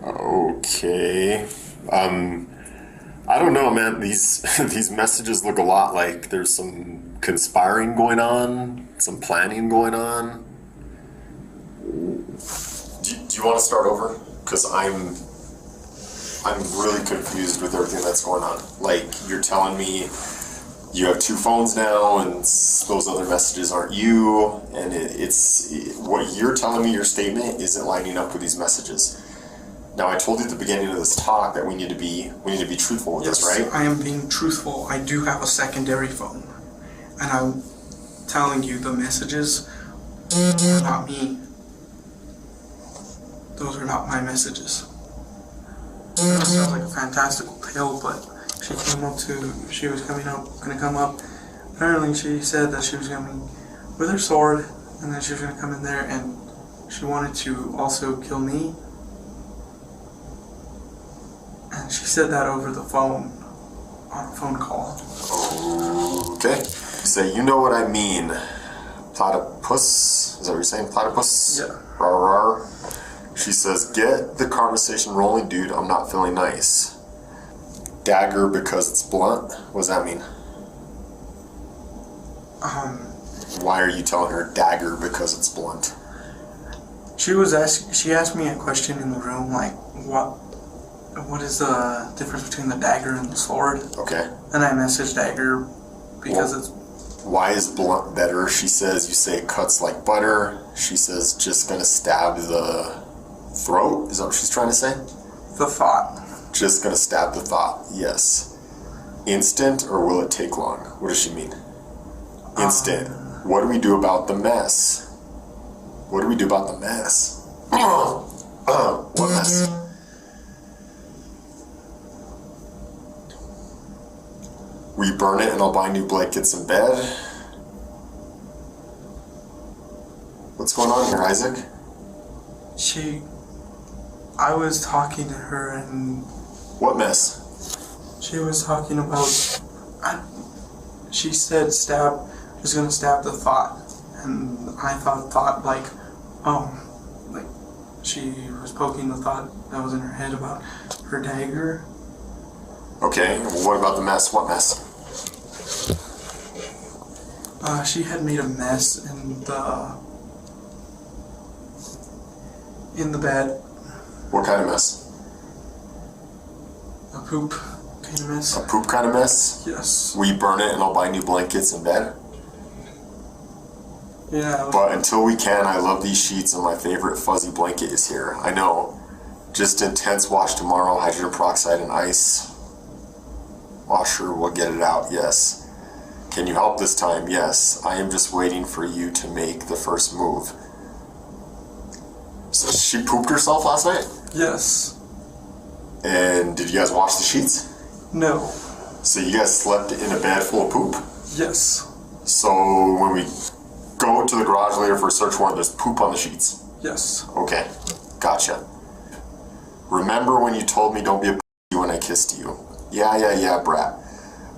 Okay. I don't know, man. These messages look a lot like there's some conspiring going on, some planning going on. Do you want to start over? Because I'm really confused with everything that's going on. Like, you're telling me you have 2 phones now, and those other messages aren't you, and it's what you're telling me. Your statement isn't lining up with these messages. Now, I told you at the beginning of this talk that we need to be truthful with this, right? I am being truthful. I do have a secondary phone, and I'm telling you the messages are not me. Those are not my messages. That sounds like a fantastical tale, but she was gonna come up. Apparently she said that she was coming with her sword, and then she was gonna come in there, and she wanted to also kill me. And she said that over the phone, on a phone call. Okay. So you know what I mean. Platypus? Is that what you're saying? Platypus? Yeah. Rar rar. She says, get the conversation rolling, dude. I'm not feeling nice. Dagger because it's blunt? What does that mean? Why are you telling her dagger because it's blunt? She asked me a question in the room, like, what is the difference between the dagger and the sword? Okay. And I messaged dagger because it's... Why is blunt better? She says you say it cuts like butter. She says just gonna stab the throat. Is that what she's trying to say? The thought. Just gonna stab the thought. Yes. Instant or will it take long? What does she mean? Instant. What do we do about the mess? What do we do about the mess? What mess? We burn it and I'll buy new blankets and bed. What's going on here, Isaac? I was talking to her and... What mess? She was talking about... she said was gonna stab the thought. And I thought like she was poking the thought that was in her head about her dagger. Okay, what about the mess? What mess? She had made a mess in the bed. What kind of mess? A poop kind of mess. A poop kind of mess? Yes. We burn it and I'll buy new blankets and bed? Yeah. But until we can, I love these sheets and my favorite fuzzy blanket is here. I know. Just intense wash tomorrow, hydrogen peroxide and ice. Washer will get it out, yes. Can you help this time? Yes. I am just waiting for you to make the first move. So she pooped herself last night? Yes. And did you guys wash the sheets? No. So you guys slept in a bed full of poop? Yes. So when we go to the garage later for a search warrant, there's poop on the sheets? Yes. Okay. Gotcha. Remember when you told me don't be a p*** when I kissed you? Yeah, brat.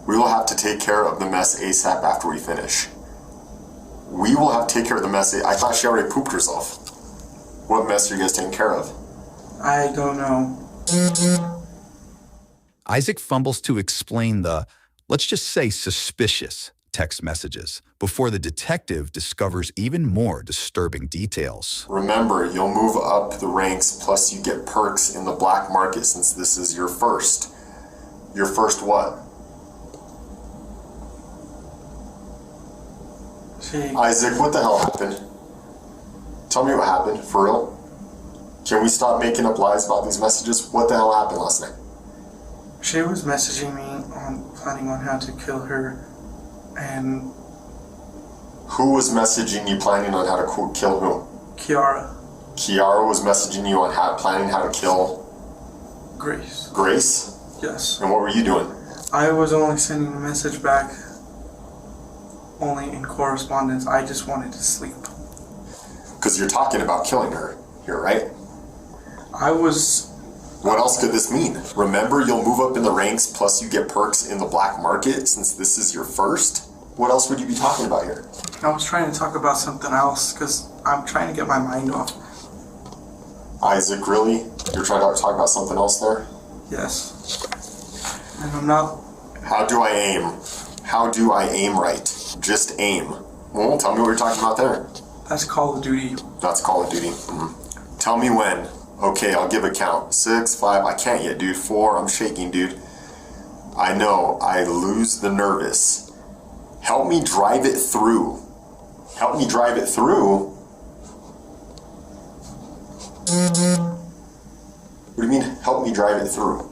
We will have to take care of the mess ASAP after we finish. We will have to take care of the mess. I thought she already pooped herself. What mess are you guys taking care of? I don't know. Isaac fumbles to explain the, let's just say, suspicious text messages before the detective discovers even more disturbing details. Remember, you'll move up the ranks, plus you get perks in the black market since this is your first. Your first what? Isaac, what the hell happened? Tell me what happened, for real. Can we stop making up lies about these messages? What the hell happened last night? She was messaging me planning on how to kill her, and... Who was messaging you planning on how to kill who? Kiara. Kiara was messaging you on planning how to kill... Grace. Grace? Yes. And what were you doing? I was only sending a message back, only in correspondence. I just wanted to sleep. Because you're talking about killing her here, right? I was... What else could this mean? Remember, you'll move up in the ranks, plus you get perks in the black market since this is your first? What else would you be talking about here? I was trying to talk about something else, because I'm trying to get my mind off. Isaac, really? You're trying to talk about something else there? Yes. And I'm not... How do I aim? How do I aim right? Just aim. Well, tell me what you're talking about there. That's Call of Duty. That's Call of Duty. Mm-hmm. Tell me when. Okay, I'll give a count. 6, 5, I can't yet, dude. 4, I'm shaking, dude. I know, I lose the nervous. Help me drive it through. Help me drive it through? What do you mean, help me drive it through?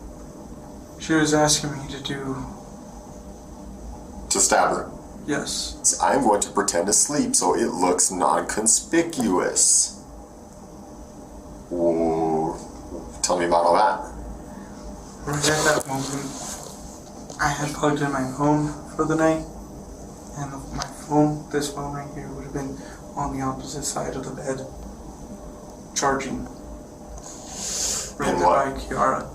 She was asking me to stab her? Yes. I'm going to pretend to sleep so it looks non-conspicuous. Ooh. Tell me about all that. Right at that moment, I had plugged in my phone for the night, and my phone, this phone right here, would have been on the opposite side of the bed, charging. And what? By Kiara.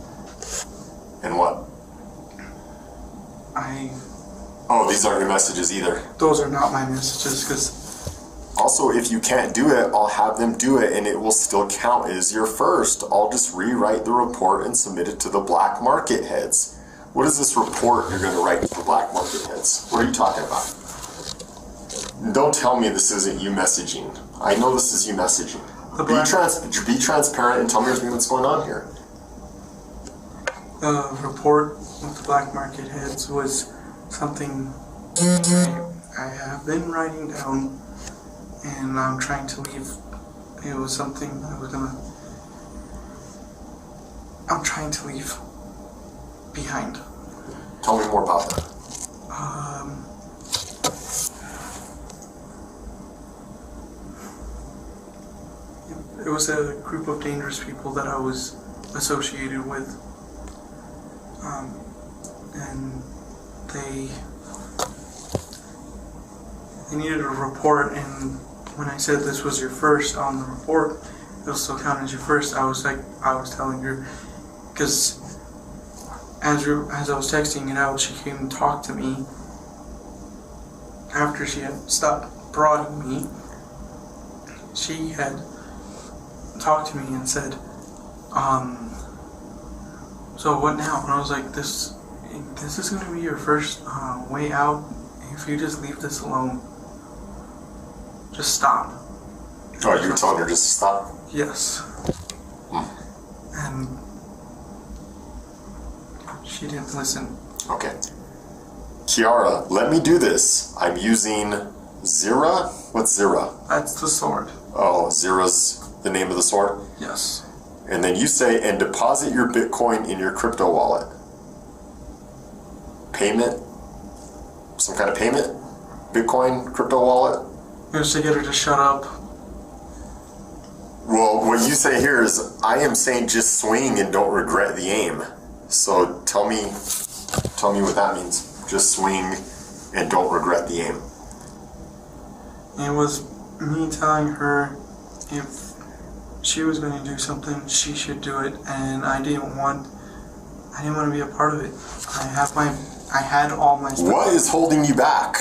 And what? Oh, these aren't your messages either. Those are not my messages, because... Also, if you can't do it, I'll have them do it, and it will still count as your first. I'll just rewrite the report and submit it to the black market heads. What is this report you're going to write to the black market heads? What are you talking about? Don't tell me this isn't you messaging. I know this is you messaging. Be transparent and tell me what's going on here. The report with the black market heads was something I have been writing down, and I'm trying to leave. It was something I'm trying to leave behind. Tell me more about that. It was a group of dangerous people that I was associated with. And they needed a report, and when I said this was your first on the report, it'll still count as your first. I was telling her, because as I was texting it out, she came and talked to me after she had stopped prodding me. She had talked to me and said, so what now? And I was like, this is going to be your first way out. If you just leave this alone, just stop. Oh, you were telling her just to stop? Yes. And she didn't listen. Okay. Kiara, let me do this. I'm using Zira? What's Zira? That's the sword. Oh, Zira's the name of the sword? Yes. And then you say, and deposit your Bitcoin in your crypto wallet. Payment? Some kind of payment? Bitcoin, crypto wallet? Just to get her to shut up. Well, what you say here is, I am saying just swing and don't regret the aim. So tell me what that means. Just swing and don't regret the aim. It was me telling her if she was going to do something, she should do it, and I didn't want to be a part of it. I had all my stuff. What is holding you back?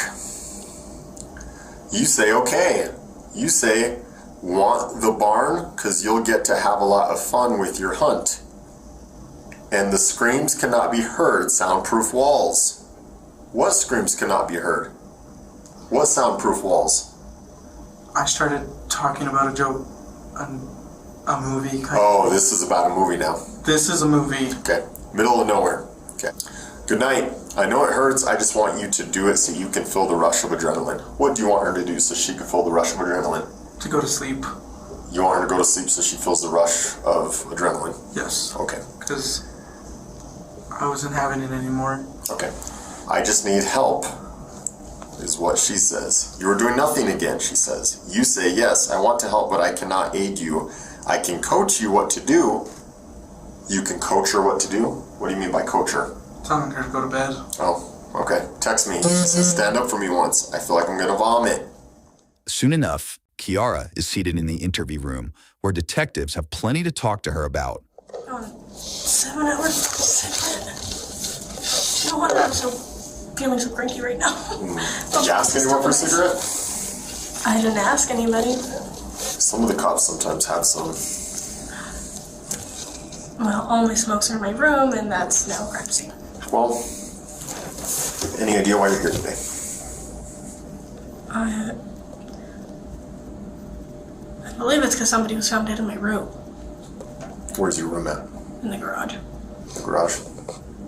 You say, okay. You say, want the barn, because you'll get to have a lot of fun with your hunt. And the screams cannot be heard, soundproof walls. What screams cannot be heard? What soundproof walls? I started talking about a joke, a movie. Oh, this is about a movie now. This is a movie. Okay. Middle of nowhere. Okay. Good night. I know it hurts. I just want you to do it so you can feel the rush of adrenaline. What do you want her to do so she can feel the rush of adrenaline? To go to sleep. You want her to go to sleep so she feels the rush of adrenaline? Yes. Okay. Because I wasn't having it anymore. Okay. I just need help, is what she says. You are doing nothing again, she says. You say, yes, I want to help, but I cannot aid you. I can coach you what to do. You can coach her what to do? What do you mean by coach her? Telling her to go to bed. Oh, okay. Text me. She says, stand up for me once. I feel like I'm going to vomit. Soon enough, Kiara is seated in the interview room where detectives have plenty to talk to her about. 7 hours sit. You know what? I'm feeling so cranky right now. Did you ask anyone for a cigarette? I didn't ask anybody. Some of the cops sometimes have some. Well, all my smokes are in my room, and that's now a crime scene. Well, any idea why you're here today? I believe it's because somebody was found dead in my room. Where's your room at? In the garage. The garage?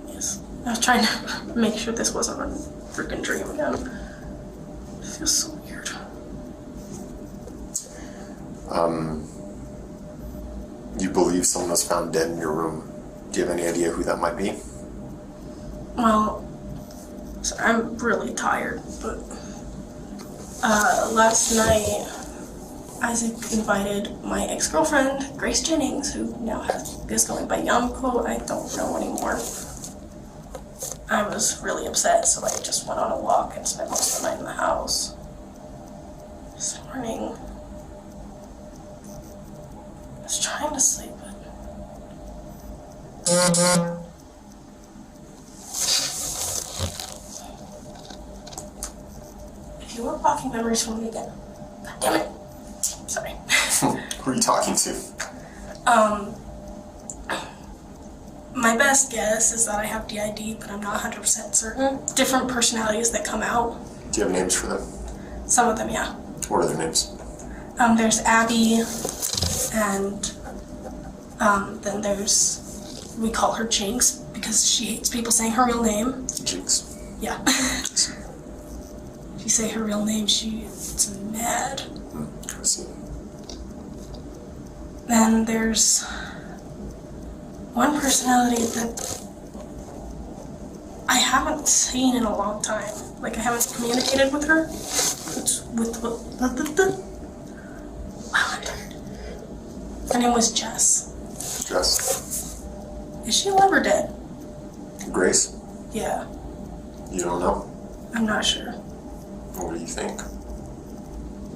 Yes. I was trying to make sure this wasn't a freaking dream again. It feels so weird. You believe someone was found dead in your room. Do you have any idea who that might be? Well, so I'm really tired, but last night Isaac invited my ex-girlfriend, Grace Jennings, who now is going by Yamko. I don't know anymore. I was really upset, so I just went on a walk and spent most of the night in the house. This morning, I was trying to sleep, but if you were blocking memories from me again, God damn it. Sorry. Who are you talking to? My best guess is that I have DID, but I'm not 100% certain. Different personalities that come out. Do you have names for them? Some of them, yeah. What are their names? There's Abby, and then there's, we call her Jinx because she hates people saying her real name. Jinx. Yeah. If you say her real name, she gets mad. I see. Then there's one personality that I haven't seen in a long time. Like, I haven't communicated with her. It's with wow, I'm tired. Her name was Jess. Jess. Is she alive or dead? Grace? Yeah, You don't know? I'm not sure. What do you think?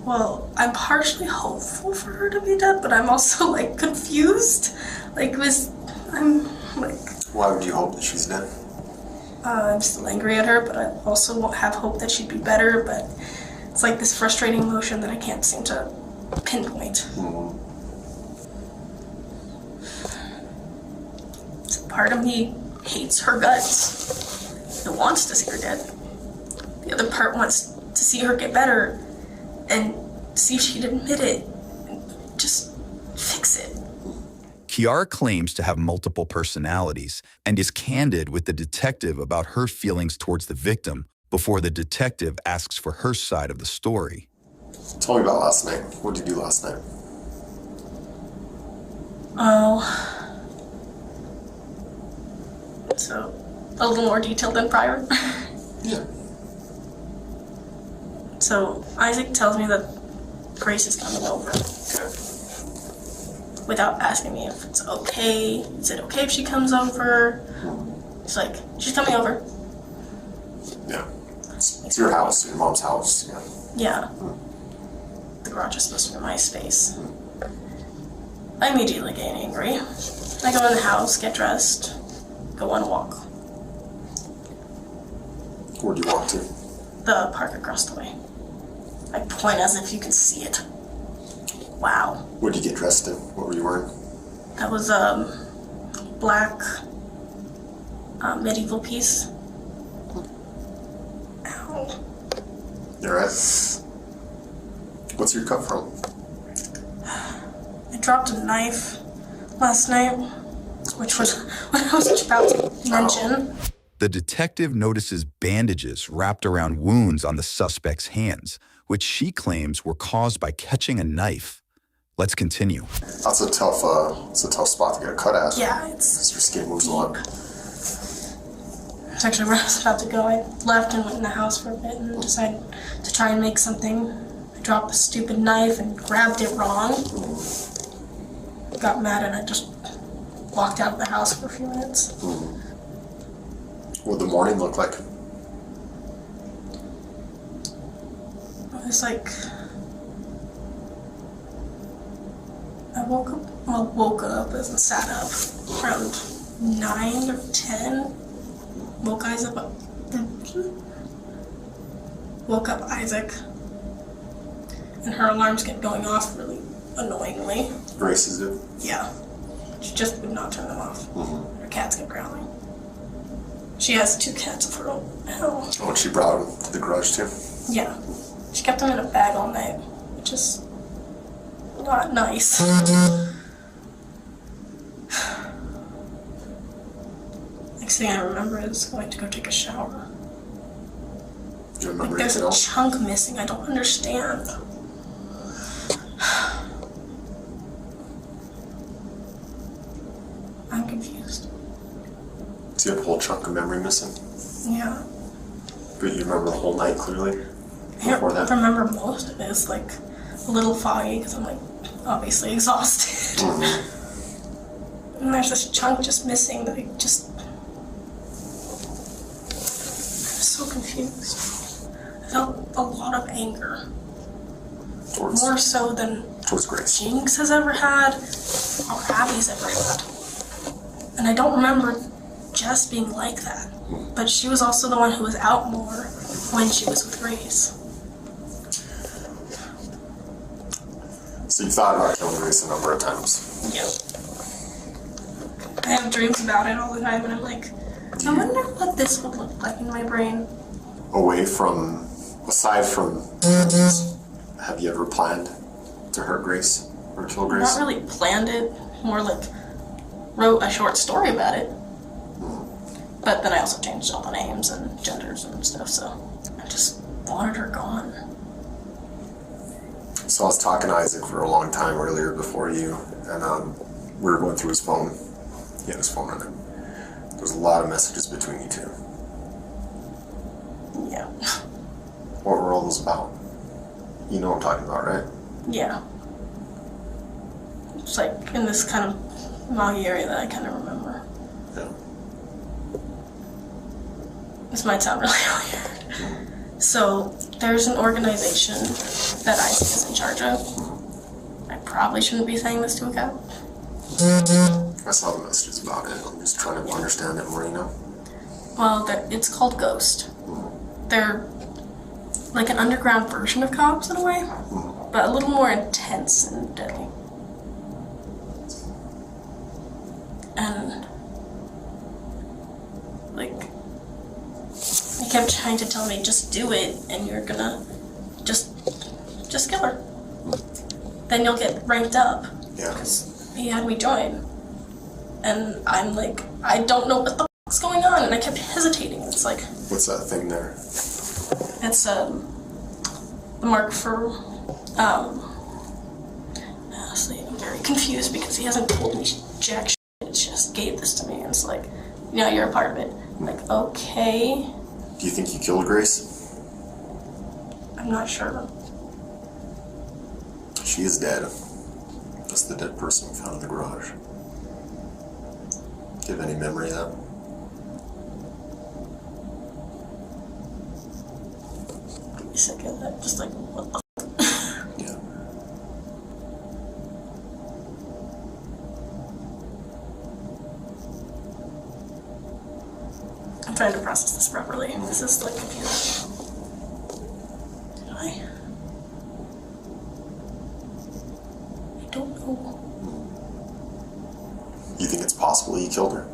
Well, I'm partially hopeful for her to be dead, but I'm also, like, confused. I'm like... Why would you hope that she's dead? I'm still angry at her, but I also won't have hope that she'd be better, but it's like this frustrating emotion that I can't seem to pinpoint. So part of me hates her guts. It wants to see her dead. The other part wants to see her get better and see if she'd admit it and just fix it. Kiara claims to have multiple personalities and is candid with the detective about her feelings towards the victim before the detective asks for her side of the story. Tell me about last night. What did you do last night? Oh. So, a little more detailed than prior? Yeah. So, Isaac tells me that Grace is coming over. Without asking me if it's okay. Is it okay if she comes over? It's like, she's coming over. Yeah. It's your house, your mom's house. Yeah. Yeah. The garage is supposed to be my space. I immediately get angry. I go in the house, get dressed, go on a walk. Where'd you walk to? The park across the way. I point as if you can see it. Wow. What'd you get dressed in? What were you wearing? That was black medieval piece. Ow. You alright? What's your cut from? I dropped a knife last night, which was what I was about to mention. The detective notices bandages wrapped around wounds on the suspect's hands, which she claims were caused by catching a knife. Let's continue. That's a tough spot to get a cut at. Yeah, it's your skin moves a lot. It's actually where I was about to go. I left and went in the house for a bit and decided to try and make something. I dropped the stupid knife and grabbed it wrong. Got mad and I just walked out of the house for a few minutes. What'd the morning look like? It was like... I woke up and sat up around 9 or 10. Woke up Isaac. And her alarms kept going off really annoyingly. Grace's did? Yeah. She just would not turn them off. Her cats kept growling. She has 2 cats of her own. Hell. Oh, and she brought them to the garage too? Yeah. She kept them in a bag all night, which is not nice. Next thing I remember is going to go take a shower. Do you remember There's anything a else? chunk missing. I don't understand. So you have a whole chunk of memory missing, Yeah. but you remember the whole night clearly I before don't that? remember most of it. It's like a little foggy because I'm like obviously exhausted. And there's this chunk just missing that I just. I'm so confused. I felt a lot of anger. More so than towards Grace. Jinx has ever had or Abby's ever had. And I don't remember Jess being like that. But she was also the one who was out more when she was with Grace. So you thought about killing Grace a number of times. Yeah. I have dreams about it all the time, and I'm like, I wonder what this would look like in my brain. Aside from, have you ever planned to hurt Grace or kill Grace? Not really planned it, more like wrote a short story about it. But then I also changed all the names and genders and stuff, so I just wanted her gone. So I was talking to Isaac for a long time earlier before you, and we were going through his phone. He had his phone on him. There was a lot of messages between you two. Yeah. What were all those about? You know what I'm talking about, right? Yeah. It's like in this kind of moggy area that I kind of remember. Yeah. This might sound really weird. So, there's an organization that Isaac is in charge of. I probably shouldn't be saying this to a cop. I saw the messages about it. I'm just trying to understand it more, you know? Well, it's called Ghost. They're like an underground version of cops in a way, but a little more intense and deadly. And like, he kept trying to tell me, just do it, and you're gonna just kill her. Then you'll get ranked up. Yeah. Because he had me join, and I'm like, I don't know what the fuck's going on, and I kept hesitating. It's like, What's that thing there? it's the mark for, honestly, I'm very confused because he hasn't told me jack shit. He just gave this to me, and it's like, yeah, you're a part of it. I'm like, okay. Do you think you killed Grace? I'm not sure. She is dead. That's the dead person we found in the garage. Do you have any memory of that? Get me sick of that. Just like, what the Yeah. I'm trying to process this properly. This is like confusing. Did I don't know. You think it's possible you killed her?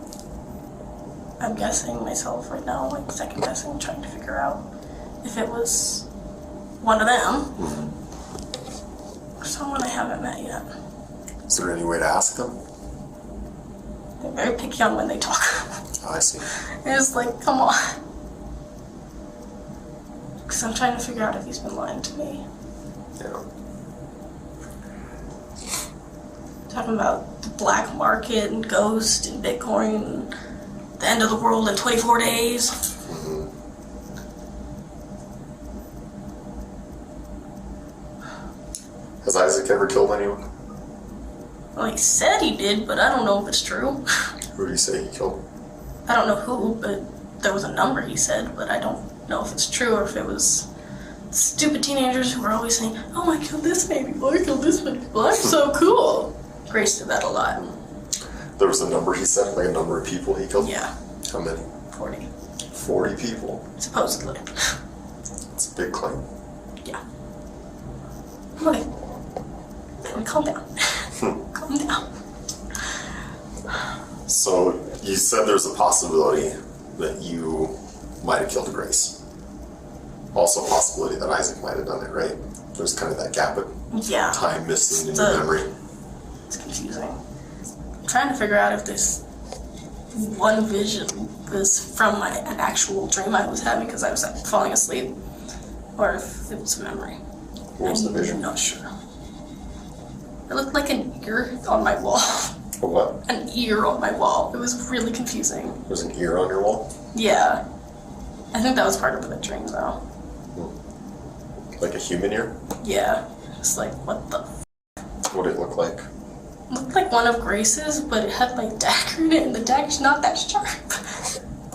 I'm guessing myself right now, like second guessing, trying to figure out if it was one of them or someone I haven't met yet. Is there any way to ask them? They're very picky on when they talk. Oh, I see. It's like, come on. Because I'm trying to figure out if he's been lying to me. Yeah. Talking about the black market and ghost and Bitcoin and the end of the world in 24 days. Has Isaac ever killed anyone? Well, he said he did, but I don't know if it's true. Who did he say he killed? I don't know who, but there was a number he said, but I don't know if it's true or if it was stupid teenagers who were always saying, oh, I killed this many people, I killed this many people, I'm so cool. Grace did that a lot. There was a number he said, like a number of people he killed? Yeah. How many? 40. 40 people? Supposedly. It's a big claim. Yeah. Okay. Calm down. Calm down. So, you said there's a possibility that you might have killed Grace. Also a possibility that Isaac might have done it, right? There's kind of that gap of time missing in your memory. It's confusing. I'm trying to figure out if this one vision was from an actual dream I was having because I was falling asleep, or if it was a memory. What was the vision? I'm not sure. It looked like an ear on my wall. A what? An ear on my wall. It was really confusing. There's an ear on your wall? Yeah. I think that was part of the dream, though. Like a human ear? Yeah. Just like, what the What did it look like? looked like one of Grace's, but it had like dagger in it, and the dagger's not that sharp.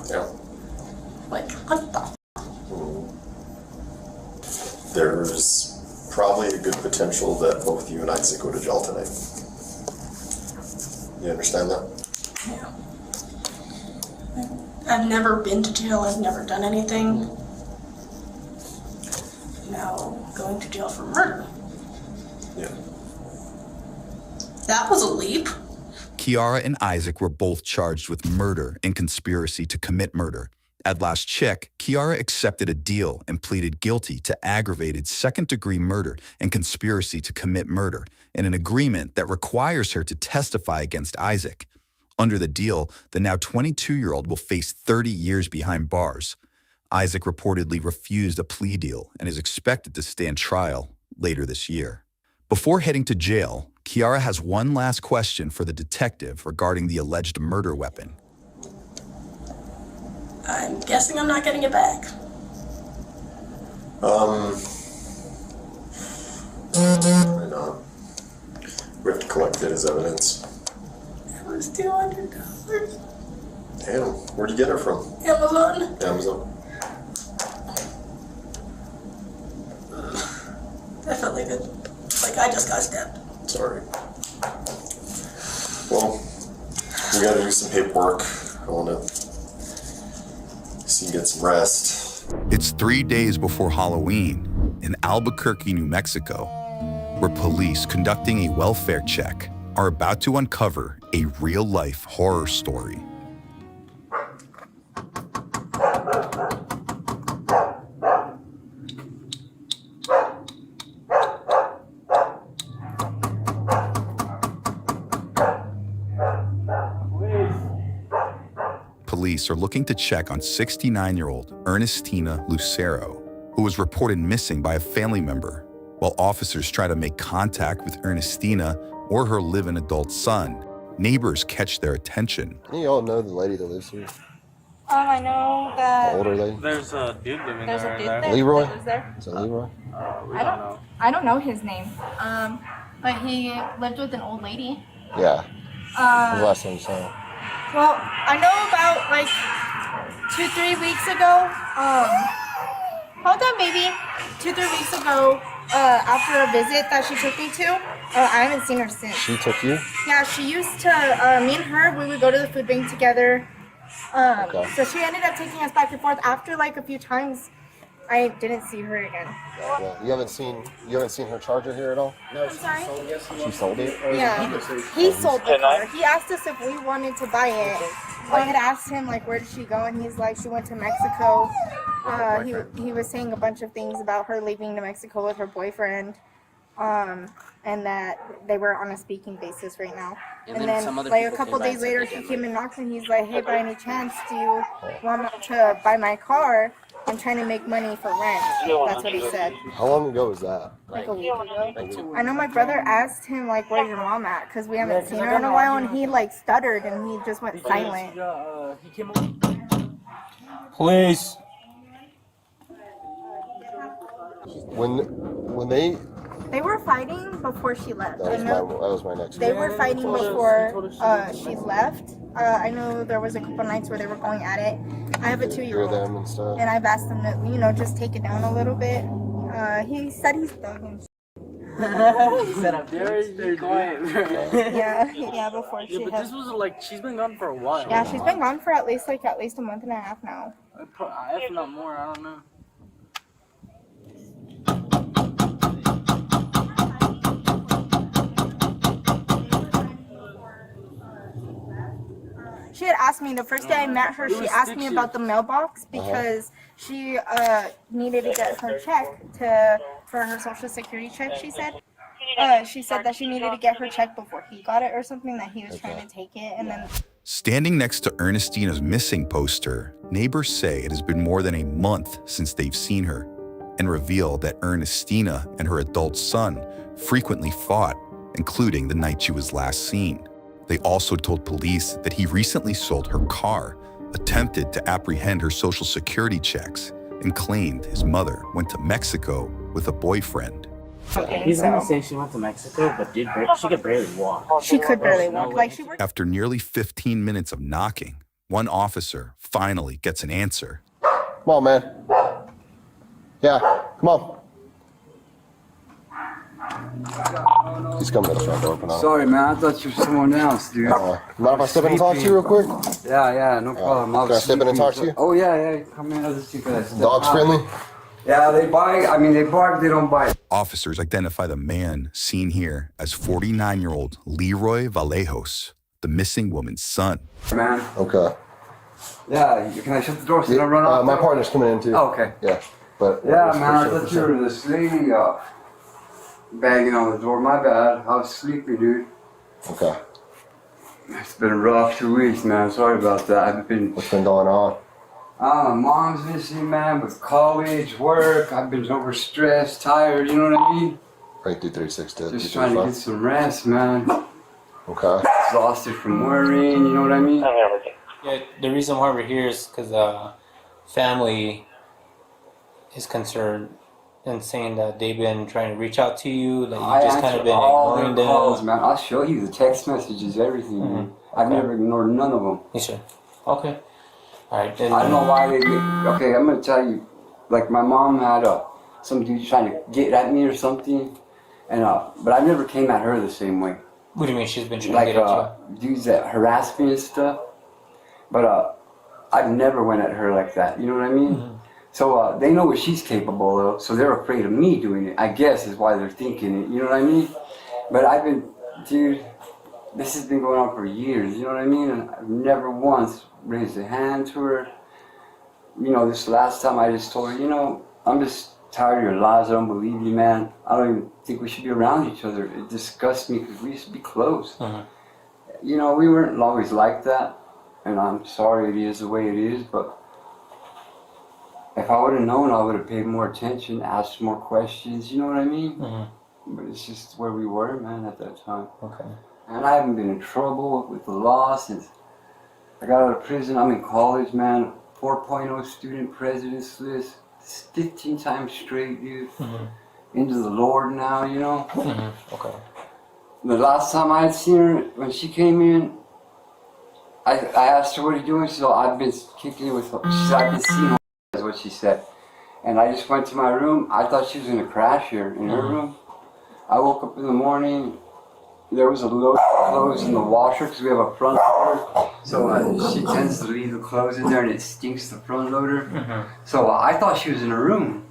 Yeah. Like, what the There's probably a good potential that both you and Isaac go to jail tonight. You understand that? Yeah. I've never been to jail, I've never done anything. Now, going to jail for murder. Yeah. That was a leap. Kiara and Isaac were both charged with murder and conspiracy to commit murder. At last check, Kiara accepted a deal and pleaded guilty to aggravated second-degree murder and conspiracy to commit murder in an agreement that requires her to testify against Isaac. Under the deal, the now 22-year-old will face 30 years behind bars. Isaac reportedly refused a plea deal and is expected to stand trial later this year. Before heading to jail, Kiara has one last question for the detective regarding the alleged murder weapon. I'm guessing I'm not getting it back. Why not? We have to collect it as evidence. It was $200. Damn, where'd you get her from? Amazon. Amazon. I felt like it. Like I just got stabbed. Sorry. Well, we gotta do some paperwork. I wanna see you get some rest. It's 3 days before Halloween in Albuquerque, New Mexico, where police conducting a welfare check are about to uncover a real-life horror story. Police are looking to check on 69-year-old Ernestina Lucero, who was reported missing by a family member. While officers try to make contact with Ernestina or her live-in adult son, neighbors catch their attention. Any of y'all know the lady that lives here? I know that. The older lady? There's a dude living there. There's a dude that Leroy? lives there. Is it Leroy? I don't know his name. But he lived with an old lady. Yeah. When's the last time you saw him? Well, I know about like 2-3 weeks ago. Hold on, baby. 2-3 weeks ago, after a visit that she took me to, I haven't seen her since. She took you? Yeah, she used to. Me and her, we would go to the food bank together. Okay. So she ended up taking us back and forth. After like a few times, I didn't see her again. Yeah. You haven't seen her charger here at all? No, I'm sorry. She sold it? Yeah, he sold the car. He asked us if we wanted to buy it. I had asked him like, where did she go, and he's like, she went to Mexico. He was saying a bunch of things about her leaving to Mexico with her boyfriend, and that they were on a speaking basis right now. And then like a couple days later, he came and knocked, and he's like, hey, by any chance, do you want to buy my car? I'm trying to make money for rent. That's what he said. How long ago was that? Like a week ago. I know my brother asked him like, where's your mom at? Because we haven't seen her in a while, and he like stuttered and he just went silent. Please. When they were fighting before she left. That was my next. They were fighting before she left. I know there was a couple nights where they were going at it. I have a 2-year-old, them and stuff. and I've asked them to, just take it down a little bit. He said he's thugging. He said I'm very quiet. yeah, before she but this was like, she's been gone for a while. Yeah, she's been gone for at least a month and a half now. If not more, I don't know. She had asked me the first day I met her. She asked me about the mailbox because she needed to get her check for her Social Security check. She said that she needed to get her check before he got it or something. That he was trying to take it, and then. Standing next to Ernestina's missing poster, neighbors say it has been more than a month since they've seen her, and reveal that Ernestina and her adult son frequently fought, including the night she was last seen. They also told police that he recently sold her car, attempted to apprehend her Social Security checks, and claimed his mother went to Mexico with a boyfriend. He's gonna say she went to Mexico, but she could barely walk. She could barely walk. Like she worked. After nearly 15 minutes of knocking, one officer finally gets an answer. Come on, man. Yeah, come on. He's coming to the front door. Open up. Sorry, man. I thought you were someone else, dude. Mind if I step in and talk to you real quick? Yeah, no problem. Can I step in and talk to you? Oh, yeah. Come in. I'll just see guys. Dogs friendly? Yeah, they bite. I mean, they bark, they don't bite. Officers identify the man seen here as 49-year-old Leroy Vallejos, the missing woman's son. Man. Okay. Yeah, can I shut the door so I don't run off? My partner's coming in too. Oh, okay. Yeah. But yeah, man, I thought you were this lady banging on the door. My bad. I was sleepy, dude. Okay. It's been a rough 2 weeks, man. Sorry about that. What's been going on? My mom's missing, man, with college, work. I've been overstressed, tired, you know what I mean? Right through 360. Just trying to get some rest, man. Okay. Exhausted from worrying, you know what I mean? Yeah, the reason why we're here is because family is concerned and saying that they've been trying to reach out to you, that you've just kind of been ignoring them. Calls, man. I'll show you the text messages, everything. Man. I've never ignored none of them. Yes, sir. Okay. All right. I don't know why they. Okay, I'm gonna tell you. Like my mom had some dude trying to get at me or something, and but I never came at her the same way. What do you mean she's been trying to get at you? Dudes that harass me and stuff. But I've never went at her like that. You know what I mean? Mm-hmm. So they know what she's capable of, so they're afraid of me doing it, I guess is why they're thinking it, you know what I mean? But dude, this has been going on for years, you know what I mean? And I've never once raised a hand to her. You know, this last time I just told her, you know, I'm just tired of your lies, I don't believe you, man. I don't even think we should be around each other. It disgusts me because we used to be close. Mm-hmm. You know, we weren't always like that, and I'm sorry it is the way it is, but if I would have known, I would have paid more attention, asked more questions, you know what I mean? Mm-hmm. But it's just where we were, man, at that time. Okay. And I haven't been in trouble with the law since I got out of prison. I'm in college, man. 4.0 student president's list. 15 times straight, dude. Mm-hmm. Into the Lord now, you know? Mm-hmm. Okay. The last time I had seen her, when she came in, I asked her, what are you doing? She said, I've been kicking it with her. She said, I've been seeing her. Is what she said. And I just went to my room. I thought she was going to crash here in her room. I woke up in the morning. There was a load of clothes in the washer because we have a front loader. So she tends to leave the clothes in there and it stinks the front loader. Mm-hmm. So I thought she was in her room.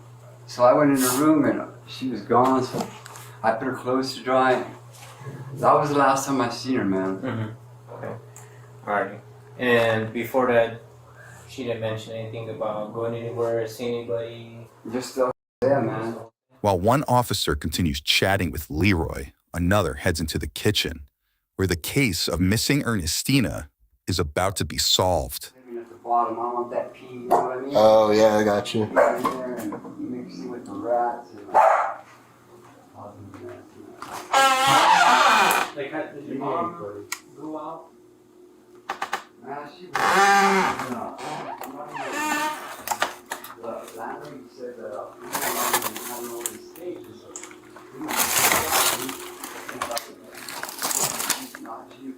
So I went in her room and she was gone. So I put her clothes to dry. That was the last time I seen her, man. Mm-hmm. Okay. Alright. And before that, she didn't mention anything about going anywhere, seeing anybody? Just yeah, man. While one officer continues chatting with Leroy, another heads into the kitchen, where the case of missing Ernestina is about to be solved. At the bottom, I want that pea, you know what I mean? Oh, yeah, I got you. Right there and mixing with the rats and did your mom go out? She was the landlady said that we don't know the stages of not you,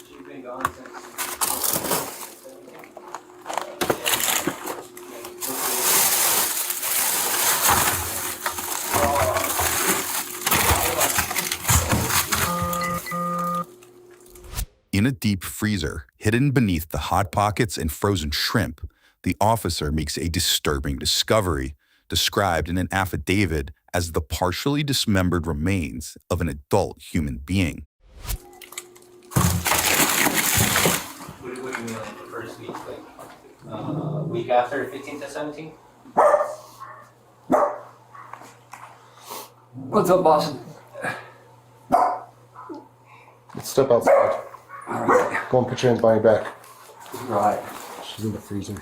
she's been gone since. In a deep freezer, hidden beneath the Hot Pockets and frozen shrimp, the officer makes a disturbing discovery, described in an affidavit as the partially dismembered remains of an adult human being. What do you mean, like the first week? Like, week after 15th to 17th? What's up, boss? Let's step outside. Alright. Go and put your hands behind your back. Right. She's in the freezer.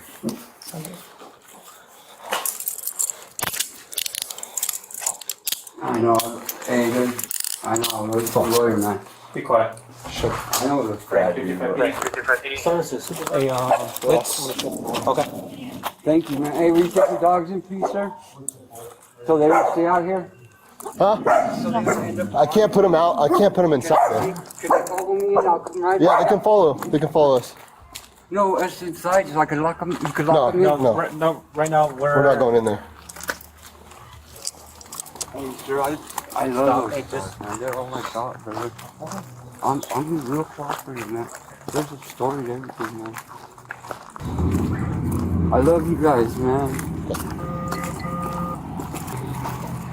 I know. Hey, dude. I know. It's a lawyer, man. Be quiet. Sure. I know the crap. Services. Hey, let's. Okay. Thank you, man. Hey, will you take the dogs in, please, sir? So they don't stay out here? Huh? I can't put them out. I can't put them inside there. Could they follow me and I'll come right Yeah, back? they can follow. They can follow us. No, us inside, so I could lock them. You could lock them in. No. Right now We're not going in there. Hey, sir, I love those dogs, man. They're all my dogs, brother. I'm real cooperative, man. There's a story to everything, man. I love you guys, man.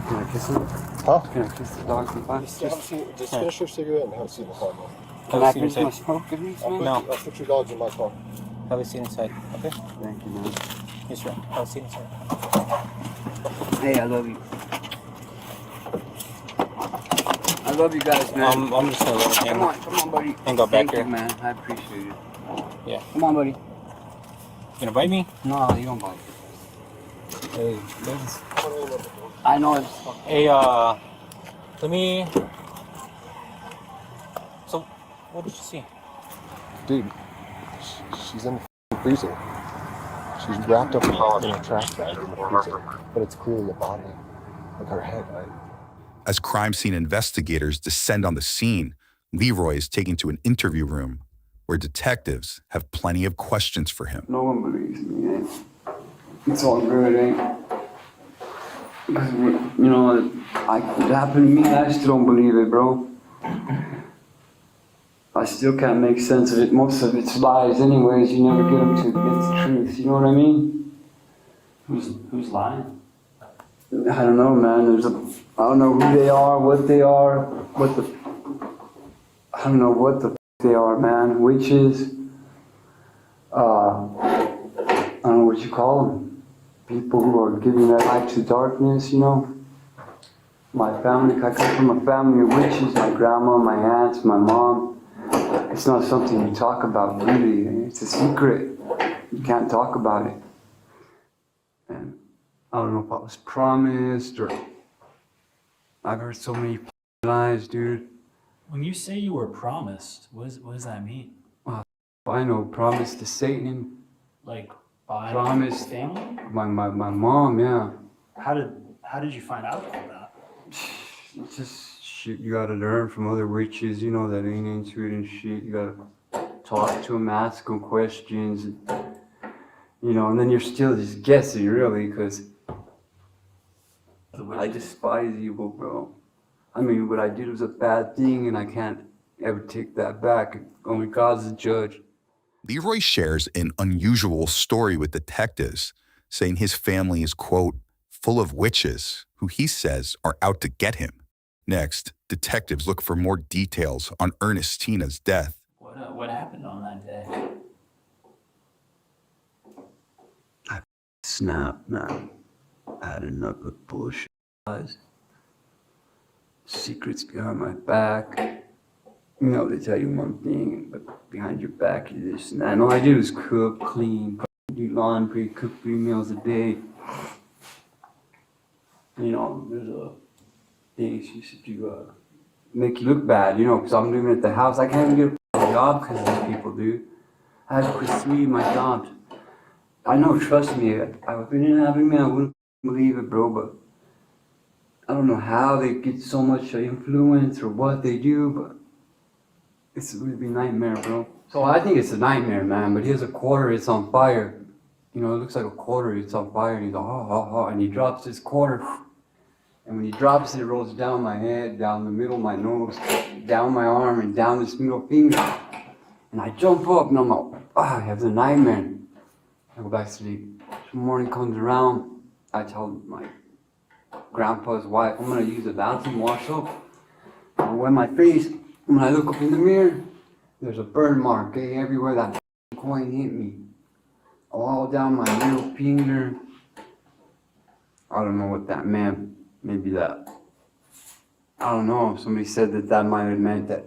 Can I kiss them? Huh? Can I kiss the dogs and fun? Just finish your cigarette and have a seat in the car, man. Can I finish my smoke, at least, man? No. I'll put your dogs in my car. Have a seat inside. Okay. Thank you, man. Yes, sir. Have a seat inside. Hey, I love you. I love you guys, man. I'm just gonna let him Come on, buddy. and go back Thank here. you, man. I appreciate it. Yeah. Come on, buddy. You gonna bite me? No, you don't bite. Hey, I know it's. Hey, let me. So, what did you see? Dude, she's in the freezer. She's wrapped up in a trash bag in the freezer. But it's clearly a body. Like her head, right? As crime scene investigators descend on the scene, Leroy is taken to an interview room where detectives have plenty of questions for him. No one believes me, eh? It's all good, eh? Because, you know, it happened to me, I still don't believe it, bro. I still can't make sense of it. Most of it's lies anyways. You never get up to get the truth. You know what I mean? Who's lying? I don't know, man. I don't know who they are, what they are, I don't know what the they are, man. Witches. I don't know what you call them. People who are giving their light to darkness, you know. My family, I come from a family of witches. My grandma, my aunts, my mom. It's not something you talk about, really. It's a secret. You can't talk about it. And I don't know if I was promised or... I've heard so many lies, dude. When you say you were promised, what does that mean? I know, promised to Satan. Like by Promised family? my mom, yeah. How did you find out about that? It's just shit you gotta learn from other witches, you know, that ain't into it and shit. You gotta talk to them, ask them questions, you know, and then you're still just guessing, really, because I despise evil, bro. I mean, what I did was a bad thing, and I can't ever take that back. Only God's the judge. Leroy shares an unusual story with detectives, saying his family is, quote, full of witches who he says are out to get him. Next, detectives look for more details on Ernestina's death. What happened on that day? I snapped, man. I had enough of bullshit. Secrets behind my back. You know, they tell you one thing, but behind your back is this and that. And all I did was cook, clean, do laundry, cook 3 meals a day. You know, there's a thing she used to do, make you look bad, you know, because I'm living at the house. I can't even get a job because of these people, dude. I had to quit 3 of my jobs. I know, trust me, if it didn't happen to me, I wouldn't believe it, bro, but I don't know how they get so much influence or what they do, but it's really a nightmare, bro. So I think it's a nightmare, man, but here's a quarter, it's on fire. You know, it looks like a quarter, it's on fire, and he's like, ha, ha, ha, and he drops this quarter. And when he drops it, it rolls down my head, down the middle of my nose, down my arm, and down this middle finger. And I jump up, and I'm like, I have the nightmare. I go back to sleep. The morning comes around, I tell my grandpa's wife, I'm gonna use the bathroom, wash up. I wet my face. When I look up in the mirror, there's a burn mark, okay, everywhere that coin hit me. All down my middle finger. I don't know what that meant. Maybe that. I don't know. Somebody said that might have meant that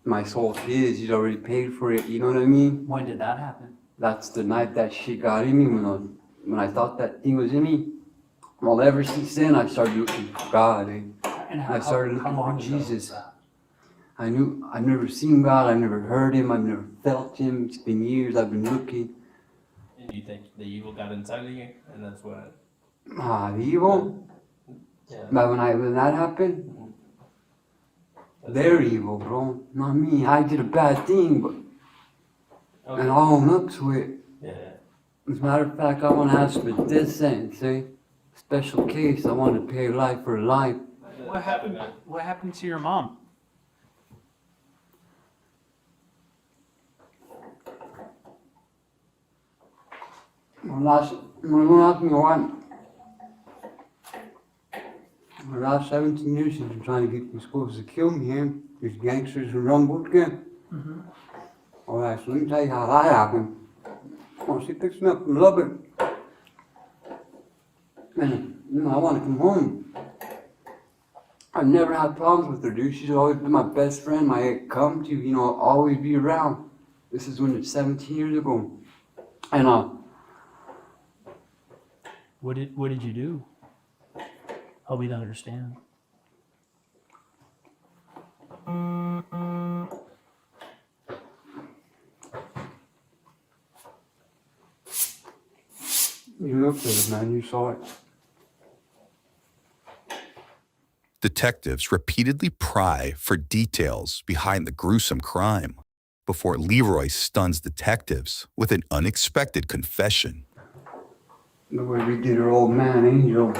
my soul is, he's already paid for it, you know what I mean? When did that happen? That's the night that shit got in me, when I thought that thing was in me. Well, ever since then, I started looking for God, eh? And I started looking long for ago was Jesus. that? I've never seen God, I've never heard him, I've never felt him. It's been years I've been looking. And you think the evil got inside of you, and that's what? The evil? Yeah. But when that happened, they're evil, bro. Not me. I did a bad thing, but and I'll own up to it. Yeah. As a matter of fact, I want to ask for this sentence, eh? Special case, I want to pay life for life. What happened? What happened to your mom? When you ask me why, the last 17 years she's been trying to get me supposed to kill me, eh? These gangsters who run Bodycam. Alright, so let me tell you how that happened. Well, she picks me up from Lubbock. And, I want to come home. I've never had problems with her, dude. She's always been my best friend, my come to, always be around. This is when it's 17 years ago. And, What did you do? Help me to understand. you looked at it, man. You saw it. Detectives repeatedly pry for details behind the gruesome crime before Leroy stuns detectives with an unexpected confession. The way we did her old man, Angel.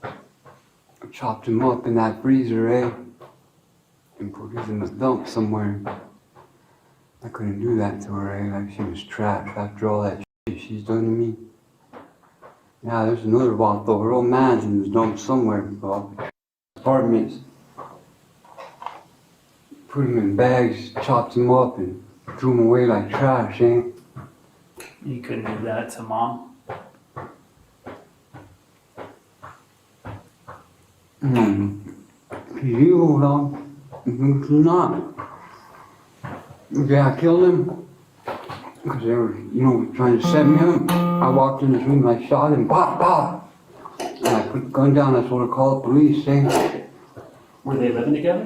I chopped him up in that freezer, eh? And put him in the dump somewhere. I couldn't do that to her, eh? Like she was trapped after all that shit she's done to me. Yeah, there's another vault though. Her old man's in the dump somewhere, apartments. Put him in bags, chopped him up, and threw him away like trash, eh? You couldn't do that to mom? He's evil, dog. He's not. Yeah, I killed him. Because they were, trying to set me up. I walked in his room, I shot him, pop, pop. And I put the gun down, I told her to call the police, eh? Were they living together?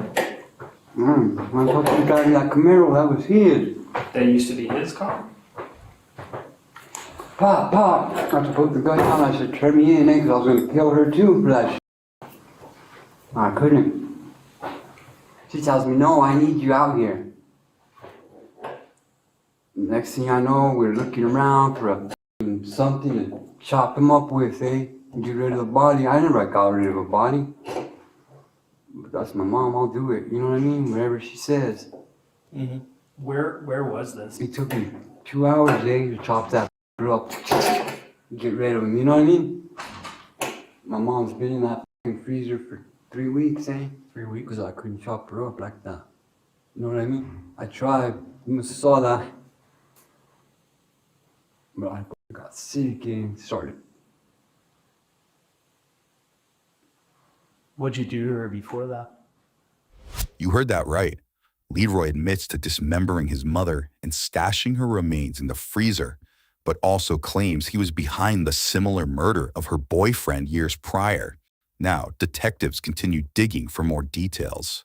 When I talked to the guy in that Camaro, that was his. That used to be his car? Pop, pop. I put the gun down, I said, turn me in, eh? Because I was going to kill her too for that shit. I couldn't. She tells me, no, I need you out here. Next thing I know, we're looking around for something to chop him up with, eh? And get rid of the body. I never got rid of a body. But that's my mom, I'll do it. You know what I mean? Whatever she says. Mm-hmm. Where was this? It took me 2 hours, eh? To chop that up. Get rid of him, you know what I mean? My mom's been in that freezer for 3 weeks, eh? 3 weeks? Because I couldn't chop her up like that. You know what I mean? I tried. You must have saw that. But I got sick and started. What'd you do to her before that? You heard that right. Leroy admits to dismembering his mother and stashing her remains in the freezer, but also claims he was behind the similar murder of her boyfriend years prior. Now, detectives continue digging for more details.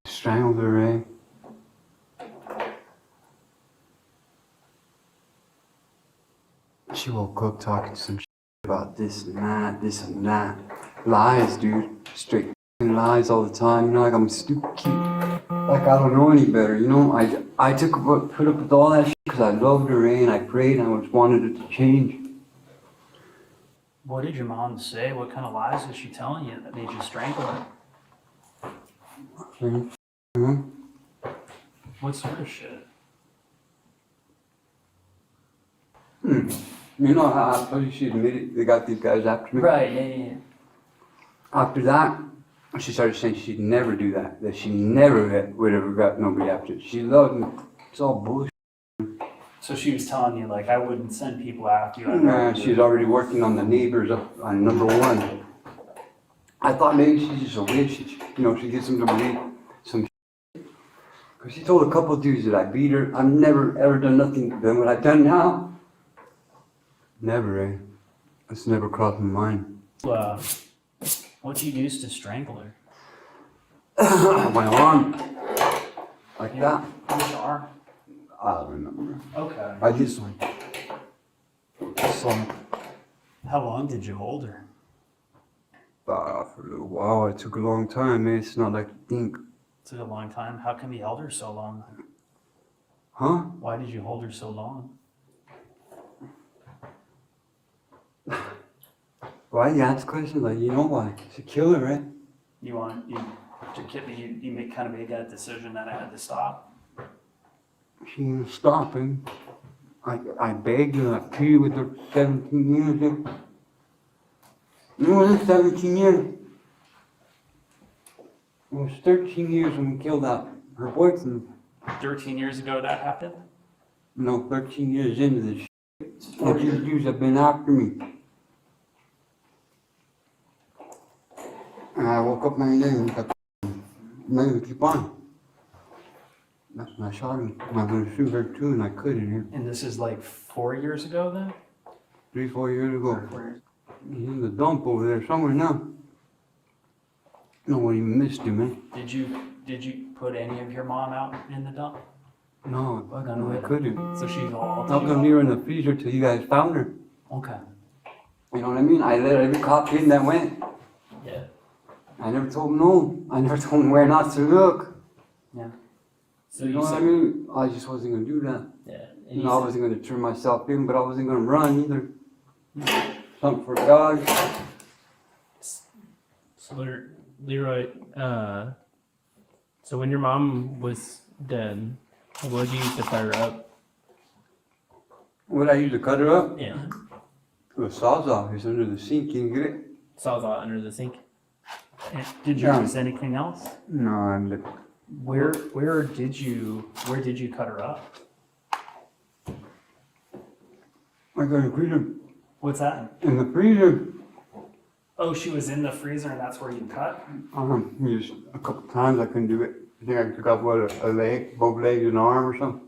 Strangled her, eh? She woke up talking some shit about this and that. Lies, dude. Straight lies all the time. Like I'm a stupid kid. Like I don't know any better, I put up with all that shit because I loved her, eh? And I prayed and I just wanted it to change. What did your mom say? What kind of lies was she telling you that made you strangle her? Mm-hmm. What sort of shit? You know how I told you she admitted they got these guys after me? Right, yeah. After that, she started saying she'd never do that. That she never would ever got nobody after it. She loved me. It's all bullshit. So she was telling you, like, I wouldn't send people after you. Nah, she's already working on the neighbors up on #1. I thought maybe she's just a witch. She gets them to believe some shit. She told a couple dudes that I beat her. I've never ever done nothing than what I've done now. Never, eh? It's never crossed my mind. What'd you use to strangle her? My arm. Like that. Which arm? I don't remember. Okay. I just How long did you hold her? for a little while. It took a long time, eh? It's not like you think. It took a long time. How come you held her so long? Huh? Why did you hold her so long? Why you ask questions like, you know why? It's a killer, right? You make kind of made that decision that I had to stop. She didn't stop him. I begged her, I pleaded with her 17 years. You know, this 17 years. It was 13 years when we killed her boyfriend. 13 years ago that happened? No, 13 years into this shit. All these dudes have been after me. And I woke up my day and kept keep on. That's when I shot him. I was going to shoot her too, and I couldn't. And this is like 4 years ago then? 3-4 years ago. He's in the dump over there somewhere now. No one even missed him, man. Did you put any of your mom out in the dump? No, I couldn't. So she's all. I was gonna leave her in the freezer till you guys found her. Okay. You know what I mean? I let every cop in that went. Yeah. I never told them no. I never told them where not to look. Yeah. So you know what I mean? I just wasn't gonna do that. Yeah. You know, I wasn't gonna turn myself in, but I wasn't gonna run either. Something for God. So Leroy, so when your mom was dead, what did you use to cut her up? What I used to cut her up? Yeah. It was Sawzall. It's under the sink. Can you get it? Sawzall under the sink. And did you use anything else? No, Where did you cut her up? I got a freezer. What's that? In the freezer. Oh, she was in the freezer and that's where you cut? Just a couple times I couldn't do it. I think I took off a leg, both legs and an arm or something.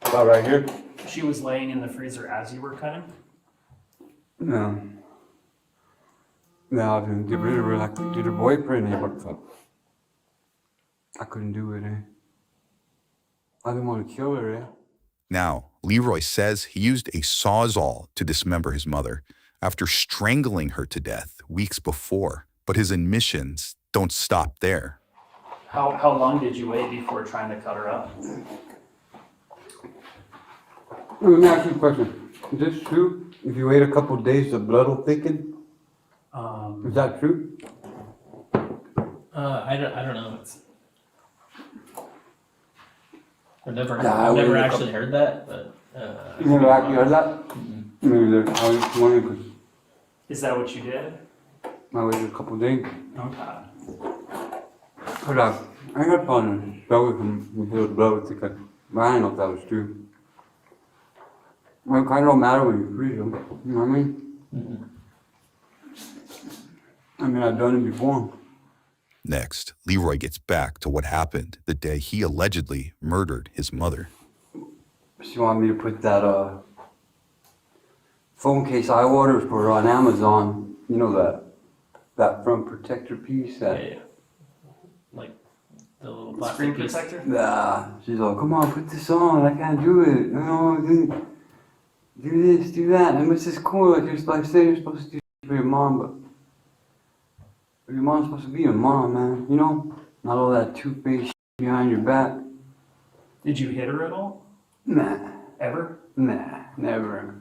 About right here. She was laying in the freezer as you were cutting? No. No, I didn't get rid of her like we did her boyfriend. I couldn't do it, eh? I didn't want to kill her, eh? Now, Leroy says he used a Sawzall to dismember his mother after strangling her to death weeks before, but his admissions don't stop there. How long did you wait before trying to cut her up? Let me ask you a question. Is this true? If you wait a couple days, the blood will thicken? Is that true? I don't know. I've never actually heard that, but. You never actually heard that? Mm-hmm. Maybe I was just wondering because Is that what you did? I waited a couple days. Okay. But I got found a spell with him. We healed the blood with the cut. But I don't know if that was true. Well, it kind of don't matter when you freeze them. You know what I mean? Mm-hmm. I mean, I've done it before. Next, Leroy gets back to what happened the day he allegedly murdered his mother. She wanted me to put that phone case I ordered for on Amazon. You know that front protector piece. Yeah. Like the little plastic Screen piece. protector? Nah. She's like, come on, put this on. I can't do it. No, do this, do that. And this is cool. Like you're saying you're supposed to do for your mom, but your mom's supposed to be your mom, man. You know, not all that two-faced behind your back. Did you hit her at all? Nah. Ever? Nah, never.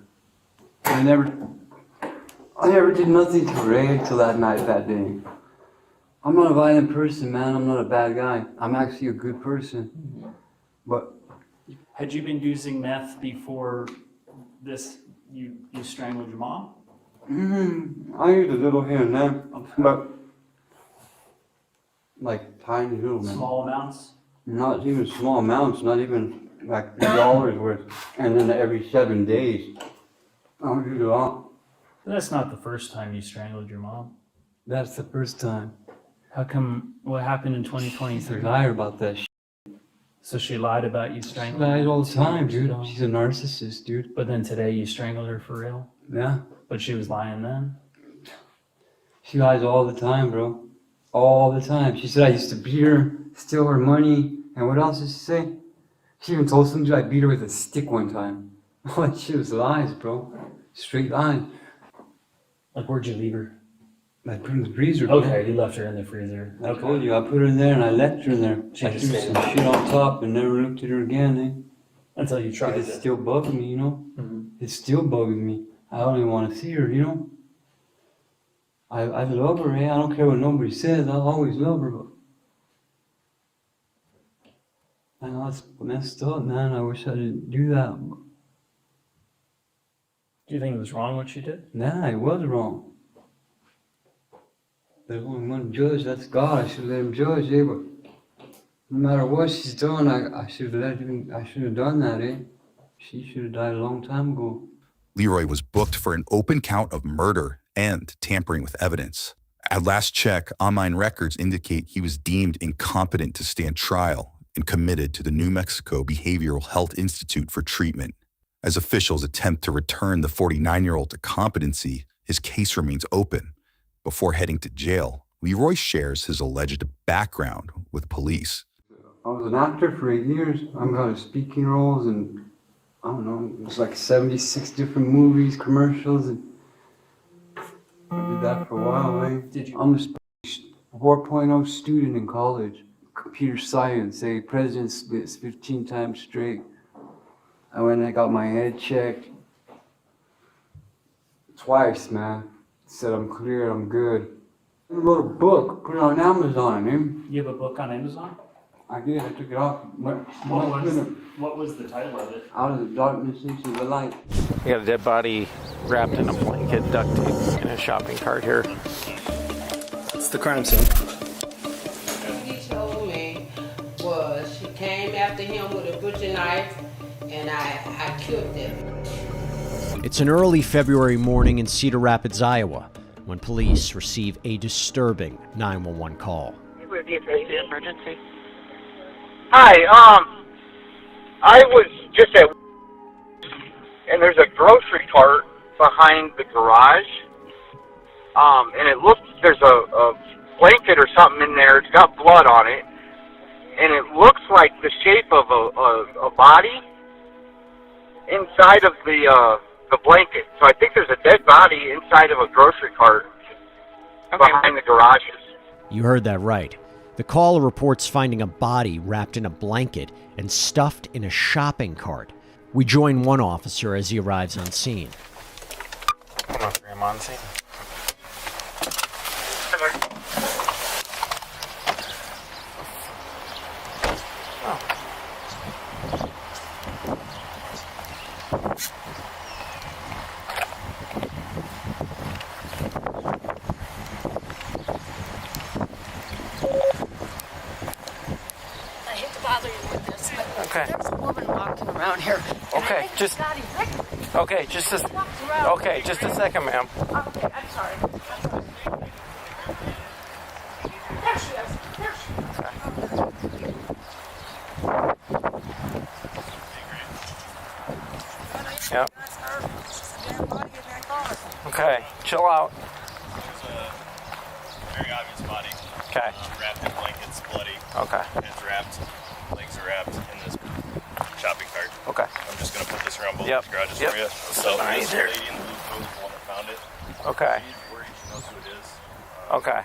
I never did nothing to Ray until that night, that day. I'm not a violent person, man. I'm not a bad guy. I'm actually a good person. But Had you been using meth before this? You strangled your mom? I used a little here and there, but like tiny little, man. Small amounts? Not even small amounts, not even like $3 worth. And then every 7 days, I don't do it all. That's not the first time you strangled your mom. That's the first time. How come? What happened in 2023? Lie about that shit. So she lied about you She strangling lies her? all the time, dude. She's a narcissist, dude. But then today you strangled her for real? Yeah. But she was lying then? She lies all the time, bro. All the time. She said I used to beat her, steal her money, and what else did she say? She even told somebody I beat her with a stick one time. All that shit was lies, bro. Straight lies. Like, where'd you leave her? I put her in the freezer, bro. Okay, you left her in the freezer. I told you, I put her in there and I left her in there. She I just threw stayed some there. shit on top and never looked at her again, eh? Until you tried It's it. still bugging me, you know? Mhm. It's still bugging me. I don't even want to see her, you know? I love her, eh? I don't care what nobody says. I'll always love her, but I know it's messed up, man. I wish I didn't do that. Do you think it was wrong what she did? Nah, it was wrong. There's only one judge, that's God. I should let him judge, eh? But no matter what she's done, I should have done that, eh? She should have died a long time ago. Leroy was booked for an open count of murder and tampering with evidence. At last check, online records indicate he was deemed incompetent to stand trial and committed to the New Mexico Behavioral Health Institute for treatment. As officials attempt to return the 49-year-old to competency, his case remains open. Before heading to jail, Leroy shares his alleged background with police. I was an actor for 8 years. I got speaking roles and I don't know, it was like 76 different movies, commercials, and I did that for a while, eh? I'm a 4.0 student in college, computer science, eh? President splits 15 times straight. I went and I got my head checked. Twice, man. Said I'm clear, I'm good. I wrote a book, put it on Amazon, eh? You have a book on Amazon? I did, I took it off. What was the title of it? Out of the darkness into the light. We got a dead body wrapped in a blanket, duct tape, in a shopping cart here. It's the crime scene. He told me was she came after him with a butcher knife and I killed him. It's an early February morning in Cedar Rapids, Iowa, when police receive a disturbing 911 call. Would be the emergency. Hi, I was just at, and there's a grocery cart behind the garage, and it looks, there's a blanket or something in there, it's got blood on it, and it looks like the shape of a body inside of the blanket. So I think there's a dead body inside of a grocery cart behind the garages. You heard that right. The caller reports finding a body wrapped in a blanket and stuffed in a shopping cart. We join one officer as he arrives on scene. I'm not very on scene. I hate to bother you with this, but Okay. there's a woman walking around here. Okay, just a second, ma'am. Okay, I'm sorry. There she is. There she is. Yep. Okay, chill out. Very obvious body. Okay. Wrapped in blankets, bloody. Okay. Heads wrapped, legs are wrapped in this shopping cart. Okay. I'm just gonna put this around both Yep. garages Yep. for you. So Nice. this lady in the blue coat is the one that found it. Okay. She's worried, she knows who it is. Okay.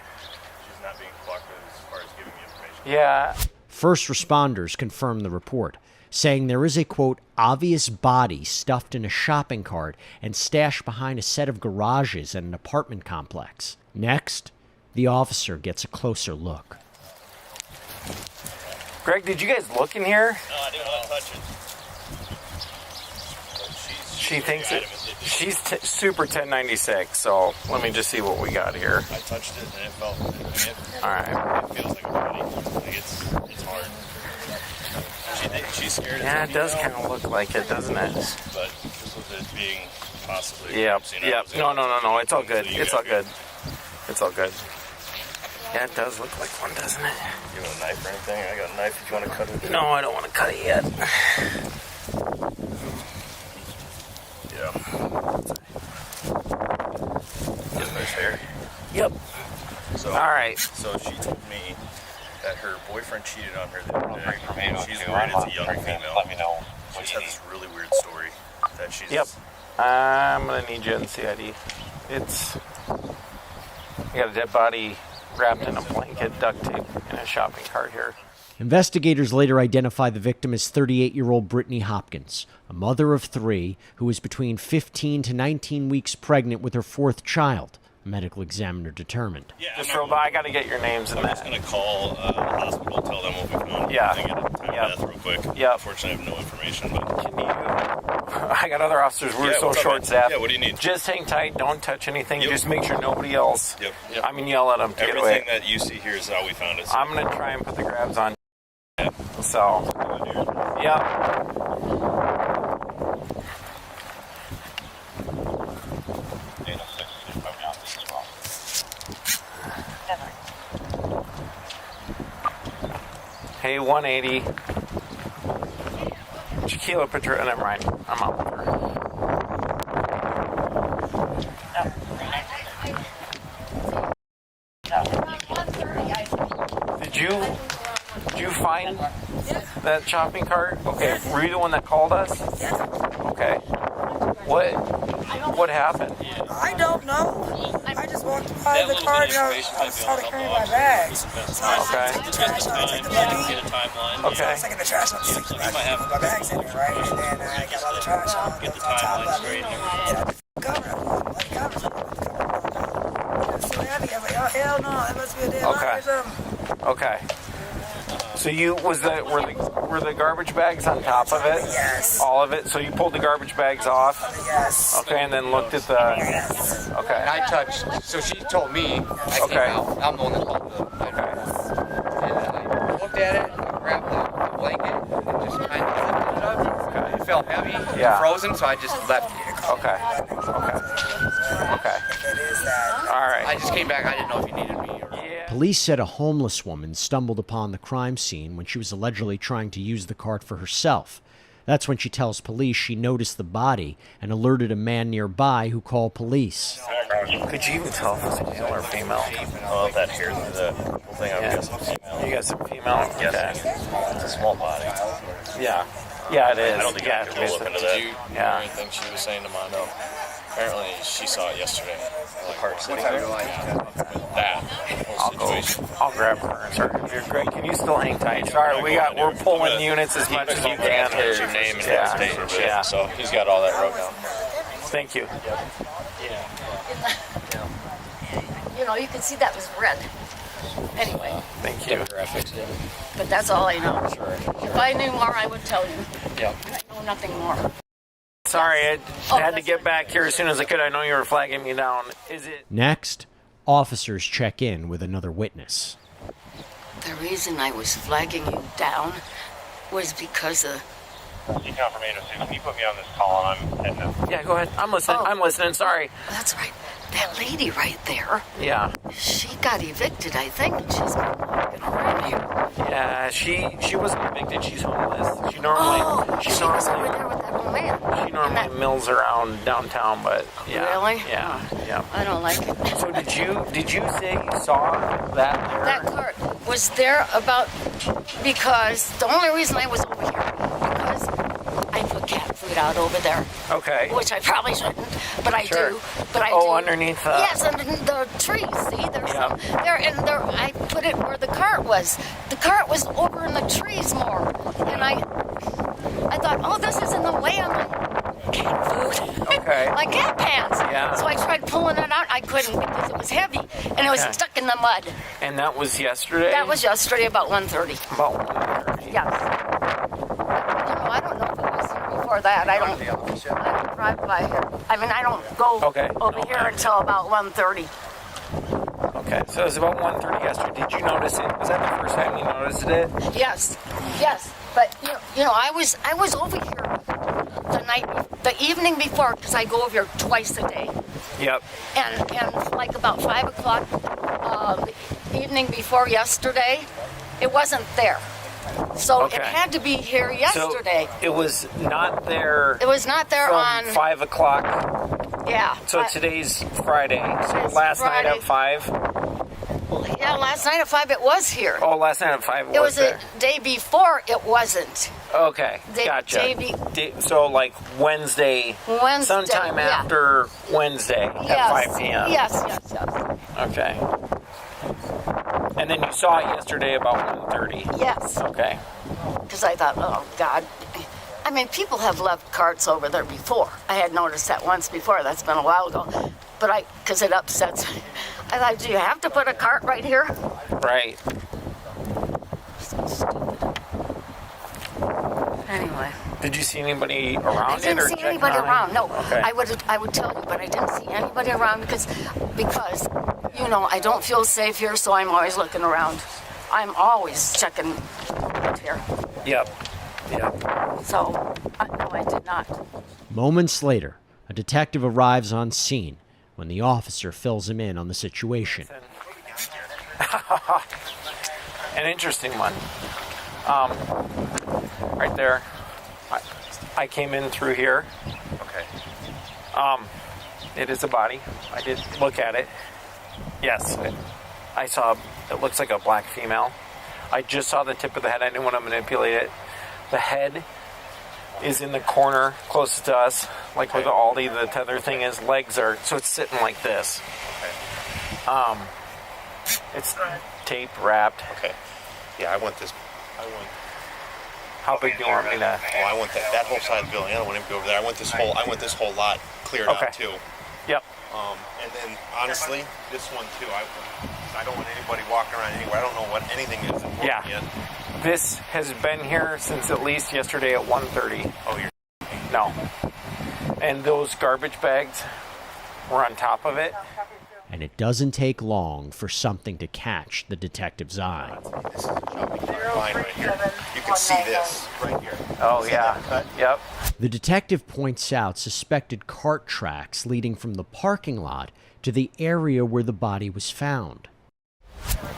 She's not being cooperative as far as giving me information. Yeah. First responders confirm the report, saying there is a, quote, obvious body stuffed in a shopping cart and stashed behind a set of garages at an apartment complex. Next, the officer gets a closer look. Greg, did you guys look in here? No, I didn't want to touch it. She thinks it. She's super 1096, so let me just see what we got here. I touched it and it felt. All right. It feels like a body. Like it's hard. She's scared. Yeah, it does kind of look like it, doesn't it? But just with it being possibly. Yep. Yep. No. It's all good. It's all good. It's all good. Yeah, it does look like one, doesn't it? You want a knife or anything? I got a knife if you want to cut it. No, I don't want to cut it yet. Yeah. Get nice hair. Yep. So, all right. So she told me that her boyfriend cheated on her the other day. She's worried it's a young female. Let me know. She's had this really weird story that she's... Yep. I'm going to need you in CID. It's... I got a dead body wrapped in a blanket, duct tape, in a shopping cart here. Investigators later identified the victim as 38-year-old Brittany Hopkins, a mother of 3 who was between 15 to 19 weeks pregnant with her 4th child, a medical examiner determined. Yeah, just real I got to get your names in that. I'm just going to call the hospital, tell them what we found. Yeah. And get a time death real quick. Yeah. Unfortunately, I have no information, but... Can you... I got other officers. We're so short-staffed. Yeah, what do you need? Just hang tight. Don't touch anything. Just make sure nobody else. Yep. I mean, yell at them to get away. Everything that you see here is how we found it. So. I'm going to try and put the grabs on. So, yeah. Hey, 180. Shaquila, put your... Never mind. I'm out with her. Did you find that shopping cart? Okay, were you the one that called us? Okay. What happened? I don't know. I just walked by the car and I started carrying my bags. So I took the trash out, I took the baby. Okay. I was taking the trash out, just took my bags in there, right? And then I got all the trash out. Get the timeline straight. And I covered up. Bloody covers up. It was so heavy. I was like, oh, hell no. That must be a dead body or something. Okay. So were the garbage bags on top of it? Yes. All of it? So you pulled the garbage bags off? Yes. Okay, and then looked at the... Yes. Okay. And I touched, so she told me, I came out, I'm the one that called the... And I looked at it, I grabbed the blanket, and just kind of lifted it up. Okay. It felt heavy, frozen, so I just left it. Okay. All right. I just came back, I didn't know if you needed me or... Police said a homeless woman stumbled upon the crime scene when she was allegedly trying to use the cart for herself. That's when she tells police she noticed the body and alerted a man nearby who called police. Could you even tell if it was a male or female? Oh, that hair through the whole thing, I guess it's female. You got some female? Yes. Okay. It's a small body. Yeah. Yeah, it is. I don't think I can look into that. Did you hear anything she was saying to Mondo? Apparently, she saw it yesterday. The cart sitting there. there. That whole situation. I'll grab her. Sorry, you're great. Can you still hang tight? Sorry, we're pulling units as much as you can. Your name and his date for a bit, yeah. so he's got all that wrote down. Thank you. You know, you can see that was red. Anyway. Thank you. But that's all I know. If I knew more, I would tell you. Yep. I know nothing more. Sorry, I had to get back here as soon as I could. I know you were flagging me down. Is it? Next, officers check in with another witness. The reason I was flagging you down was because of... Can you put me on this call and I'm heading up? Yeah, go ahead. I'm listening. I'm listening. Sorry. That's right. That lady right there. Yeah. She got evicted, I think. She's been walking around here. Yeah, she wasn't evicted. She's homeless. She normally... she was over there with that old man. She normally mills around downtown, but yeah. Really? Yeah. I don't like it. So did you say you saw that there? That cart was there because the only reason I was over here because I put cat food out over there. Okay. Which I probably shouldn't, but I do. But I do. Oh, underneath the... Yes, under the trees. See, there's some there, and there. I put it where the cart was. The cart was over in the trees more, and I thought, oh, this is in the way of my cat food. Okay. My cat pants. Yeah. So I tried pulling it out. I couldn't because it was heavy, and it was stuck in the mud. And that was yesterday? That was yesterday about 1:30. About 1:30. Yes. I don't know if it was here before that. I don't drive by here. I mean, I don't go over here until about 1:30. Okay, so it was about 1:30 yesterday. Did you notice it? Was that the first time you noticed it? Yes. But you know, I was over here the evening before because I go over here twice a day. Yep. And like about 5 o'clock, the evening before yesterday. It wasn't there. So it had to be here yesterday. So it was not there. It was not there from on 5 o'clock. Yeah. So today's Friday. So It's last Friday. night at 5. Yeah, last night at 5 it was here. Oh, last night at 5 It was there. a day before it wasn't. Okay, gotcha. So like Wednesday, sometime yeah. after Wednesday at 5 p.m. Yes. Okay. And then you saw it yesterday about 1:30. Yes. Okay. Because I thought, oh, God. I mean, people have left carts over there before. I had noticed that once before. That's been a while ago. But because it upsets me. I thought, do you have to put a cart right here? Right. So stupid. Anyway. Did you see anybody around? I didn't see anybody around. No, Okay. I would tell you, but I didn't see anybody around because you know I don't feel safe here, so I'm always looking around. I'm always checking here. Yep. So no, I did not. Moments later, a detective arrives on scene when the officer fills him in on the situation. An interesting one. Right there. I came in through here. Okay. It is a body. I did look at it. Yes. I saw, it looks like a black female. I just saw the tip of the head. I didn't want to manipulate it. The head is in the corner closest to us, like where the Aldi, the tether thing is. Legs are, so it's sitting like this. Okay. It's tape wrapped. Okay. Yeah, I want. How big do you want me to? Oh, I want that whole side of the building. I don't want him to go over there. I want this whole lot cleared out too. Yep. And then honestly, this one too. I don't want anybody walking around anywhere. I don't know what anything is important yet. This has been here since at least yesterday at 1:30. Oh, you're no. And those garbage bags were on top of it. And it doesn't take long for something to catch the detective's eye. This is a jumping line right here. You can see this right here. Oh, yeah. Yep. The detective points out suspected cart tracks leading from the parking lot to the area where the body was found.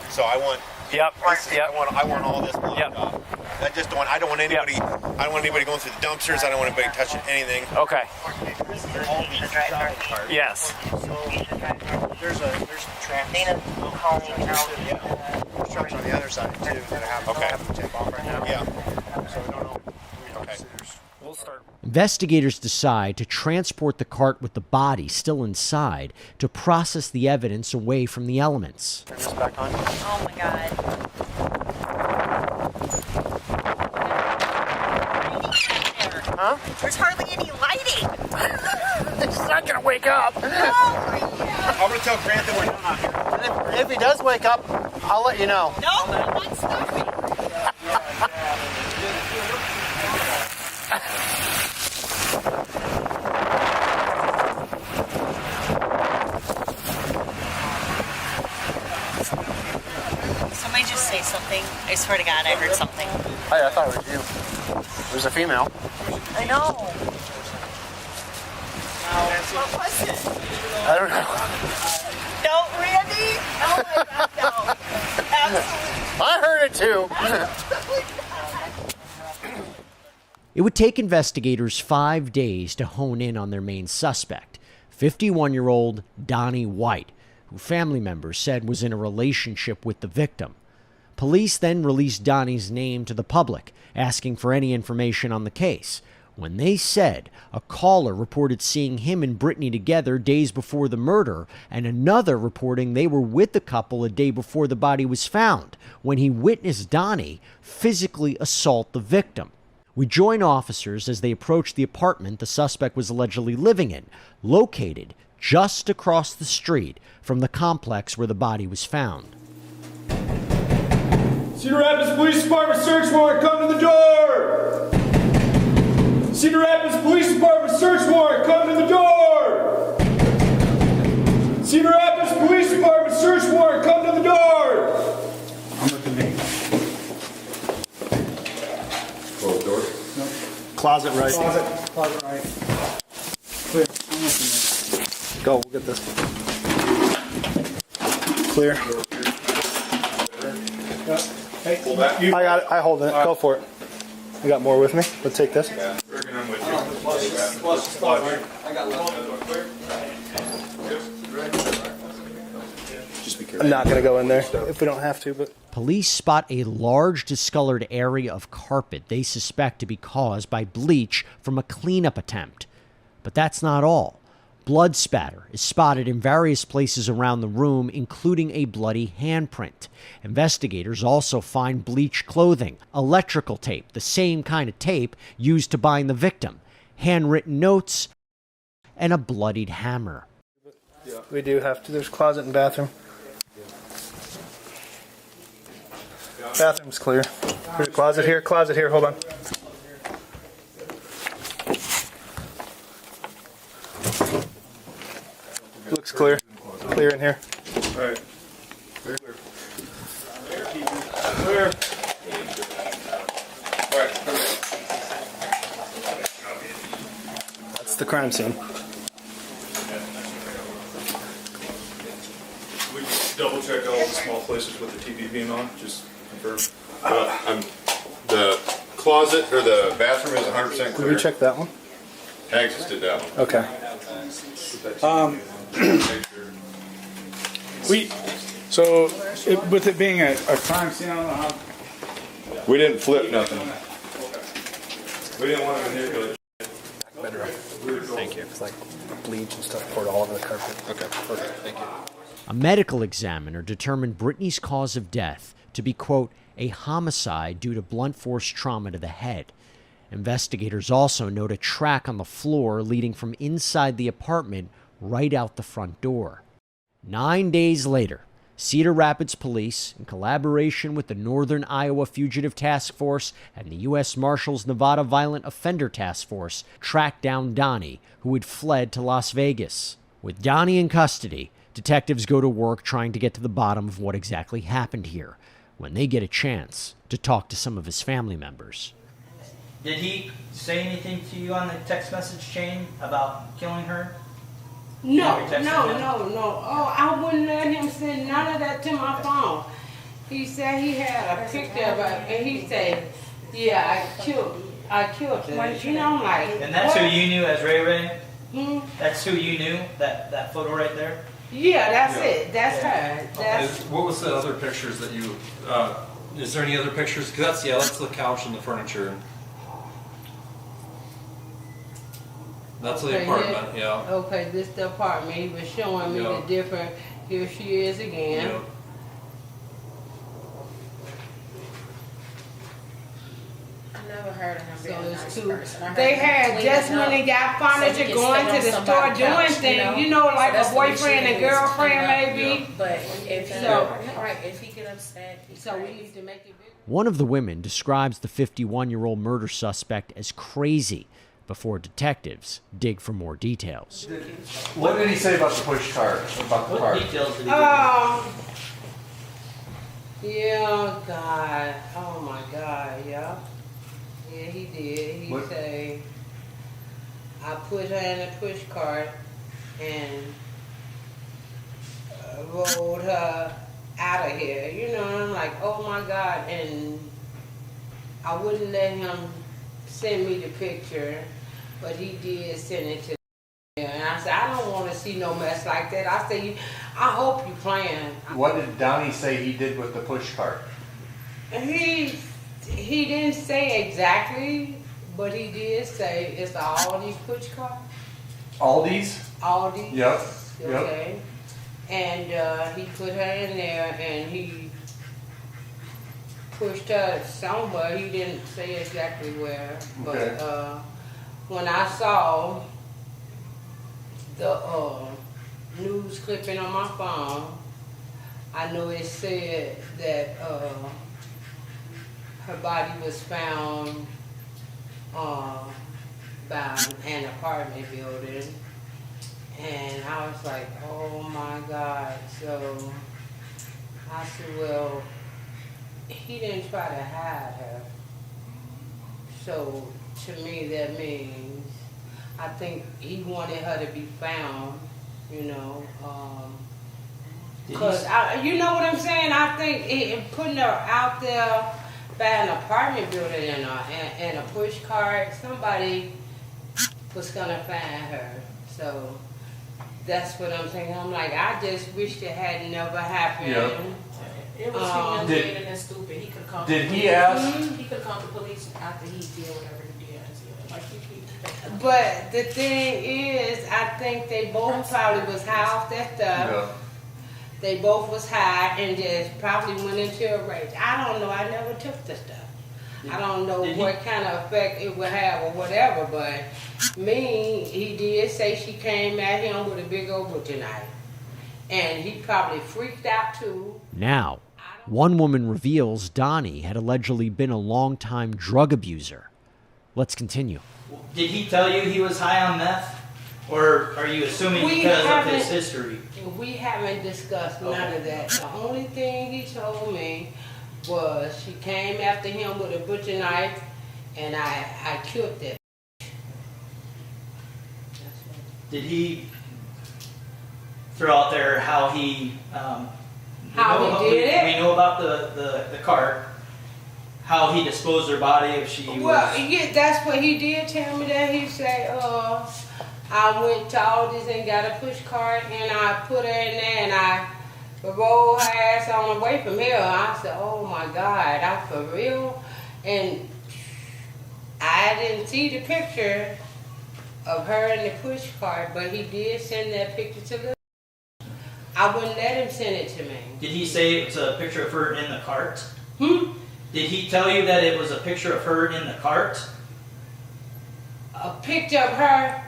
So I want. Yep. I want all this blocked off. I don't want anybody. I don't want anybody going through the dumpsters. I don't want anybody touching anything. Okay. All these shopping carts. Yes. There's tracks. There's trucks on the other side too that I have to take off right now. Yeah. So I don't know. Okay. We'll start. Investigators decide to transport the cart with the body still inside to process the evidence away from the elements. Turn this back on. Oh my God. Huh? There's hardly any lighting. He's not gonna wake up. I'm gonna tell Grant that we're done out here. And if he does wake up, I'll let you know. No, I'm not stuffing. Somebody just say something. I swear to God, I heard something. Hey, I thought it was you. It was a female. I know. What was it? I don't know. No, Randy? Oh my God, no. Absolutely. I heard it too. It would take investigators 5 days to hone in on their main suspect, 51-year-old Donnie White, who family members said was in a relationship with the victim. Police then released Donnie's name to the public, asking for any information on the case. When they said a caller reported seeing him and Brittany together days before the murder, and another reporting they were with the couple a day before the body was found, when he witnessed Donnie physically assault the victim. We join officers as they approach the apartment the suspect was allegedly living in, located just across the street from the complex where the body was found. Cedar Rapids Police Department search warrant, come to the door! Cedar Rapids Police Department search warrant, come to the door! Cedar Rapids Police Department search warrant, come to the door! I'm with the name. Closed door? No. Closet right. Closet right. Clear. I'm with the name. Go, we'll get this one. Clear. Hey, I got it. I hold it. Go for it. You got more with me? Let's take this. I'm not going to go in there if we don't have to, but... Police spot a large discolored area of carpet they suspect to be caused by bleach from a cleanup attempt. But that's not all. Blood spatter is spotted in various places around the room, including a bloody handprint. Investigators also find bleached clothing, electrical tape, the same kind of tape used to bind the victim, handwritten notes, and a bloodied hammer. We do have to. There's closet and bathroom. Bathroom's clear. There's a closet here. Closet here. Hold on. Looks clear. Clear in here. All right. Clear. Clear. All right. That's the crime scene. We double check all the small places with the TV beam on, just confirm. The closet or the bathroom is 100% clear. Did we check that one? Tags just did that one. Okay. With it being a crime scene, I don't know how. We didn't flip nothing. We didn't want to manipulate. Better. Thank you. It's like bleach and stuff poured all over the carpet. Okay, perfect. Thank you. A medical examiner determined Brittany's cause of death to be, quote, a homicide due to blunt force trauma to the head. Investigators also note a track on the floor leading from inside the apartment right out the front door. 9 days later, Cedar Rapids Police, in collaboration with the Northern Iowa Fugitive Task Force and the U.S. Marshals Nevada Violent Offender Task Force, tracked down Donnie, who had fled to Las Vegas. With Donnie in custody, detectives go to work trying to get to the bottom of what exactly happened here, when they get a chance to talk to some of his family members. Did he say anything to you on the text message chain about killing her? No. Oh, I wouldn't let him send none of that to my phone. He said he had a picture of her, and he said, yeah, I killed her. You know, I'm like... And that's what? who you knew as Ray Ray? Hmm? That's who you knew, that photo right there? Yeah, that's it. That's her. That's... What was the other pictures that you, is there any other pictures? Because that's the couch and the furniture. That's the apartment, yeah. Okay, this is the apartment. He was showing me the different. Here she is again. Yeah. I never heard of him being a nice person. They had just when they got furniture going to the store doing things, you know, like a boyfriend and girlfriend maybe. But if he get upset, so we need to make it bigger. One of the women describes the 51-year-old murder suspect as crazy before detectives dig for more details. What did he say about the push cart? About the cart? Details did he Yeah, God. Oh my God, yeah. Yeah, he did. He say, I put her in a push cart and rolled her out of here. You know, and I'm like, oh my God. And I wouldn't let him send me the picture, but he did send it to me. And I said, I don't want to see no mess like that. I said, I hope you playing. What did Donnie say he did with the push cart? He didn't say exactly, but he did say it's an Aldi's push cart. Aldi's? Aldi. Yep. Okay. And he put her in there and he pushed her somewhere. He didn't say exactly where. Okay. But when I saw the news clipping on my phone, I know it said that her body was found by an apartment building. And I was like, oh my God. So I said, well, he didn't try to hide her. So to me, that means, I think he wanted her to be found, you know. Because, you know what I'm saying? I think putting her out there by an apartment building and a push cart, somebody was going to find her. So that's what I'm thinking. I'm like, I just wish it had never happened. Yeah. It was humiliating and stupid. He could come. Did he ask? He could come to police after he did whatever he did. Like but the thing is, I think they both probably was high off that stuff. Yeah. They both was high and just probably went into a rage. I don't know. I never took the stuff. I don't know what kind of effect it would have or whatever, but he did say she came at him with a big old butcher knife. And he probably freaked out too. Now, one woman reveals Donnie had allegedly been a longtime drug abuser. Let's continue. Did he tell you he was high on meth? Or are you assuming because of his history? We haven't discussed none of that. The only thing he told me was she came after him with a butcher knife and I killed that. Did he throw out there how he did it? We know about the cart. How he disposed her body if she was... Well, yeah, that's what he did tell me that. He said, I went to Aldi's and got a push cart and I put her in there and I rolled her ass on the way from here. I said, oh my God, I for real? And I didn't see the picture of her in the push cart, but he did send that picture to the... I wouldn't let him send it to me. Did he say it's a picture of her in the cart? Did he tell you that it was a picture of her in the cart? A picture of her?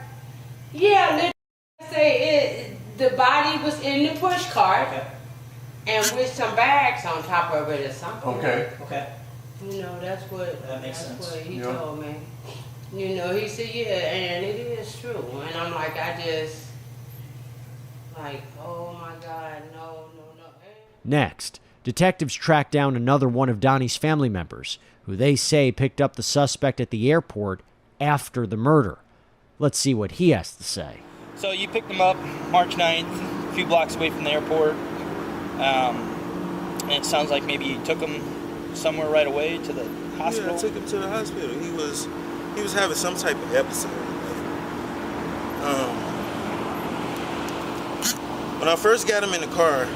Yeah, let's say the body was in the push cart and with some bags on top of it or something. Okay. You know, that's what he Yeah. told me. You know, he said, yeah, and it is true. And I'm like, oh my God, no. Next, detectives track down another one of Donnie's family members, who they say picked up the suspect at the airport after the murder. Let's see what he has to say. So you picked him up March 9th, a few blocks away from the airport. And it sounds like maybe you took him somewhere right away to the hospital? Yeah, I took him to the hospital. He was having some type of episode. When I first got him in the car,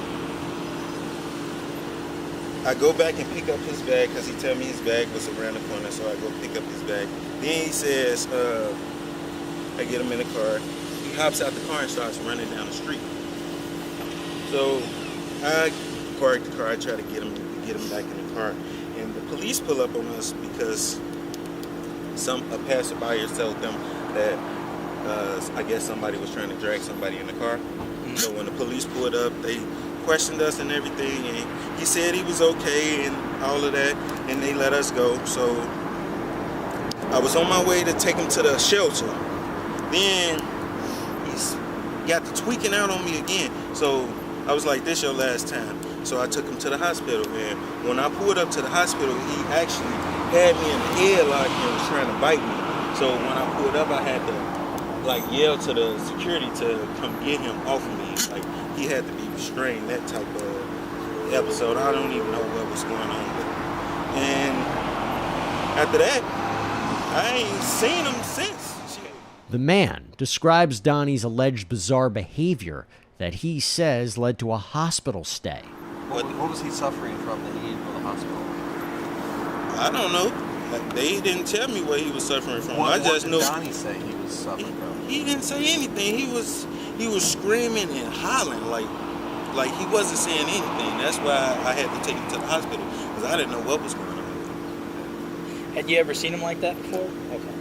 I go back and pick up his bag because he tell me his bag was around the corner, so I go pick up his bag. Then he says, I get him in the car. He hops out the car and starts running down the street. So I park the car. I try to get him back in the car, and the police pull up on us because a passerby told them that I guess somebody was trying to drag somebody in the car. So when the police pulled up, they questioned us and everything, and he said he was okay and all of that, and they let us go. So I was on my way to take him to the shelter. Then he's got the tweaking out on me again. So I was like, this your last time. So I took him to the hospital, and when I pulled up to the hospital, he actually had me in the headlock and was trying to bite me. So when I pulled up, I had to yell to the security to come get him off of me. Like, he had to be restrained, that type of episode. I don't even know what was going on with him. And after that, I ain't seen him since. The man describes Donnie's alleged bizarre behavior that he says led to a hospital stay. What was he suffering from that he needed to go to the hospital? I don't know. They didn't tell me what he was suffering from. What I just did know Donnie say he was suffering from? He didn't say anything. He was screaming and hollering like he wasn't saying anything. That's why I had to take him to the hospital, because I didn't know what was going on. Had you ever seen him like that before? Okay.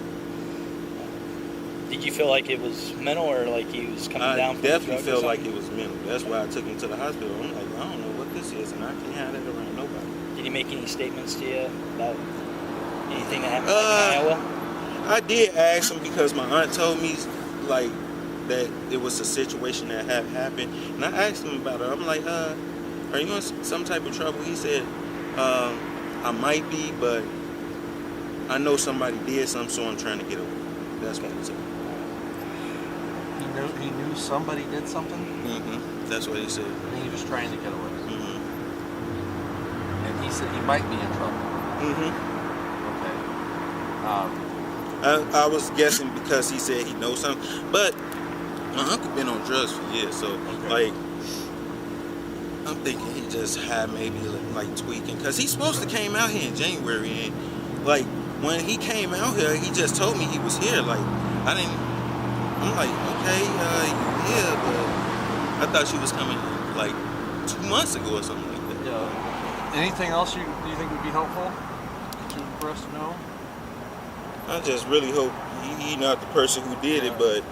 Did you feel like it was mental or like he was coming down from the definitely drug or felt like something? it was mental. That's why I took him to the hospital. I'm like, I don't know what this is, and I can't have that around nobody. Did he make any statements to you about anything that happened in Iowa? I did ask him because my aunt told me like that it was a situation that had happened, and I asked him about it. I'm like, are you in some type of trouble? He said, I might be, but I know somebody did something, so I'm trying to get over it. That's what he said. he knew somebody did something? Mm-hmm. That's what he said. And he was trying to get away. Mm-hmm. And he said he might be in trouble. Mm-hmm. Okay. I was guessing because he said he knows something, but my uncle been on drugs for years, so like I'm thinking he just had maybe like tweaking, cause he's supposed to came out here in January, and like when he came out here, he just told me he was here. Like I'm like, okay, you here, but I thought she was coming like 2 months ago or something like that. Yeah. Anything else you think would be helpful for us to know? I just really hope he not the person who did it, but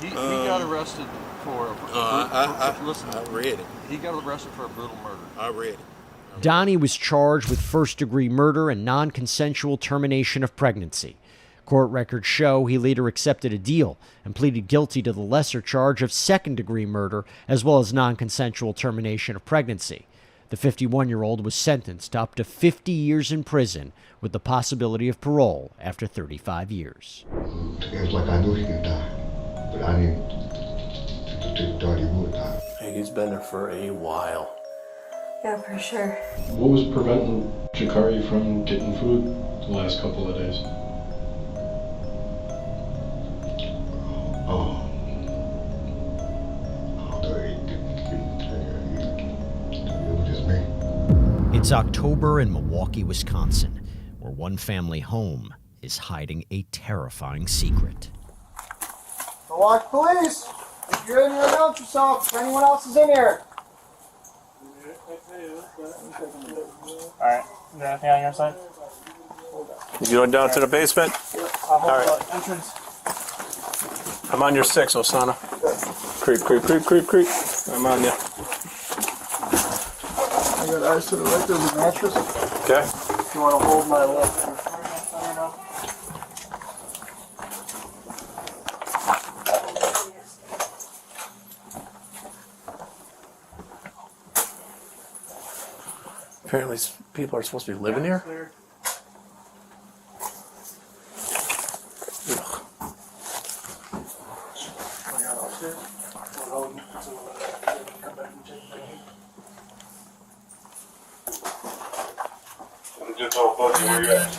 he got arrested for. Listen, I read it. He got arrested for a brutal murder. I read it. Donnie was charged with first-degree murder and non-consensual termination of pregnancy. Court records show he later accepted a deal and pleaded guilty to the lesser charge of second-degree murder as well as non-consensual termination of pregnancy. The 51-year-old was sentenced to up to 50 years in prison with the possibility of parole after 35 years. It was like I knew he could die, but I didn't thought he would die. He's been there for a while. Yeah, for sure. What was preventing Jakari from getting food the last couple of days? It's October in Milwaukee, Wisconsin, where one family home is hiding a terrifying secret. Milwaukee Police, if you're in here, announce yourself. If anyone else is in here. Alright, is there anything on your side? You going down to the basement? All right. Entrance. I'm on your 6, Osana. Creep. I'm on you. I got eyes to the right, there's a mattress. Okay. If you want to hold my left. Apparently people are supposed to be living here? Where you at?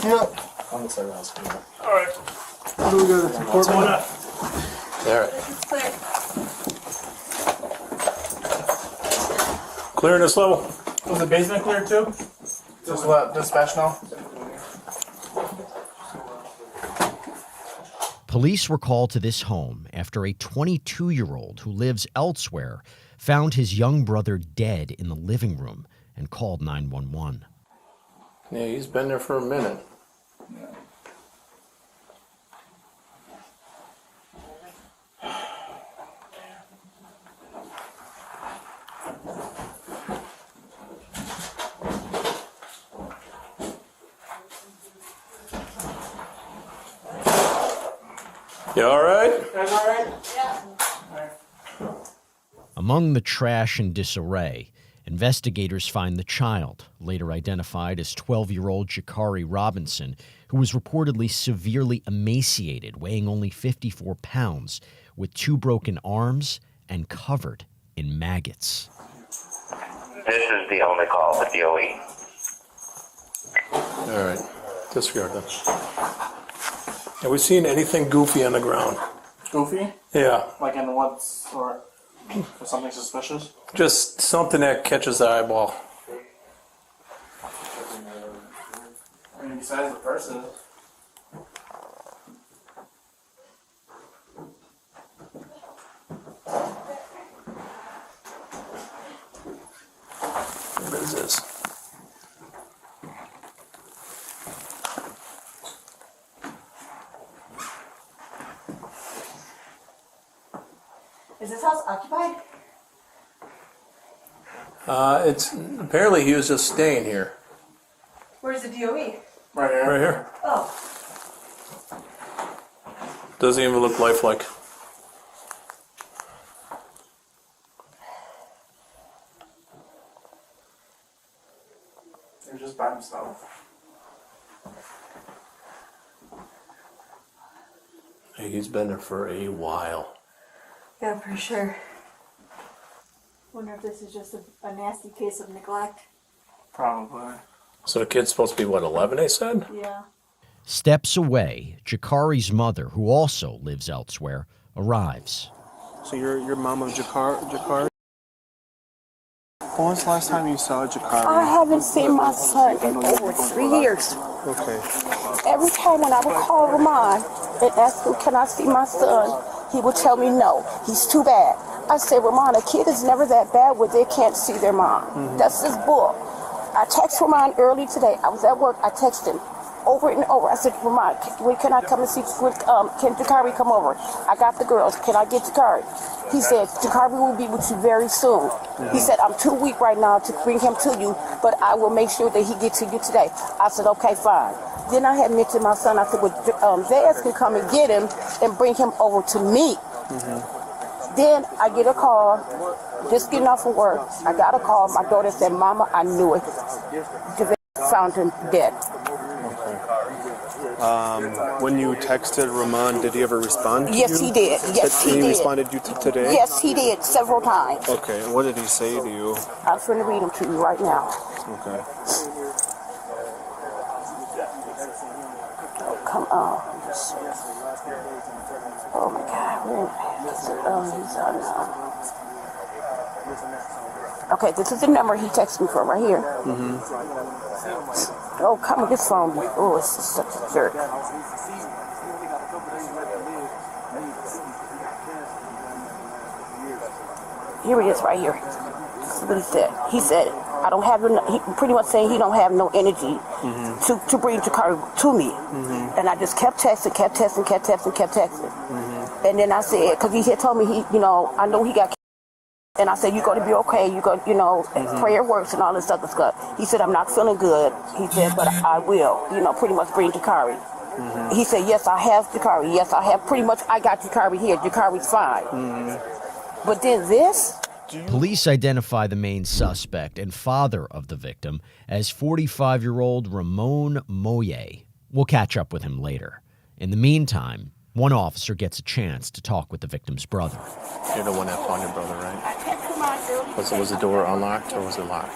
Yeah. On the side of the house. Alright. What do we got? It's What's going on? There. Clearing this level. Was the basement clear too? Just let dispatch know. Police were called to this home after a 22-year-old who lives elsewhere found his young brother dead in the living room and called 911. Yeah, he's been there for a minute. You all right? Guys all right? Yeah. Among the trash and disarray, investigators find the child, later identified as 12-year-old Jakari Robinson, who was reportedly severely emaciated, weighing only 54 pounds, with 2 broken arms and covered in maggots. This is the only call for DOE. All right. Disregard that. Have we seen anything goofy on the ground? Goofy? Yeah. Like in what or something suspicious? Just something that catches the eyeball. I mean, besides the person. What is this? Is this house occupied? It's apparently he was just staying here. Where's the DOE? Right here. Right here. Oh. Doesn't even look lifelike. He was just by himself. He's been there for a while. Yeah, for sure. Wonder if this is just a nasty case of neglect. Probably. So the kid's supposed to be, what, 11, they said? Yeah. Steps away, Jakari's mother, who also lives elsewhere, arrives. So your mom of Jakari? When was the last time you saw Jakari? I haven't seen my son in over 3 years. Okay. Every time when I would call Ramon and ask him, can I see my son, he would tell me no, he's too bad. I said, Ramon, a kid is never that bad where they can't see their mom. That's his bull. I texted Ramon early today. I was at work. I texted him over and over. I said, Ramon, when can I come and see, can Jakari come over? I got the girls. Can I get Jakari? He said, Jakari will be with you very soon. He said, I'm too weak right now to bring him to you, but I will make sure that he gets to you today. I said, okay, fine. Then I had mentioned my son. I said, well, Zayas can come and get him and bring him over to me. Then I get a call, just getting off from work. I got a call. My daughter said, Mama, I knew it. They found him dead. When you texted Ramon, did he ever respond to you? Yes, he did. Yes, he did. He responded to you today? Yes, he did, several times. Okay, and what did he say to you? I'm going to read them to you right now. Okay. Oh, come on. Oh, my God. He's on Okay, this is the number he texted me from right here. Oh, come on, this phone. Oh, it's just such a jerk. Here it is right here. This is what he said. He said, I don't have, he pretty much saying he don't have no energy to bring Jakari to me. And I just kept texting. And then I said, because he had told me, I know he got, and I said, you're going to be okay. You're going to, prayer works and all this other stuff. He said, I'm not feeling good. He said, but I will, pretty much bring Jakari. He said, yes, I have Jakari. Yes, I have. Pretty much, I got Jakari here. Jakari's fine. But then this... Police identify the main suspect and father of the victim as 45-year-old Ramon Moye. We'll catch up with him later. In the meantime, one officer gets a chance to talk with the victim's brother. You're the one that found your brother, right? Was the door unlocked or was it locked?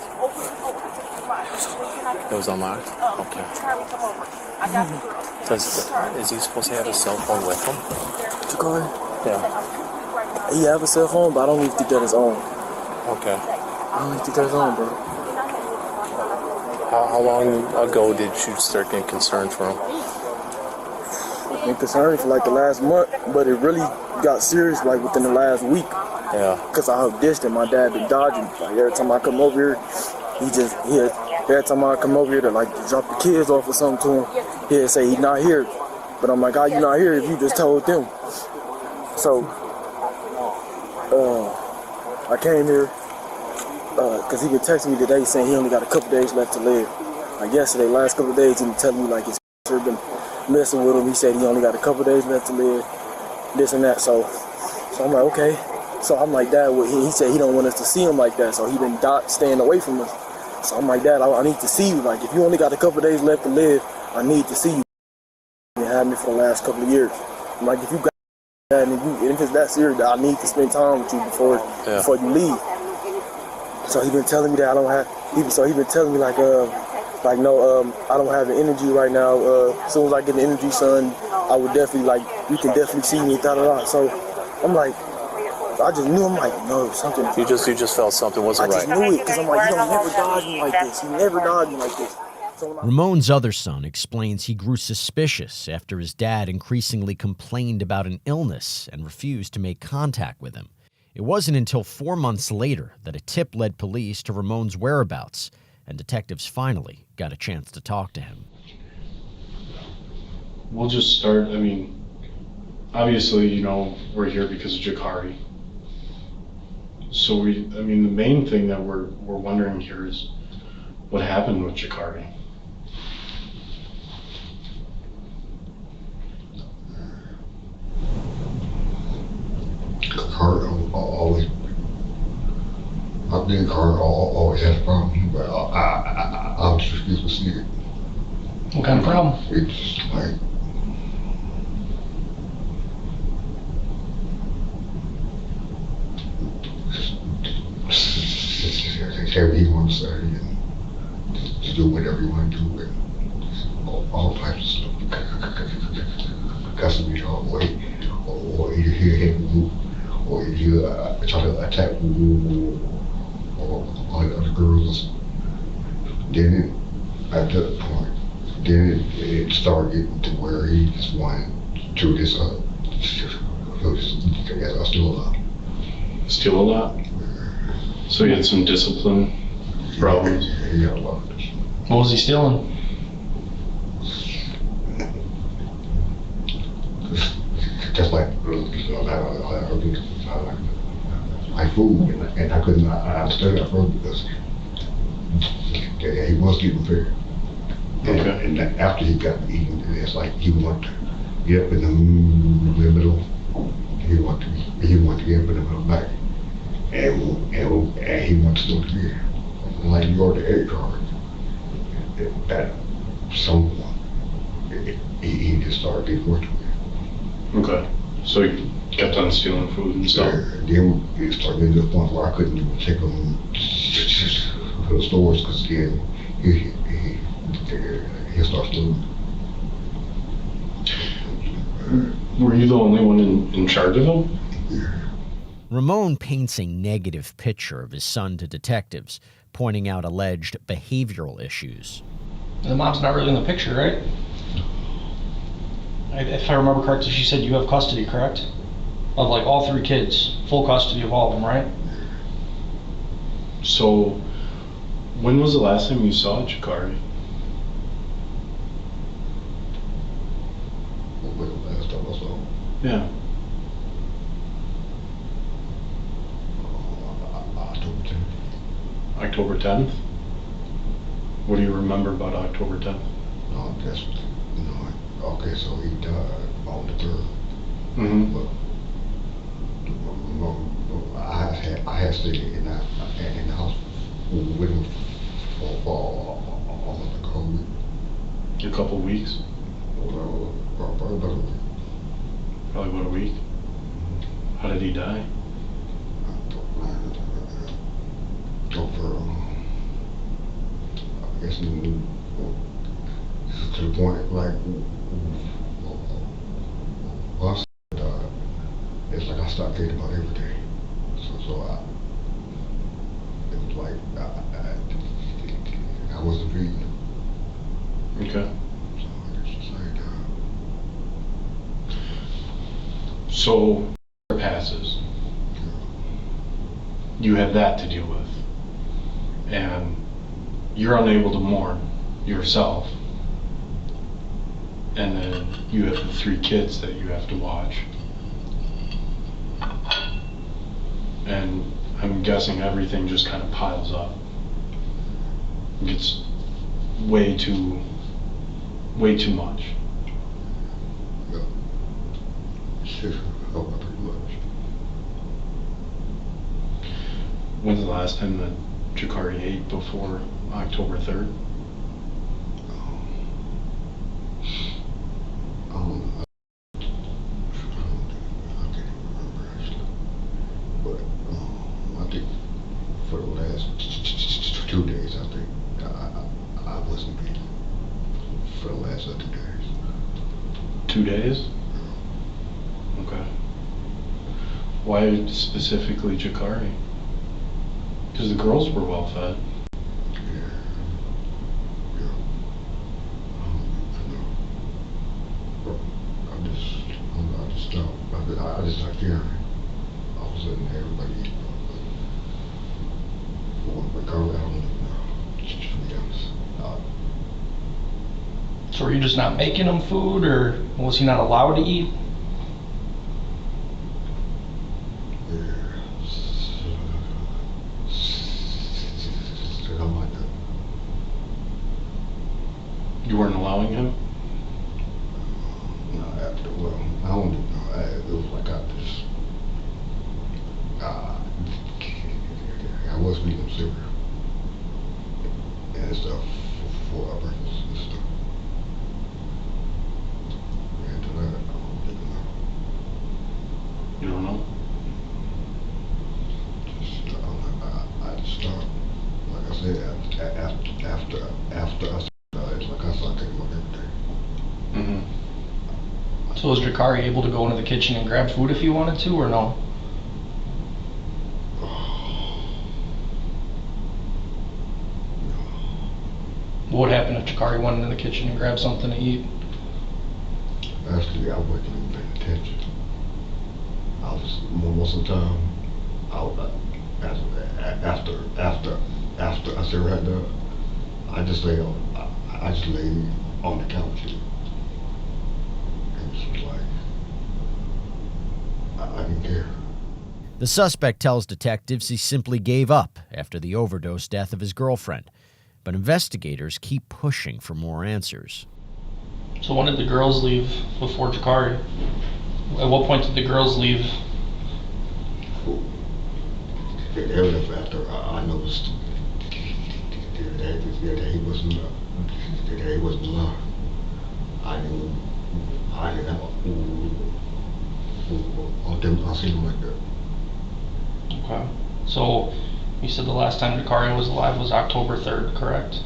It was unlocked? Okay. Is he supposed to have his cell phone with him? Jakari? Yeah. He have a cell phone, but I don't even think that is on. Okay. I don't even think that is on, bro. How long ago did you start getting concerned for him? I've been concerned for like the last month, but it really got serious like within the last week. Yeah. Because I was distant. My dad been dodging. Like every time I come over here, every time I come over here to like drop the kids off or something to him, he'll say he's not here. But I'm like, how you not here if you just told them? So, I came here because he been texting me today saying he only got a couple days left to live. Like yesterday, last couple of days, he been telling me like his been messing with him. He said he only got a couple days left to live, this and that. So I'm like, okay. So I'm like, Dad, he said he don't want us to see him like that. So he been staying away from us. So I'm like, Dad, I need to see you. Like, if you only got a couple days left to live, I need to see you. You had me for the last couple of years. I'm like, if you got that, and if it's that serious, I need to spend time with you before you leave. So he been telling me that I don't have. He been telling me like no, I don't have the energy right now. As soon as I get the energy, son, I would definitely you can definitely see me. So I'm like, I just knew. I'm like, no, something. You just felt something wasn't right. I just knew it because I'm like, you don't never dodge me like this. You never dodge me like this. Ramon's other son explains he grew suspicious after his dad increasingly complained about an illness and refused to make contact with him. It wasn't until 4 months later that a tip led police to Ramon's whereabouts, and detectives finally got a chance to talk to him. We'll just start, obviously, we're here because of Jakari. So the main thing that we're wondering here is what happened with Jakari. I've been always had problems, but I was just refused to see it. What kind of problem? It's like, he wants to do whatever he wants to do, and all types of stuff. Cussing me the wrong way, or he hit me, or he try to attack me, or other girls. Then at that point, then it started getting to where he just wanted to this I still alive. Still a lot? So you had some discipline problems? Yeah, he got a lot of this. What was he stealing? Just like I food, and I couldn't understand that from because he was getting fair. And after he got eaten, it's like he wanted to get up in the middle. He wanted to get up in the middle back, and he wanted to go to bed. Like you go to the egg card, that someone he just started getting worse with it. Okay. So you kept on stealing food and stuff? Then it started getting to the point where I couldn't even take him to the stores because then he started stealing. Were you the only one in charge of him? Ramon paints a negative picture of his son to detectives, pointing out alleged behavioral issues. The mom's not really in the picture, right? If I remember correctly, she said you have custody, correct? Of like all 3 kids, full custody of all of them, right? So, when was the last time you saw Jakari? When the last time I saw him? Yeah. October 10th. October 10th? What do you remember about October 10th? No, that's, okay, so he died on the 3rd. Mm-hmm. But I had stayed in the house with him for almost a couple weeks. A couple weeks? Probably about a week. Probably about a week? How did he die? Over, I guess, to the point, like, once I died, it's like I stopped thinking about everything. So it was like, I wasn't breathing. Okay. So it's just like, So, passes. You have that to deal with. And you're unable to mourn yourself. And then you have the 3 kids that you have to watch. And I'm guessing everything just kind of piles up. It gets way too much. yeah. Shit, pretty much. When's the last time that Jakari ate before October 3rd? I can't even remember actually. But I think for the last 2 days, I think I wasn't eating for the last 2 days. 2 days? Okay. Why specifically Jakari? Because the girls were well fed. I just started fearing. All of a sudden, everybody eat. But I don't know. To be honest. So were you just not making him food, or was he not allowed to eat? Something like that. You weren't allowing him? No, after, well, I don't know. It was like I was eating cereal and stuff for breakfast and stuff. after I it's like I started taking my everything. Mm-hmm. So was Jakari able to go into the kitchen and grab food if he wanted to, or no? What would happen if Jakari went into the kitchen and grabbed something to eat? Actually, I wasn't even paying attention. I was most of the time. After I said right there, I just lay on the couch and just was like, I didn't care. The suspect tells detectives he simply gave up after the overdose death of his girlfriend, but investigators keep pushing for more answers. So when did the girls leave before Jakari? At what point did the girls leave? They left after I noticed that he wasn't alive. I didn't have I seen him like that. Okay. So you said the last time Jakari was alive was October 3rd, correct?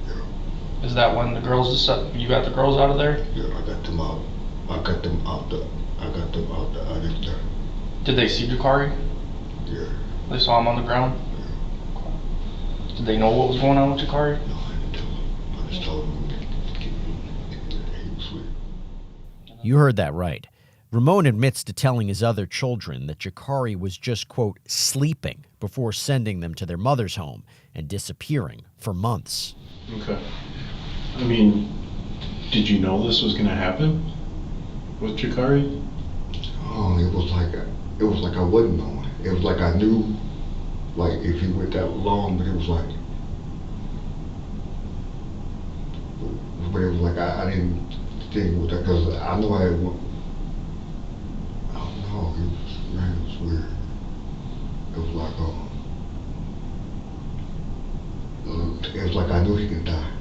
Yeah. Is that when the girls you got the girls out of there? Yeah, I got them out. I got them out there. Did they see Jakari? Yeah. They saw him on the ground? Yeah. Okay. Did they know what was going on with Jakari? No, I didn't tell them. I just told them he was sweet. You heard that right. Ramon admits to telling his other children that Jakari was just, quote, sleeping before sending them to their mother's home and disappearing for months. Okay. I mean, did you know this was going to happen with Jakari? Oh, it was like I wasn't knowing. It was like I knew, like if he went that long, but it was like I didn't think with that because I know I had one. I don't know. It was weird. It was like I knew he could die,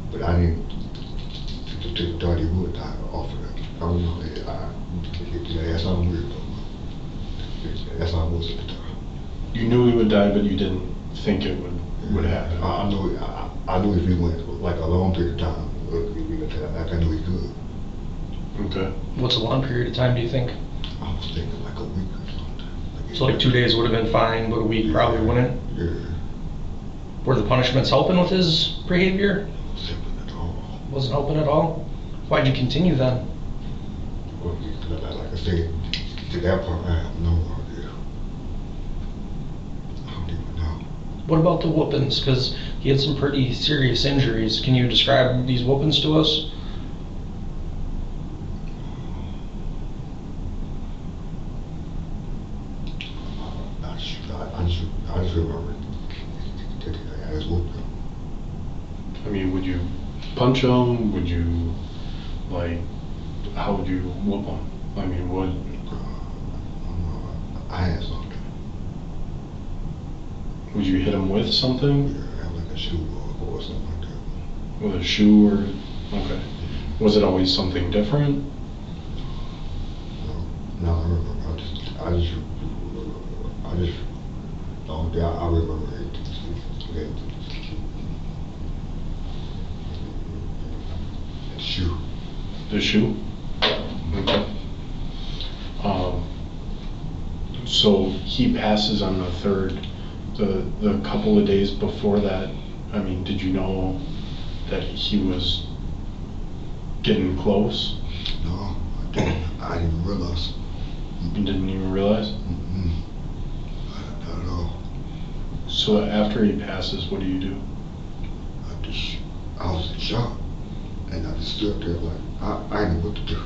but I didn't thought he would die off of that. I don't know. That sounds weird though. That's how I was at the time. You knew he would die, but you didn't think it would happen. I knew if he went like a long period of time, I knew he could. Okay. What's a long period of time, do you think? I was thinking like a week or something. So like 2 days would have been fine, but a week probably wouldn't? Yeah. Were the punishments helping with his behavior? Wasn't helping at all. Wasn't helping at all? Why'd you continue then? Well, like I said, to that part, I have no idea. I don't even know. What about the whoopings? Because he had some pretty serious injuries. Can you describe these whoopings to us? I just remember that I was whooped him. I mean, would you punch him? Would you, like, how would you whoop him? I mean, what? I had something. Would you hit him with something? Yeah, like a shoe or something like that. With a shoe or, okay. Was it always something different? No, I remember. I remember it. The shoe. The shoe? Okay. So he passes on the 3rd. The couple of days before that, I mean, did you know that he was getting close? No, I didn't. I didn't realize. You didn't even realize? Mm-mm. Not at all. So after he passes, what do you do? I was in shock, and I just stood there like I didn't know what to do.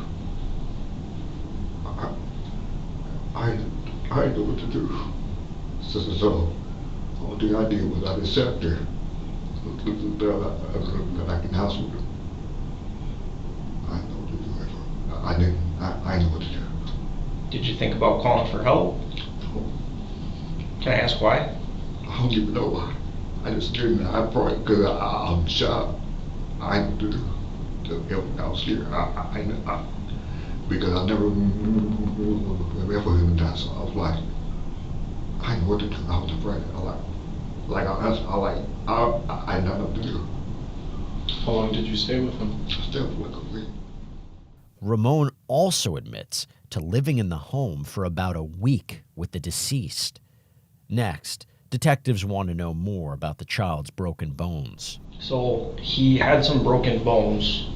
I didn't know what to do. So the only thing I did was I just sat there, like in the house with him. I didn't know what to do. I didn't know what to do. Did you think about calling for help? No. Can I ask why? I don't even know why. I just didn't. I probably because I'm shocked. I didn't know what to do. I was scared. Because I never ever heard him die. So I was like, I didn't know what to do. I was afraid. I was like, like I never do. How long did you stay with him? I stayed for like a week. Ramon also admits to living in the home for about a week with the deceased. Next, detectives want to know more about the child's broken bones. So he had some broken bones,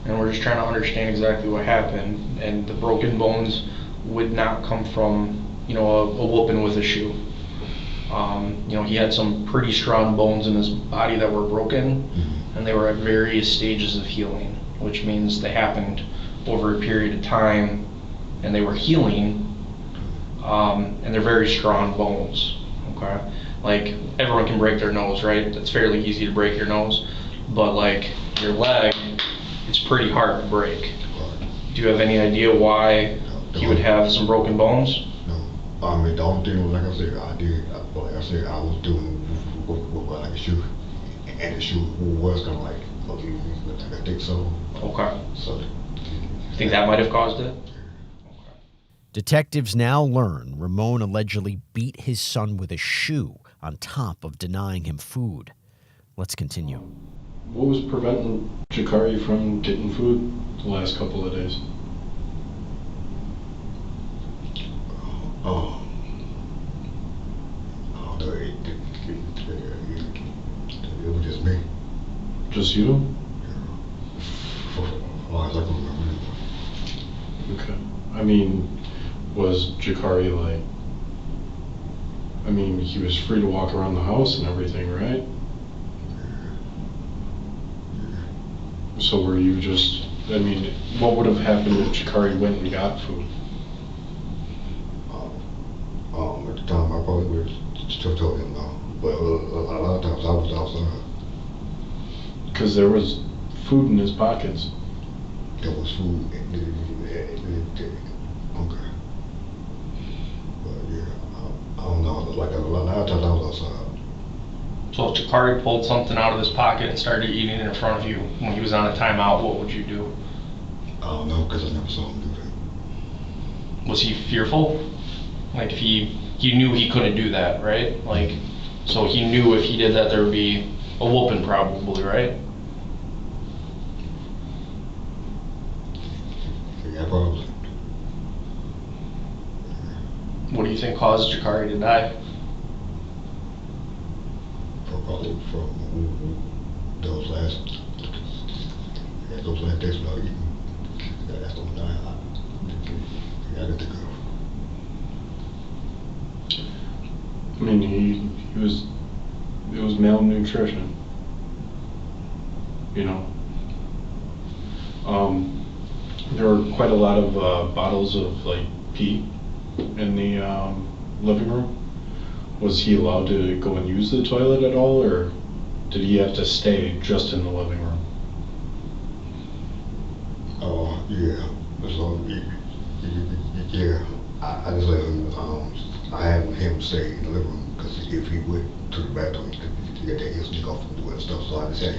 and we're just trying to understand exactly what happened. And the broken bones would not come from, a whooping with a shoe. He had some pretty strong bones in his body that were broken, and they were at various stages of healing, which means they happened over a period of time, and they were healing, and they're very strong bones, okay? Like, everyone can break their nose, right? It's fairly easy to break your nose, but like your leg, it's pretty hard to break. Do you have any idea why he would have some broken bones? I mean, the only thing, like I said, I was doing with like a shoe, and the shoe was kind of like a thick sole. Okay. So, you think that might have caused it? Detectives now learn Ramon allegedly beat his son with a shoe on top of denying him food. Let's continue. What was preventing Jakari from getting food the last couple of days? It was just me. Just you? For as long as I can remember. Okay. I mean, was Jakari he was free to walk around the house and everything, right? So were you just, what would have happened if Jakari went and got food? At the time, I probably would have still told him no. But a lot of times I was outside. Because there was food in his pockets. There was food. Okay. But yeah, I don't know. Like a lot of times I was outside. So if Jakari pulled something out of his pocket and started eating it in front of you when he was on a timeout, what would you do? I don't know, because I never saw him do that. Was he fearful? Like, if he knew he couldn't do that, right? Like, so he knew if he did that there would be a whooping probably, right? Yeah, probably. What do you think caused Jakari to die? Probably from those last days without eating. That's the one I got to think of. It was malnutrition. There were quite a lot of bottles of pee in the living room. Was he allowed to go and use the toilet at all, or did he have to stay just in the living room? Oh, yeah. So, yeah. I just let him, I had him stay in the living room, because if he went to the bathroom, he got that instinct off and do that stuff, so I just had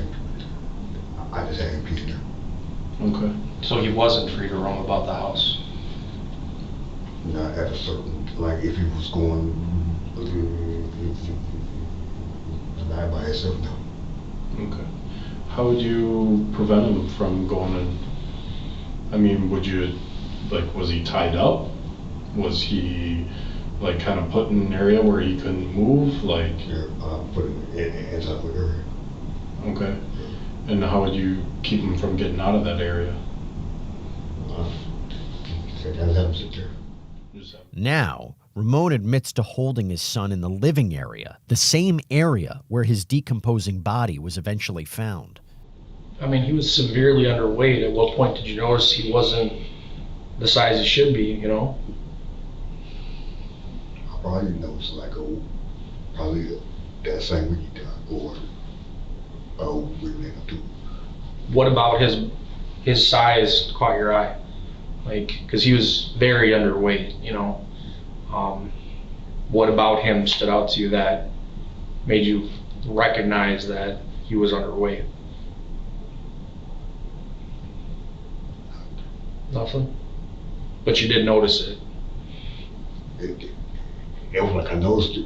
him pee in there. Okay. So he wasn't free to roam about the house? Not at a certain, like if he was going not by himself, no. Okay. How would you prevent him from going and, would you, was he tied up? Was he, kind of put in an area where he couldn't move? Yeah, put him inside the area. Okay. And how would you keep him from getting out of that area? Just have him sit there. Now, Ramon admits to holding his son in the living area, the same area where his decomposing body was eventually found. He was severely underweight. At what point did you notice he wasn't the size he should be, I probably noticed, probably that same week he died, or week later too. What about his size caught your eye? Because he was very underweight, what about him stood out to you that made you recognize that he was underweight? Nothing? But you did notice it? It was like I noticed it.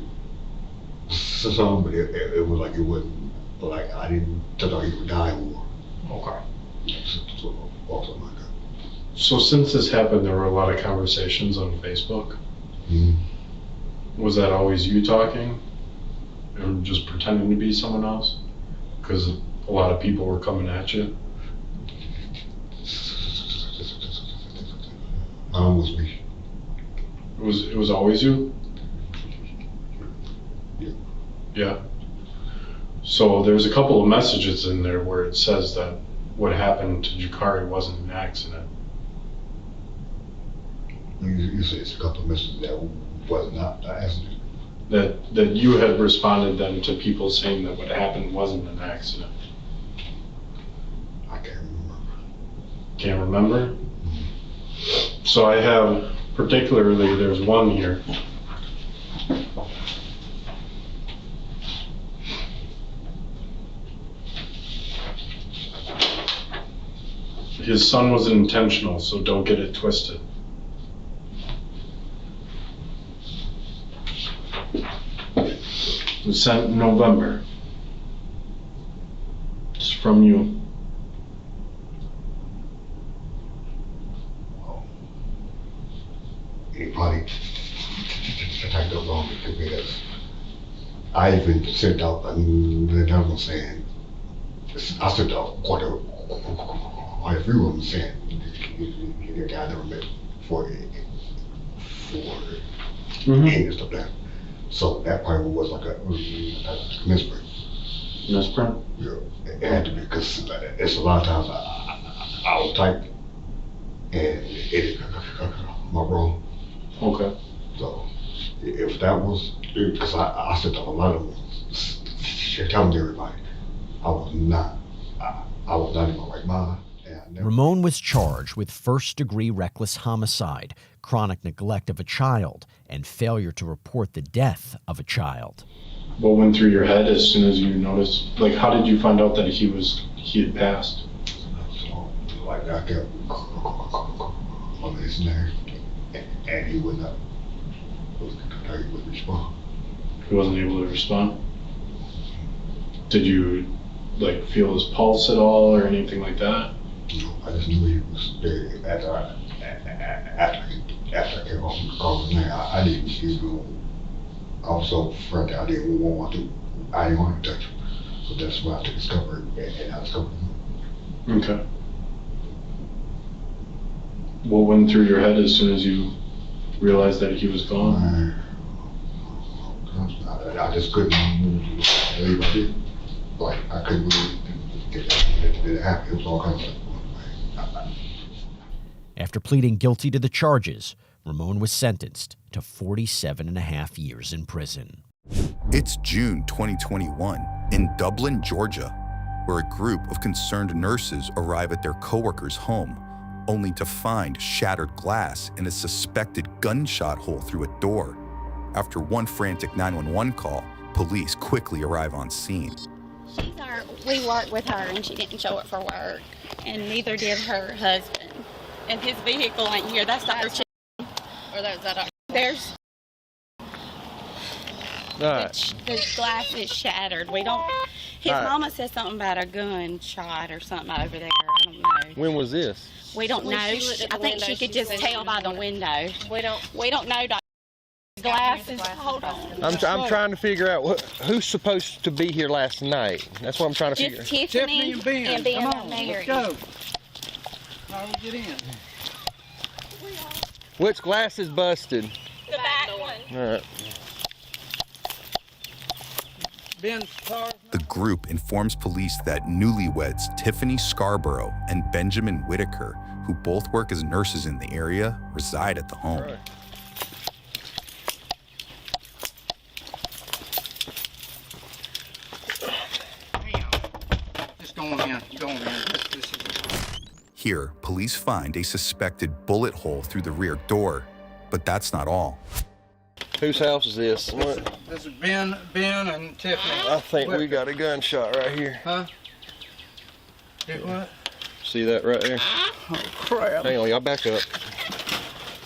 some, but it was like it wasn't. Like I didn't thought he would die or. Okay. Also like that. So since this happened, there were a lot of conversations on Facebook. Was that always you talking, or just pretending to be someone else? Because a lot of people were coming at you. Was me. It was always you? Yeah. So there's a couple of messages in there where it says that what happened to Jakari wasn't an accident. You say it's a couple of messages that was not an accident. That you had responded then to people saying that what happened wasn't an accident. I can't remember. Can't remember? So I have, particularly, there's one here. His son was intentional, so don't get it twisted. It was sent in November. It's from you. He probably attacked it wrong because I even sent out another saying, I sent out quite a few of them saying the guy never met for and stuff like that. So that probably was like a misprint. Misprint? Yeah, it had to be because it's a lot of times I was typing and it my wrong. Okay. So if that was, because I sent out a lot of them telling everybody I was not in my right mind. Ramon was charged with first-degree reckless homicide, chronic neglect of a child, and failure to report the death of a child. What went through your head as soon as you noticed? Like, how did you find out that he had passed? So, like, I kept on his name, and he would not. He wouldn't respond. He wasn't able to respond? Did you, like, feel his pulse at all or anything like that? No, I just knew he was dead after I came home to call his name. I didn't even. I was so frantic. I didn't want to touch him. So that's why I took his cover and I discovered him. Okay. What went through your head as soon as you realized that he was gone? I just couldn't believe I did. Like, I couldn't believe it happened. It was all kinds of. After pleading guilty to the charges, Ramon was sentenced to 47.5 years in prison. It's June 2021 in Dublin, Georgia, where a group of concerned nurses arrive at their coworker's home, only to find shattered glass and a suspected gunshot hole through a door. After one frantic 911 call, police quickly arrive on scene. We worked with her and she didn't show up for work, and neither did her husband. And his vehicle ain't here. That's Dr. Ch. Or that's Dr. There's. The glass is shattered. We don't. His mama said something about a gunshot or something over there. I don't know. When was this? We don't know. I think she could just tell by the window. We don't know. Glass is. Hold on. I'm trying to figure out who's supposed to be here last night. That's what I'm trying to figure. Just Tiffany and Ben. Come on, let's go. How do we get in? Which glass is busted? The back one. All right. The group informs police that newlyweds Tiffany Scarborough and Benjamin Whitaker, who both work as nurses in the area, reside at the home. Right. Just going in. Here, police find a suspected bullet hole through the rear door, but that's not all. Whose house is this? This is Ben and Tiffany. I think we got a gunshot right here. Huh? Did what? See that right there? Oh, crap. Hang on, y'all back up.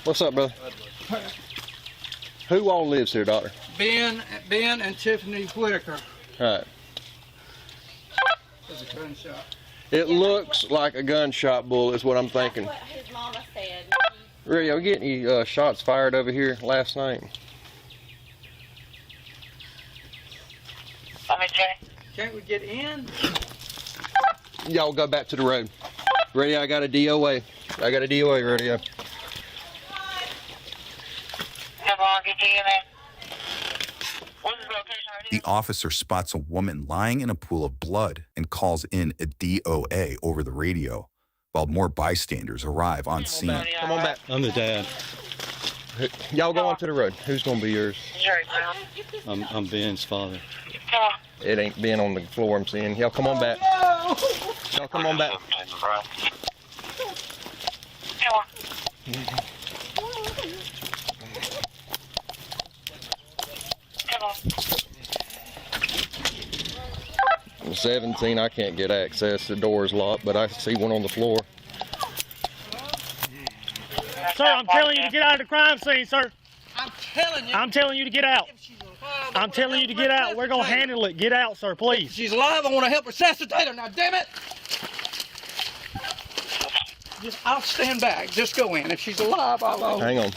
What's up, brother? Who all lives here, Doctor? Ben and Tiffany Whitaker. All right. There's a gunshot. It looks like a gunshot bullet is what I'm thinking. That's what his mama said. Really, are we getting any shots fired over here last night? Let me check. Can't we get in? Y'all go back to the road. Ready? I got a DOA. I got a DOA radio. Come on, get you in there. What's the location right The officer spots a woman lying in a pool of blood and calls in a DOA over the radio, while more bystanders arrive on scene. Come on back. I'm the dad. Y'all go on to the road. Who's gonna be yours? I'm Ben's father. It ain't Ben on the floor I'm seeing. Y'all come on back. Y'all come on back. I'm 17, I can't get access. The door's locked, but I see one on the floor. Sir, I'm telling you to get out of the crime scene, sir. I'm telling you. I'm telling you to get out. I'm telling you to get out. We're going to handle it. Get out, sir, please. If she's alive, I want to help resuscitate her. Now, damn it. I'll stand back. Just go in. If she's alive, I'll go. Hang on.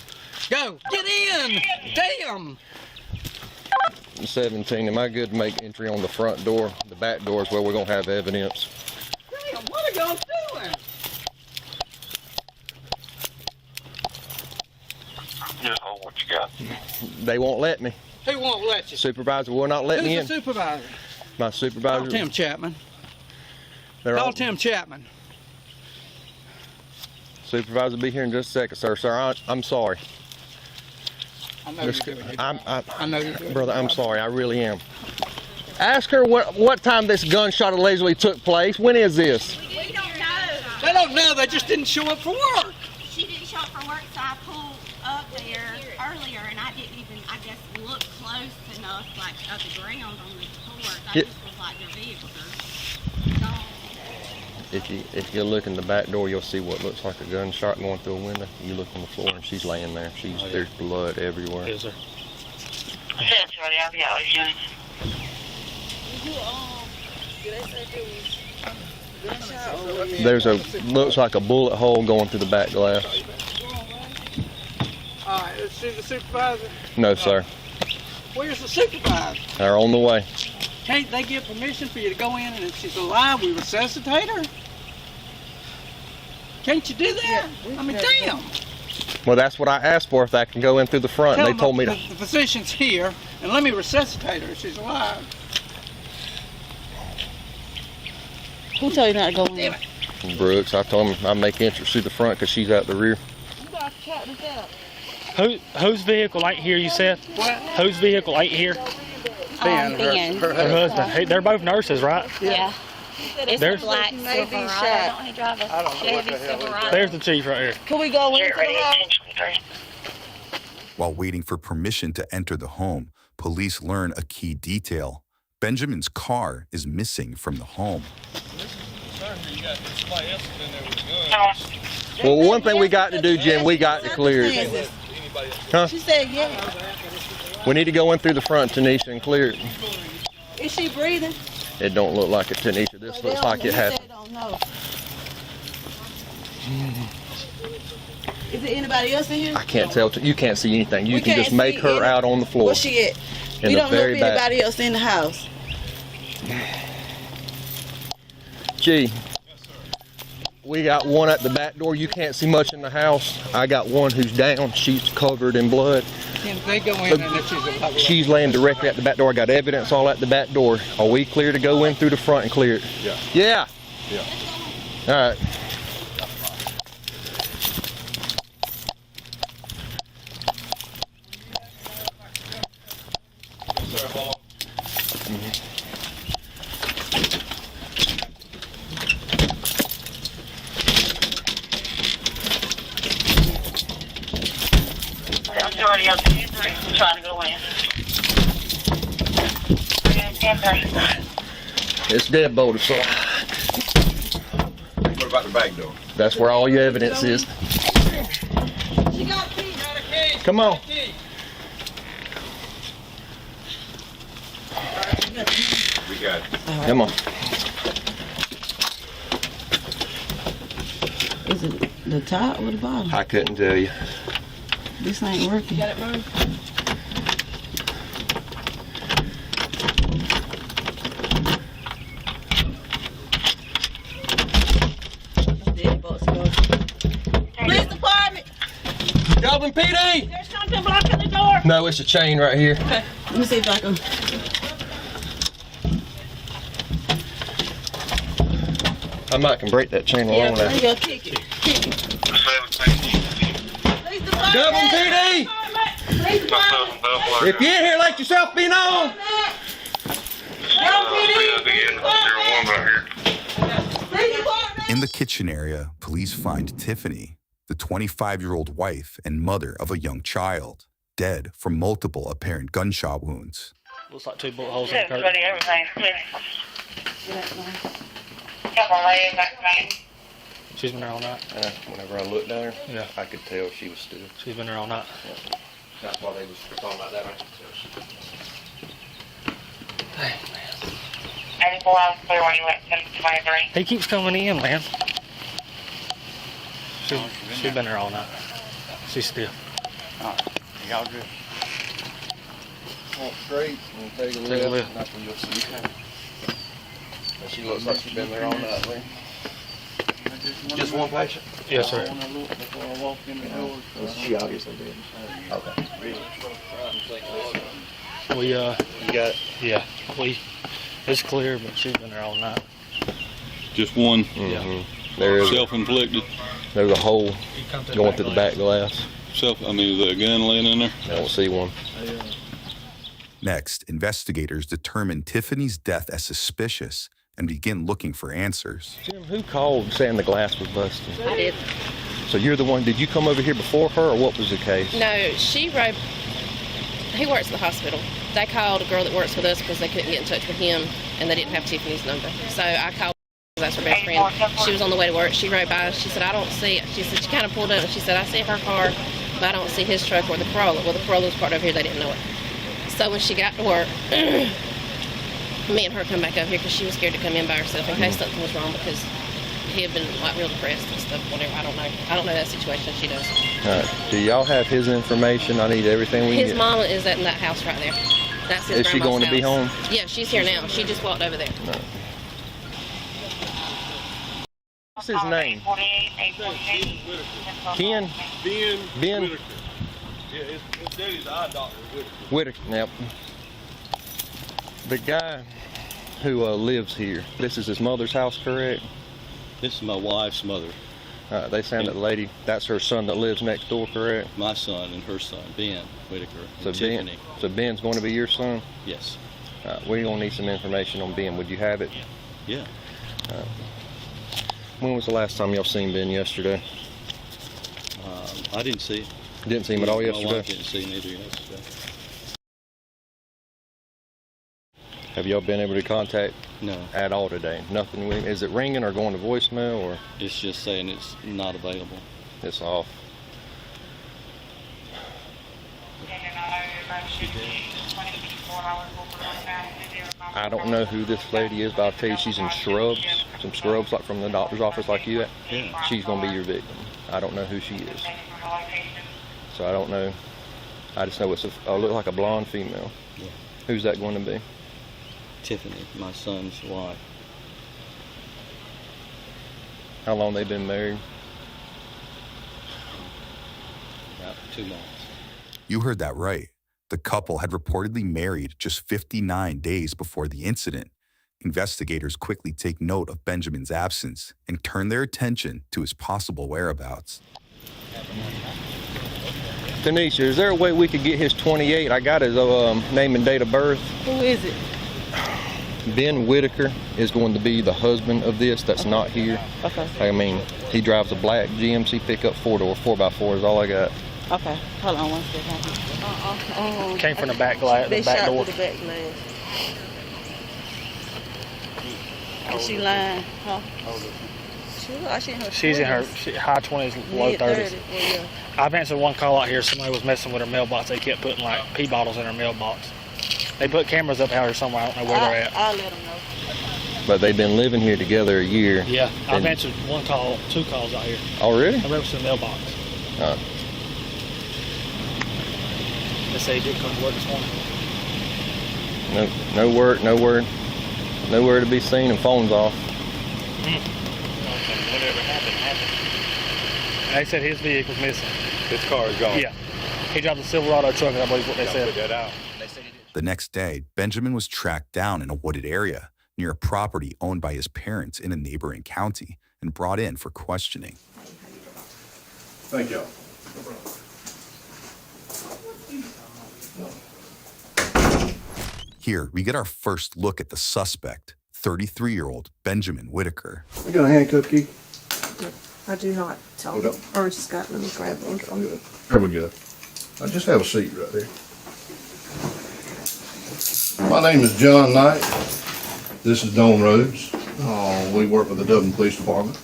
Go. Get in. Damn. I'm 17. Am I good to make entry on the front door? The back door is where we're going to have evidence. Damn, what are y'all doing? Just hold what you got. They won't let me. Who won't let you? Supervisor will not let me in. Who's the supervisor? My supervisor. Call Tim Chapman. They're Call all, Tim Chapman. Supervisor will be here in just a second, sir. Sir, I'm sorry. I know you're doing it. I know you're doing it. Brother, I'm sorry. I really am. Ask her what time this gunshot allegedly took place. When is this? We don't know. They don't know. They just didn't show up for work. She didn't show up for work, so I pulled up there earlier, and I didn't even, I guess, look close enough, like, at the ground on the porch. I just was like, their vehicles are gone. If you look in the back door, you'll see what looks like a gunshot going through a window. You look on the floor, and she's laying there. There's blood everywhere. Is there? That's right, I'll be out here. There's looks like a bullet hole going through the back glass. All right, let's see the supervisor. No, sir. Where's the supervisor? They're on the way. Can't they give permission for you to go in, and if she's alive, we resuscitate her? Can't you do that? I mean, damn. Well, that's what I asked for, if I can go in through the front. Tell They told me to. The physician's here, and let me resuscitate her if she's alive. Who told you not to go in? Brooks, I told him I'd make entrance through the front because she's out the rear. Whose vehicle ain't here, you said? What? Whose vehicle ain't here? Ben. Her husband. Hey, they're both nurses, right? Yeah. It's There's- a black Silverado. Don't he drive a Chevy Silverado? There's the chief right here. Can we go in? While waiting for permission to enter the home, police learn a key detail. Benjamin's car is missing from the home. Well, one thing we got to do, Jim, we got to clear it. Huh? She said yeah. We need to go in through the front, Tanisha, and clear it. Is she breathing? It don't look like it, Tanisha. This looks like it happened. They don't know. Is there anybody else in here? I can't tell. You can't see anything. You We can can't just make see her any- out on the floor. Where's she at? In We the don't know very if back. anybody else in the house. Gee, we got one at the back door. You can't see much in the house. I got one who's down. She's covered in blood. Can they go in, and if she's alive? She's laying directly at the back door. I got evidence all at the back door. Are we clear to go in through the front and clear it? Yeah. Yeah. Yeah. All right. Majority of the trying to go in. It's deadbolted, so. What about the back door? That's where all your evidence is. Come on. We got it. Come on. Is it the top or the bottom? I couldn't tell you. This ain't working. Got it, Mom? Police department! Dublin PD! There's something blocking the door. No, it's a chain right here. Okay, let me see if I can. I might can break that chain along there. Yeah, kick it. Kick it. Dublin PD! If you ain't here, let yourself be known. In the kitchen area, police find Tiffany, the 25-year-old wife and mother of a young child, dead from multiple apparent gunshot wounds. Looks like 2 bullet holes in the curtain. She's been there all night. Whenever I looked at her, yeah, I could tell she was still. She's been there all night. Yeah. That's why they was talking about that. I could tell she was. Dang, man. He keeps coming in, man. She's been there all night. She's still. Alright, y'all good? Walk straight and take a lift. That's when you'll see her. But she looks like she's been there all night, man. Just one patient? Yes, sir. She obviously did. Okay. We, you got it? Yeah. It's clear, but she's been there all night. Just one? Yeah. There is self-inflicted. There's a hole going through the back glass. The gun laying in there? I don't see one. Next, investigators determined Tiffany's death as suspicious and begin looking for answers. Jim, who called saying the glass was busted? I did. So you're the one, did you come over here before her, or what was the case? No, he works at the hospital. They called a girl that works with us because they couldn't get in touch with him, and they didn't have Tiffany's number. So I called her, that's her best friend. She was on the way to work. She rode by. She said, I don't see it. She said, she kind of pulled up, and she said, I see her car, but I don't see his truck or the Corolla. Well, the Corolla was part over here. They didn't know it. So when she got to work, me and her come back over here because she was scared to come in by herself in case something was wrong, because he had been like real depressed and stuff, whatever. I don't know that situation. She does. All right. Do y'all have his information? I need everything we can get. His mama is in that house right there. That's his Is she going to be home? Yeah, she's here now. She just walked over there. No. What's his name? Ken? Ben? Yeah, his daddy's eye doctor, Whitaker. Yep. The guy who lives here, this is his mother's house, correct? This is my wife's mother. They saying that lady, that's her son that lives next door, correct? My son and her son, Ben Whitaker. So Tiffany. So Ben's going to be your son? Yes. We're going to need some information on Ben. Would you have it? Yeah. When was the last time y'all seen Ben yesterday? I didn't see it. Didn't see him at all yesterday? My wife didn't see him either yesterday. Have y'all been able to contact No. at all today? Nothing? Is it ringing or going to voicemail, or? It's just saying it's not available. It's off. I don't know who this lady is, but I'll tell you she's in shrubs. Some shrubs like from the doctor's office like you at. Yeah. She's going to be your victim. I don't know who she is. So I don't know. I just know it's look like a blonde female. Yeah. Who's that going to be? Tiffany, my son's wife. How long they been married? About 2 months. You heard that right. The couple had reportedly married just 59 days before the incident. Investigators quickly take note of Benjamin's absence and turn their attention to his possible whereabouts. Tanisha, is there a way we could get his 28? I got his name and date of birth. Who is it? Ben Whitaker is going to be the husband of this that's not here. Okay. I mean, he drives a black GMC pickup 4-door, 4x4 is all I got. Okay, hold on one second. Came from the back glass, the back door. The back glass. Is she lying? Huh? She's in her high 20s, low 30s. I've answered one call out here. Somebody was messing with her mailbox. They kept putting like pee bottles in her mailbox. They put cameras up out here somewhere. I don't know where they're at. I'll let them know. But they've been living here together a year. Yeah, I've answered 1 call, 2 calls out here. Already? I went to the mailbox. They say he did come to work this morning. No work, nowhere to be seen, and phones off. Whatever happened. And they said his vehicle's missing. His car is gone. Yeah. He dropped a Silverado truck, I believe what they said. Put that out. The next day, Benjamin was tracked down in a wooded area near a property owned by his parents in a neighboring county and brought in for questioning. Thank you. Here, we get our first look at the suspect, 33-year-old Benjamin Whitaker. We got a handcuff key. I do not tell Hold them. up. Or just got them grab one from you. There we go. I just have a seat right there. My name is John Knight. This is Don Rhodes. We work with the Dublin Police Department.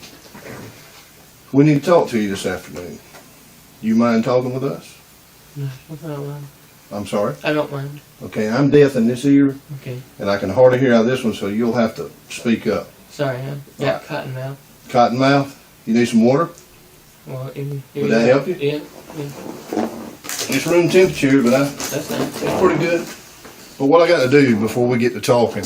We need to talk to you this afternoon. You mind talking with us? No, I don't mind. I'm sorry? I don't mind. Okay, I'm deaf in this ear, Okay. and I can hardly hear out of this one, so you'll have to speak up. Sorry, I got cotton mouth. Cotton mouth? You need some water? Well, Would that help you? Yeah. It's room temperature, but That's nice. it's pretty good. But what I got to do before we get to talking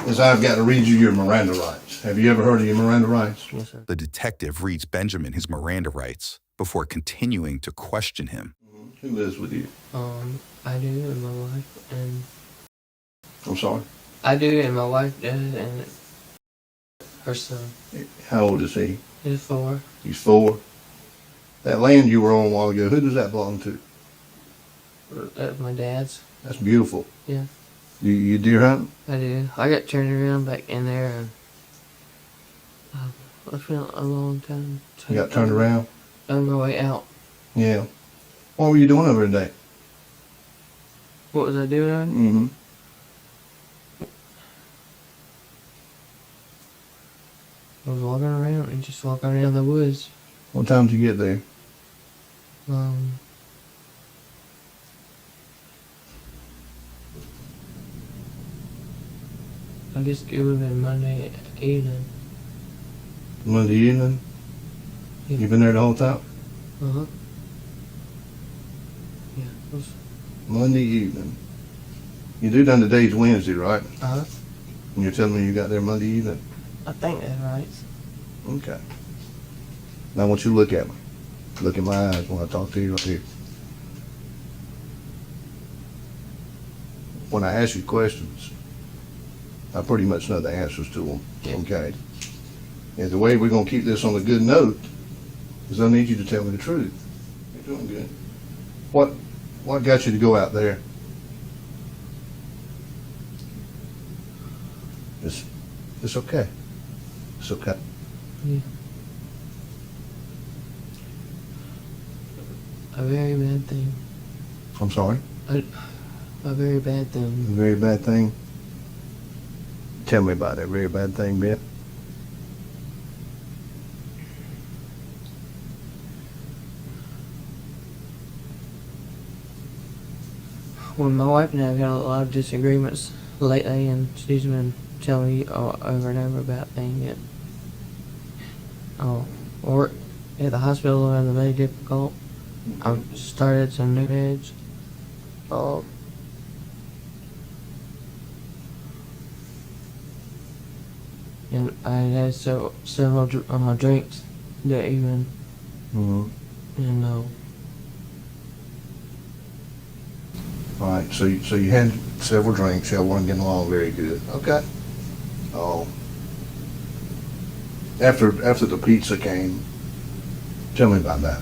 is I've got to read you your Miranda rights. Have you ever heard of your Miranda rights? Yes, sir. The detective reads Benjamin his Miranda rights before continuing to question him. Who lives with you? I do, and my wife, and I'm sorry? I do, and my wife does, and her son. How old is he? He's 4. He's 4. That land you were on a while ago, who does that belong to? That's my dad's. That's beautiful. Yeah. You deer hunt? I do. I got turned around back in there, and I spent a long time. You got turned around? On my way out. Yeah. What were you doing over today? What was I doing on? Mm-hmm. I was walking around and just walking around the woods. What time did you get there? I guess it would have been Monday evening. Monday evening? Yeah. You been there the whole time? Uh-huh. Yeah. It was, Monday evening. You do done today's Wednesday, right? uh-huh. And you're telling me you got there Monday evening? I think that's right. Okay. Now I want you to look at me. Look in my eyes when I talk to you right here. When I ask you questions, I pretty much know the answers to them. Yeah. Okay. And the way we're gonna keep this on a good note is I need you to tell me the truth. You're doing good. What got you to go out there? It's okay. It's okay. Yeah. A very bad thing. I'm sorry? A very bad A thing. very bad thing? Tell me about that very bad thing, Ben. Well, my wife and I have had a lot of disagreements lately, and she's been telling me over and over about things that work at the hospital are very difficult. I've started some new meds. And I had several drinks that evening. Mm-hmm. And All right, so you had several drinks, y'all weren't getting along very good. Okay. After the pizza came, tell me about that.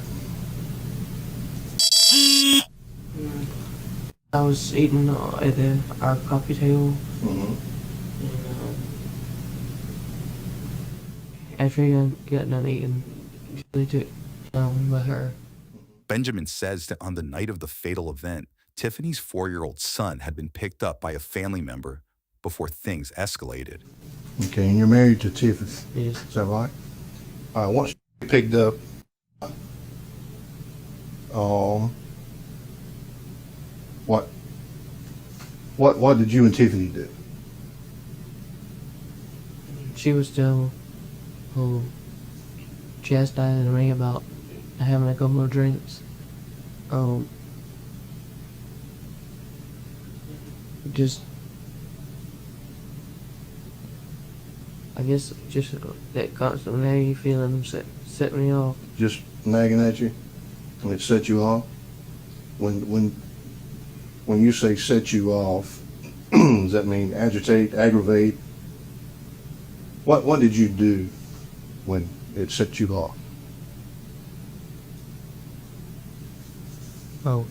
I was eating at our coffee table. Mm-hmm. And after I got done eating, they took with her. Benjamin says that on the night of the fatal event, Tiffany's 4-year-old son had been picked up by a family member before things escalated. Okay, and you're married to Tiffany? Yes. Is that right? All right, once you picked up, What did you and Tiffany do? She was still chastising me about having a couple of drinks. Just, I guess, just that constant nagging feeling set me off. Just nagging at you, and it set you off. When you say set you off, does that mean agitate, aggravate? What did you do when it set you off? Oh,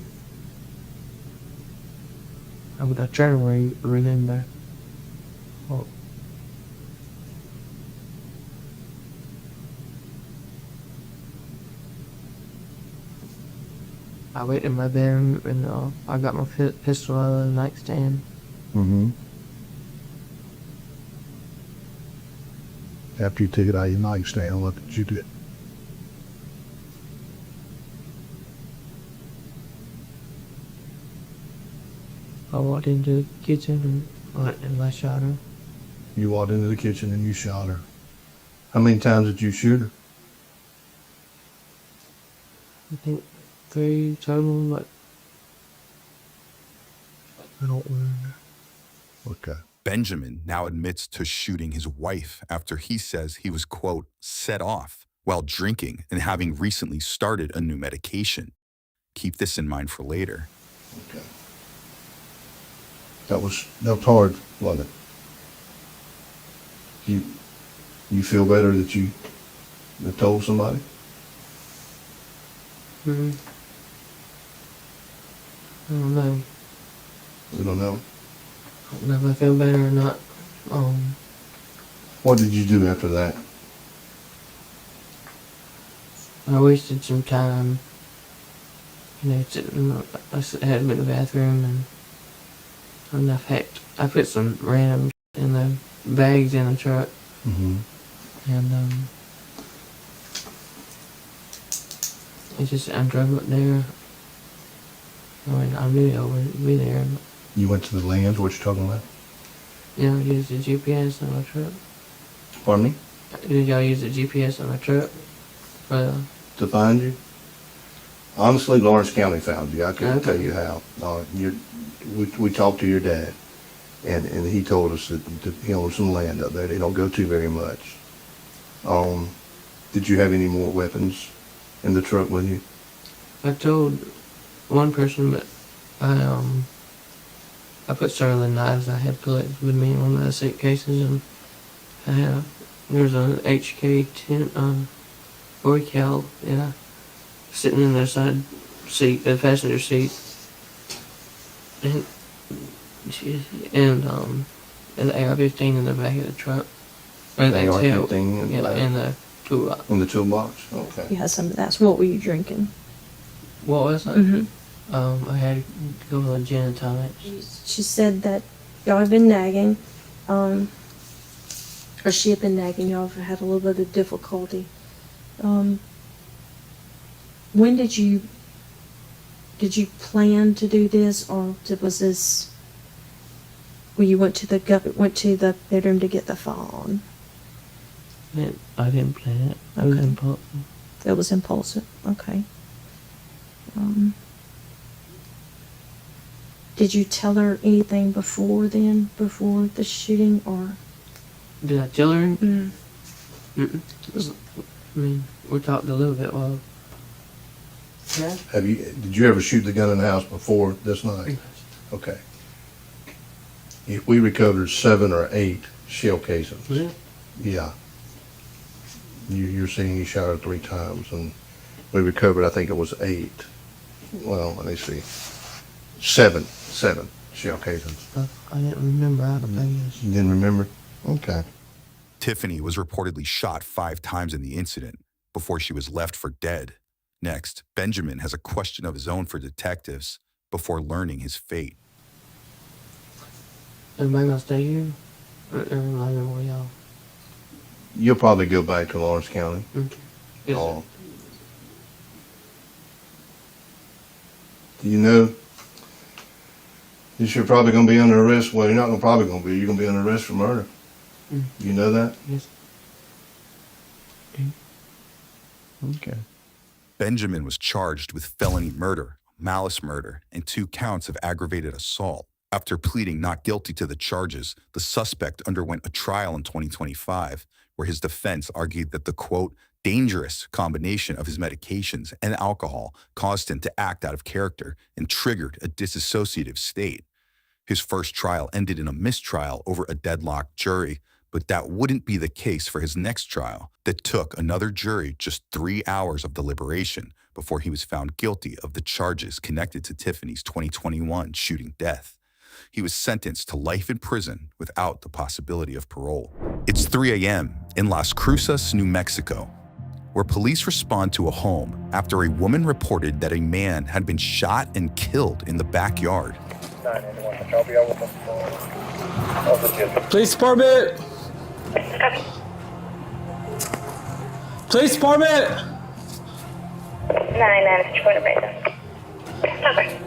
I try to remember. Oh. I went in my bedroom and I got my pistol out of the nightstand. Mm-hmm. After you took it out of your nightstand, what did you do? I walked into the kitchen and I shot her. You walked into the kitchen and you shot her. How many times did you shoot her? I think 3 total, but I don't remember. Okay. Benjamin now admits to shooting his wife after he says he was, quote, set off while drinking and having recently started a new medication. Keep this in mind for later. Okay. That was hard, wasn't it? You feel better that you told somebody? Mm-hmm. I don't know. We don't know. I don't know if I feel better or not. What did you do after that? I wasted some time. Sitting, I had been in the bathroom and I put some random in the bags in the truck. Mm-hmm. And I drove up there. I mean, I knew I would be there. You went to the lands, what you talking about? You know, use the GPS on my truck. Pardon me? Did y'all use the GPS on my truck? To find you? Honestly, Lawrence County found you. I couldn't Okay. tell you how. We talked to your dad, and he told us that he owns some land up there. They don't go to very much. Did you have any more weapons in the truck with you? I told one person, but I put several of the knives I had collected with me in one of the suitcases, and there's an HK-10 40 cal, sitting in the side seat, the passenger seat, and an AR-15 in the back of the truck. An AR-15 in the toolbox. In the toolbox? Okay. You had some of that. So what were you drinking? What was it? Mm-hmm. I had a couple of gin and tonics. She said that y'all have been nagging, or she had been nagging. Y'all have had a little bit of difficulty. When did you plan to do this, or was this when you went to the bedroom to get the phone? I didn't plan it. It was impulsive. It was impulsive. Okay. Did you tell her anything before the shooting, or? Did I tell her? Mm. I mean, we talked a little bit while. Yeah. Did you ever shoot the gun in the house before this night? Okay. If we recovered 7 or 8 shell casings. Yeah. Yeah. You're saying you shot her 3 times, and we recovered, I think it was 8. Well, let me see. 7 shell casings. I didn't remember how to play this. You didn't remember? Okay. Tiffany was reportedly shot 5 times in the incident before she was left for dead. Next, Benjamin has a question of his own for detectives before learning his fate. Everybody gonna stay here? Or everybody gonna go y'all? You'll probably go back to Lawrence County. Okay. Yes, Do you know You're probably going to be under arrest. Well, you're not probably going to be. You're going to be under arrest for murder. You know that? Yes. Okay. Benjamin was charged with felony murder, malice murder, and 2 counts of aggravated assault. After pleading not guilty to the charges, the suspect underwent a trial in 2025 where his defense argued that the, quote, dangerous combination of his medications and alcohol caused him to act out of character and triggered a dissociative state. His first trial ended in a mistrial over a deadlocked jury, but that wouldn't be the case for his next trial that took another jury just 3 hours of deliberation before he was found guilty of the charges connected to Tiffany's 2021 shooting death. He was sentenced to life in prison without the possibility of parole. It's 3 a.m. in Las Cruces, New Mexico, where police respond to a home after a woman reported that a man had been shot and killed in the backyard. Police department! Police department! 9-9, it's Detroit America. Okay.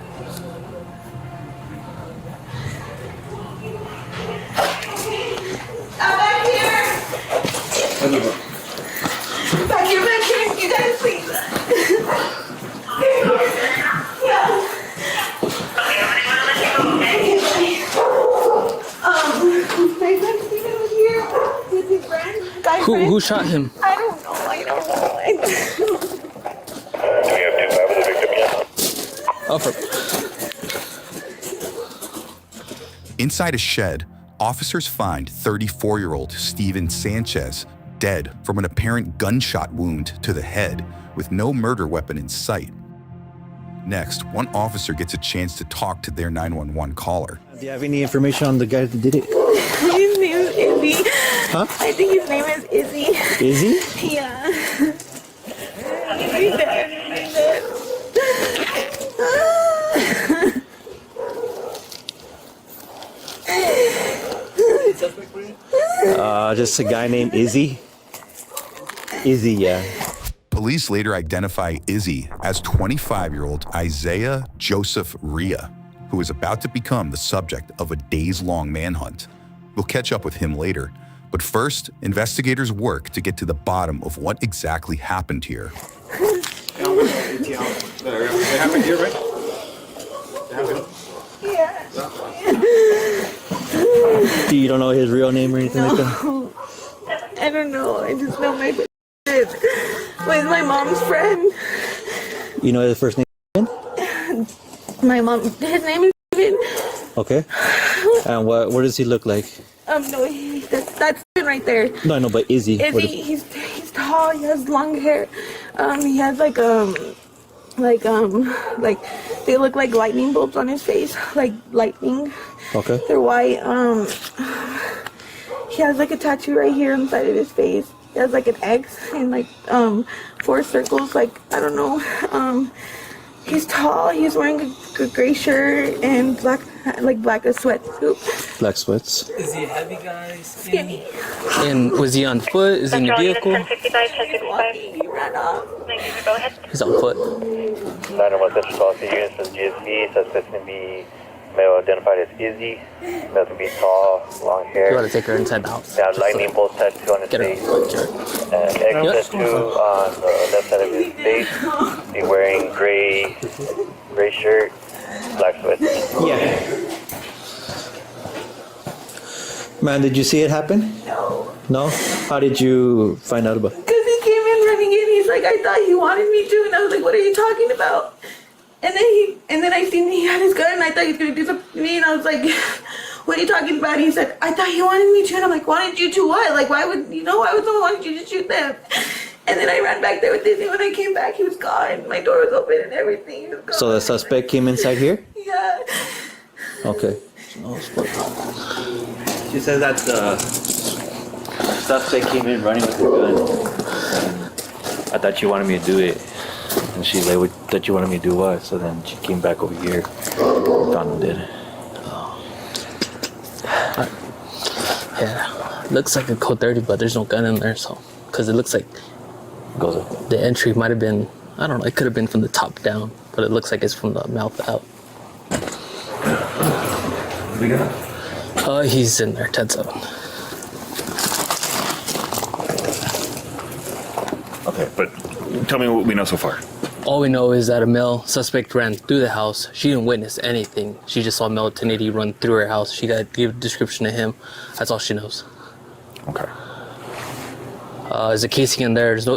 Back here! Back here, you guys please. My friend Steven was here with his friend. Guy friend. Who shot him? I don't know. Do we have 2-5 with the victim yet? Over. Inside a shed, officers find 34-year-old Steven Sanchez dead from an apparent gunshot wound to the head with no murder weapon in sight. Next, one officer gets a chance to talk to their 911 caller. Do you have any information on the guy that did it? His name is Izzy. Huh? I think his name is Izzy. Izzy? Yeah. He's dead. Just a guy named Izzy. Izzy, yeah. Police later identify Izzy as 25-year-old Isaiah Joseph Rhea, who is about to become the subject of a days-long manhunt. We'll catch up with him later, but first, investigators work to get to the bottom of what exactly happened here. It happened here, right? You don't know his real name or anything like that? No. I don't know. I just know my friend was my mom's friend. You know his first name? My mom, his name is Steven. Okay. And what does he look like? No, that's Steven right there. No, I know, but Izzy. Izzy, he's tall. He has long hair. He has like they look like lightning bulbs on his face, like lightning. Okay. They're white. He has like a tattoo right here inside of his face. He has like an X and like 4 circles. Like I don't know. He's tall. He's wearing a gray shirt and black sweatsuit. Black sweats. Is he a heavy guy? Skinny. And was he on foot? Is he in a vehicle? He ran off. He's on foot. 911 Central Policy Unit says GSV. Suspect's going to be male identified as Izzy. Male's going to be tall, long hair. You want to take her inside the house. Now, lightning bolt tattoo on his face. And X tattoo on the left side of his face. Be wearing gray shirt, black sweats. Yeah. Man, did you see it happen? No. No? How did you find out about it? Because he came in running in. He's like, I thought he wanted me to. And I was like, what are you talking about? And then I seen he had his gun. And I thought he was going to do something to me. And I was like, what are you talking about? And he said, I thought he wanted me to. And I'm like, wanted you to what? Like, why would someone want you to shoot them? And then I ran back there with Disney. When I came back, he was gone. My door was open and everything. He was gone. So the suspect came inside here? Yeah. Okay. She says that the suspect came in running with a gun. I thought you wanted me to do it. And she's like, what, thought you wanted me to do what? So then she came back over here, found him dead. Yeah, looks like a code 30, but there's no gun in there, so because it looks like the entry might have been, I don't know, it could have been from the top down, but it looks like it's from the mouth out. What do you got? He's in there, 10-7. Okay, but tell me what we know so far. All we know is that a male suspect ran through the house. She didn't witness anything. She just saw male 1080 run through her house. She got to give a description of him. That's all she knows. Okay. There's a casing in there. There's no.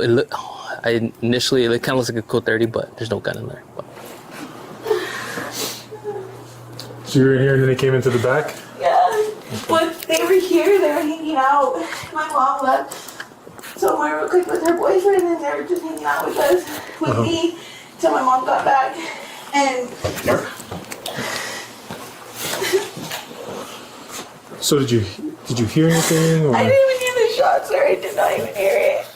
Initially, it kind of looks like a Colt 30, but there's no gun in there. But. So you were in here and then they came into the back? Yeah. When they were here, they were hanging out. My mom left somewhere real quick with her boyfriend, and they were just hanging out with us, with me, till my mom got back. And so did you hear anything? Or? I didn't even hear the shots, or I did not even hear it.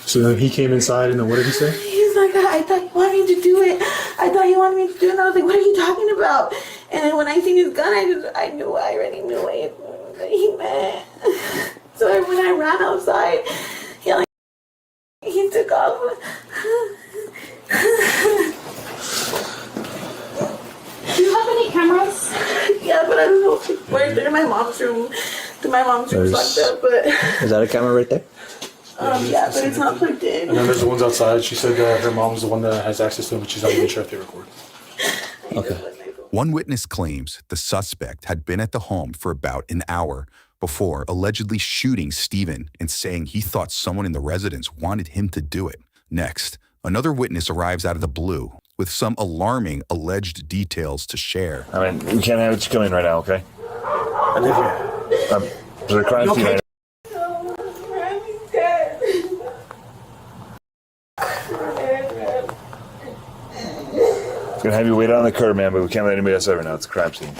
So then he came inside, and then what did he say? He's like, I thought you wanted me to do it. I thought you wanted me to do it. And I was like, what are you talking about? And then when I seen his gun, I already knew what he meant. So when I ran outside, he took off. Do you have any cameras? Yeah, but I don't know where they're in my mom's room. My mom's room's locked up, but Is that a camera right there? yeah, but it's not plugged in. And then there's the ones outside. She said that her mom's the one that has access to them, but she's not even sure if they record. Okay. One witness claims the suspect had been at the home for about an hour before allegedly shooting Stephen and saying he thought someone in the residence wanted him to do it. Next, another witness arrives out of the blue with some alarming alleged details to share. I mean, we can't have you come in right now, okay? I live here. Is there a crime scene right Gonna have you wait on the curb, man, but we can't let anybody else over now. It's a crime scene.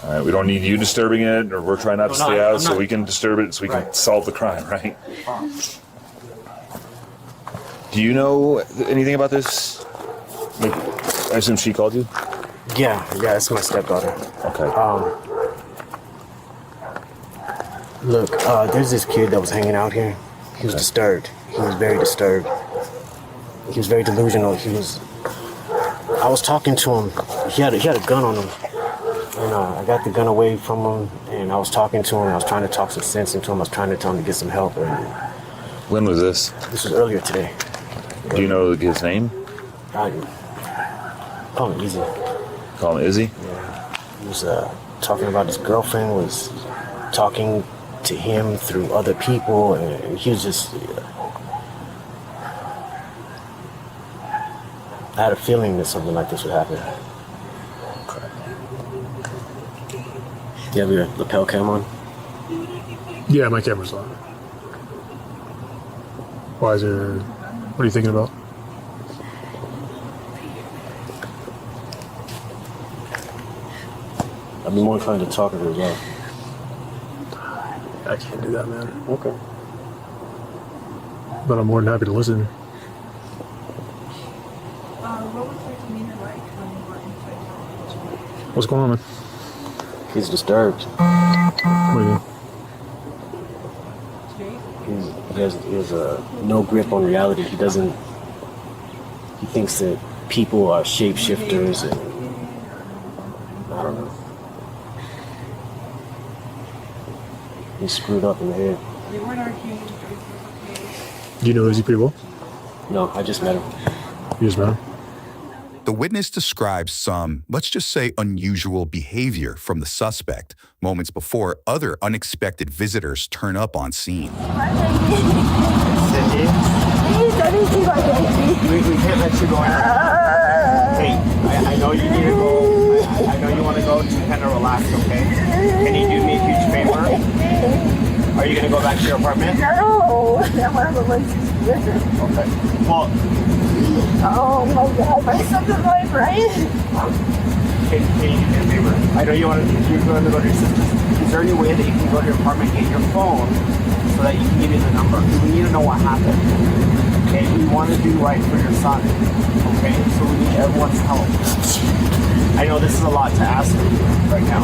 All right, we don't need you disturbing it, or we're trying not to stay out so we can disturb it so we can solve the crime, right? Do you know anything about this? Like, I assume she called you? Yeah, it's my stepdaughter. Okay. Look, there's this kid that was hanging out here. He was disturbed. He was very disturbed. He was very delusional. I was talking to him. He had a gun on him. And I got the gun away from him, and I was talking to him. I was trying to talk some sense into him. I was trying to tell him to get some help. And when was this? This was earlier today. Do you know his name? Call him Izzy. Call him Izzy? Yeah. He was talking about his girlfriend was talking to him through other people, and he was just... I had a feeling that something like this would happen. Do you have your lapel cam on? Yeah, my camera's on. Why is there... What are you thinking about? I'd be more inclined to talk to her as well. I can't do that, man. Okay. But I'm more than happy to listen. What's going on, man? He's disturbed. What do you mean? He has no grip on reality. He thinks that people are shapeshifters, and I don't know. He's screwed up in the head. Do you know Izzy pretty well? No, I just met him. You just met him? The witness describes some, let's just say, unusual behavior from the suspect moments before other unexpected visitors turn up on scene. We can't let you go in. Hey, I know you need to go. I know you want to go to kind of relax, okay? Can you do me a huge favor? Are you going to go back to your apartment? No, I want to go back to Okay. Well, oh my God, my son's alive, right? Can you do me a favor? I know you're going to go to your sister's. Is there any way that you can go to your apartment and get your phone so that you can give me the number? Because we need to know what happened. Okay, we want to do right for your son. Okay, so we need everyone's help. I know this is a lot to ask of you right now.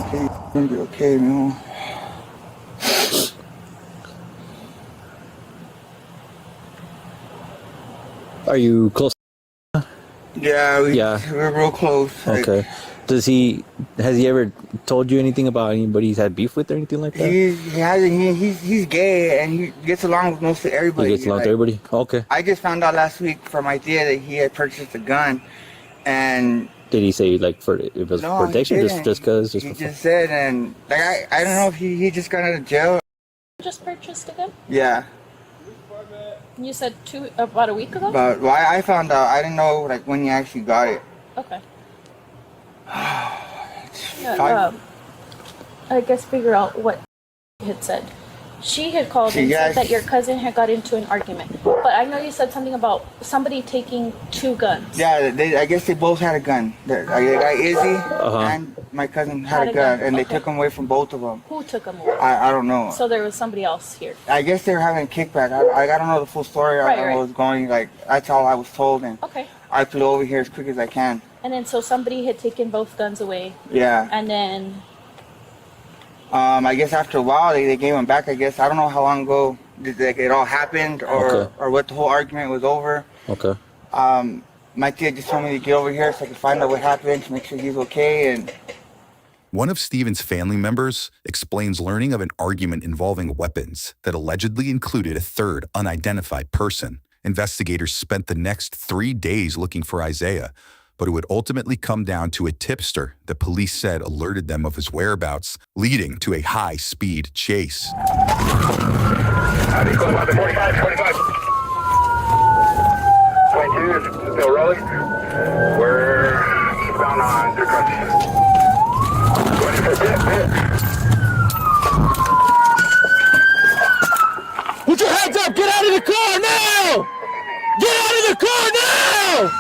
Okay, it's gonna be okay, man. Are you close? Yeah, we're real close. Okay. Has he ever told you anything about anybody he's had beef with or anything like that? He's gay and he gets along with mostly everybody. He gets along with everybody? Okay. I just found out last week from my tia that he had purchased a gun, and did he say like for it was no, protection he just cause? He just said, and like I don't know if he just got out of jail. Just purchased a gun? Yeah. You said about a week ago? But why I found out, I didn't know like when he actually got it. Okay. I guess figure out what he had said. She had called and said that your cousin had got into an argument. But I know you said something about somebody taking 2 guns. Yeah, I guess they both had a gun. The guy Izzy and my cousin had a gun, and they took him away from both of them. Who took him away? I don't know. So there was somebody else here. I guess they were having a kickback. I don't know the full story. I don't know what was going. Like that's all I was told, and I flew over here as quick as I can. And then so somebody had taken both guns away. Yeah. And then I guess after a while they gave him back. I guess I don't know how long ago it all happened or what the whole argument was over. Okay. My tia just told me to get over here so I could find out what happened to make sure he's okay. And one of Steven's family members explains learning of an argument involving weapons that allegedly included a third unidentified person. Investigators spent the next 3 days looking for Isaiah, but it would ultimately come down to a tipster that police said alerted them of his whereabouts, leading to a high-speed chase. 22 is still rolling. We're bound on your country. Put your hands up! Get out of the car now! Get out of the car now!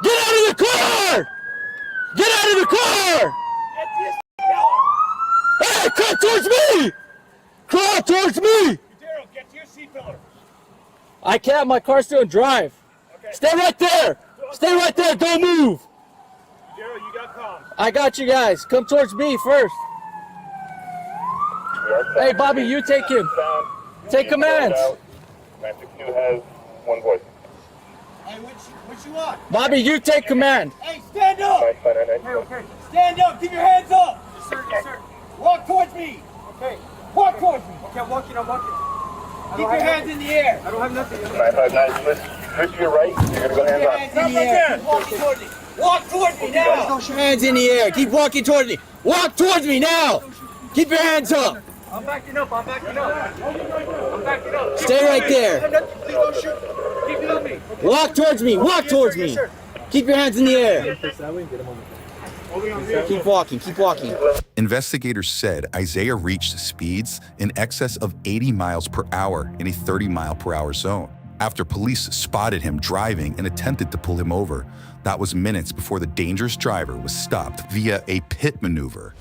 Get out of the car! Get out of the car! Hey, come towards me! Crawl towards me! Get to your seat pillar. I can't, my car's still in drive. Okay. Stay right there! Stay right there, don't move! Daryl, you got comms. I got you guys. Come towards me first. Hey, Bobby, you take him. Take command. 962 has one voice. Hey, what you want? Bobby, you take command. Hey, stand up! Okay. Stand up, keep your hands up! Yes, sir, yes, sir. Walk towards me! Okay. Walk towards me! Okay, I'm walking. Keep your hands in the air! I don't have nothing. 959, switch to your right, you're gonna go hands up. Hands in the air! Keep walking towards me! Walk towards me now! Hands in the air. Keep walking towards me. Walk towards me now. Keep your hands up. I'm backing up. Stay right there. Please don't shoot. Keep it on me. Walk towards me. Walk towards me. Keep your hands in the air. Keep walking. Investigators said Isaiah reached speeds in excess of 80 miles per hour in a 30-mile-per-hour zone. After police spotted him driving and attempted to pull him over, that was minutes before the dangerous driver was stopped via a pit maneuver.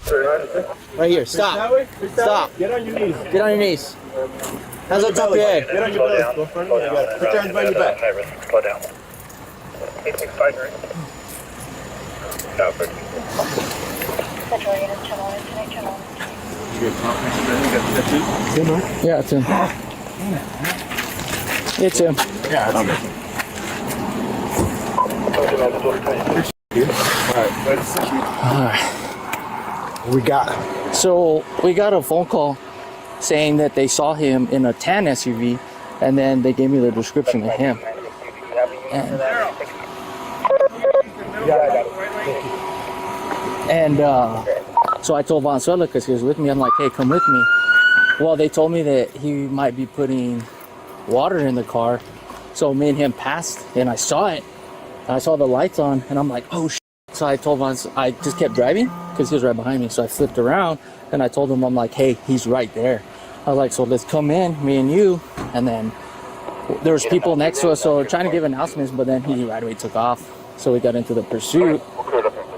Right here. Stop. Stop. Get on your knees. Get on your knees. Hands on top of your head. Get on your belly. Go front of me. Put your hands behind your back. Slow down. 865, right? No, but... Yeah, it's him. It's him. Yeah, it's him. We got a phone call saying that they saw him in a tan SUV, and then they gave me the description of him. And so I told Valenzuela, because he was with me, I'm like, hey, come with me. Well, they told me that he might be putting water in the car. So me and him passed, and I saw it. I saw the lights on, and I'm like, oh, shit. So I told him, I just kept driving, because he was right behind me. So I flipped around, and I told him, I'm like, hey, he's right there. I was like, so let's come in, me and you. And then there was people next to us, so trying to give announcements, but then he right away took off. So we got into the pursuit,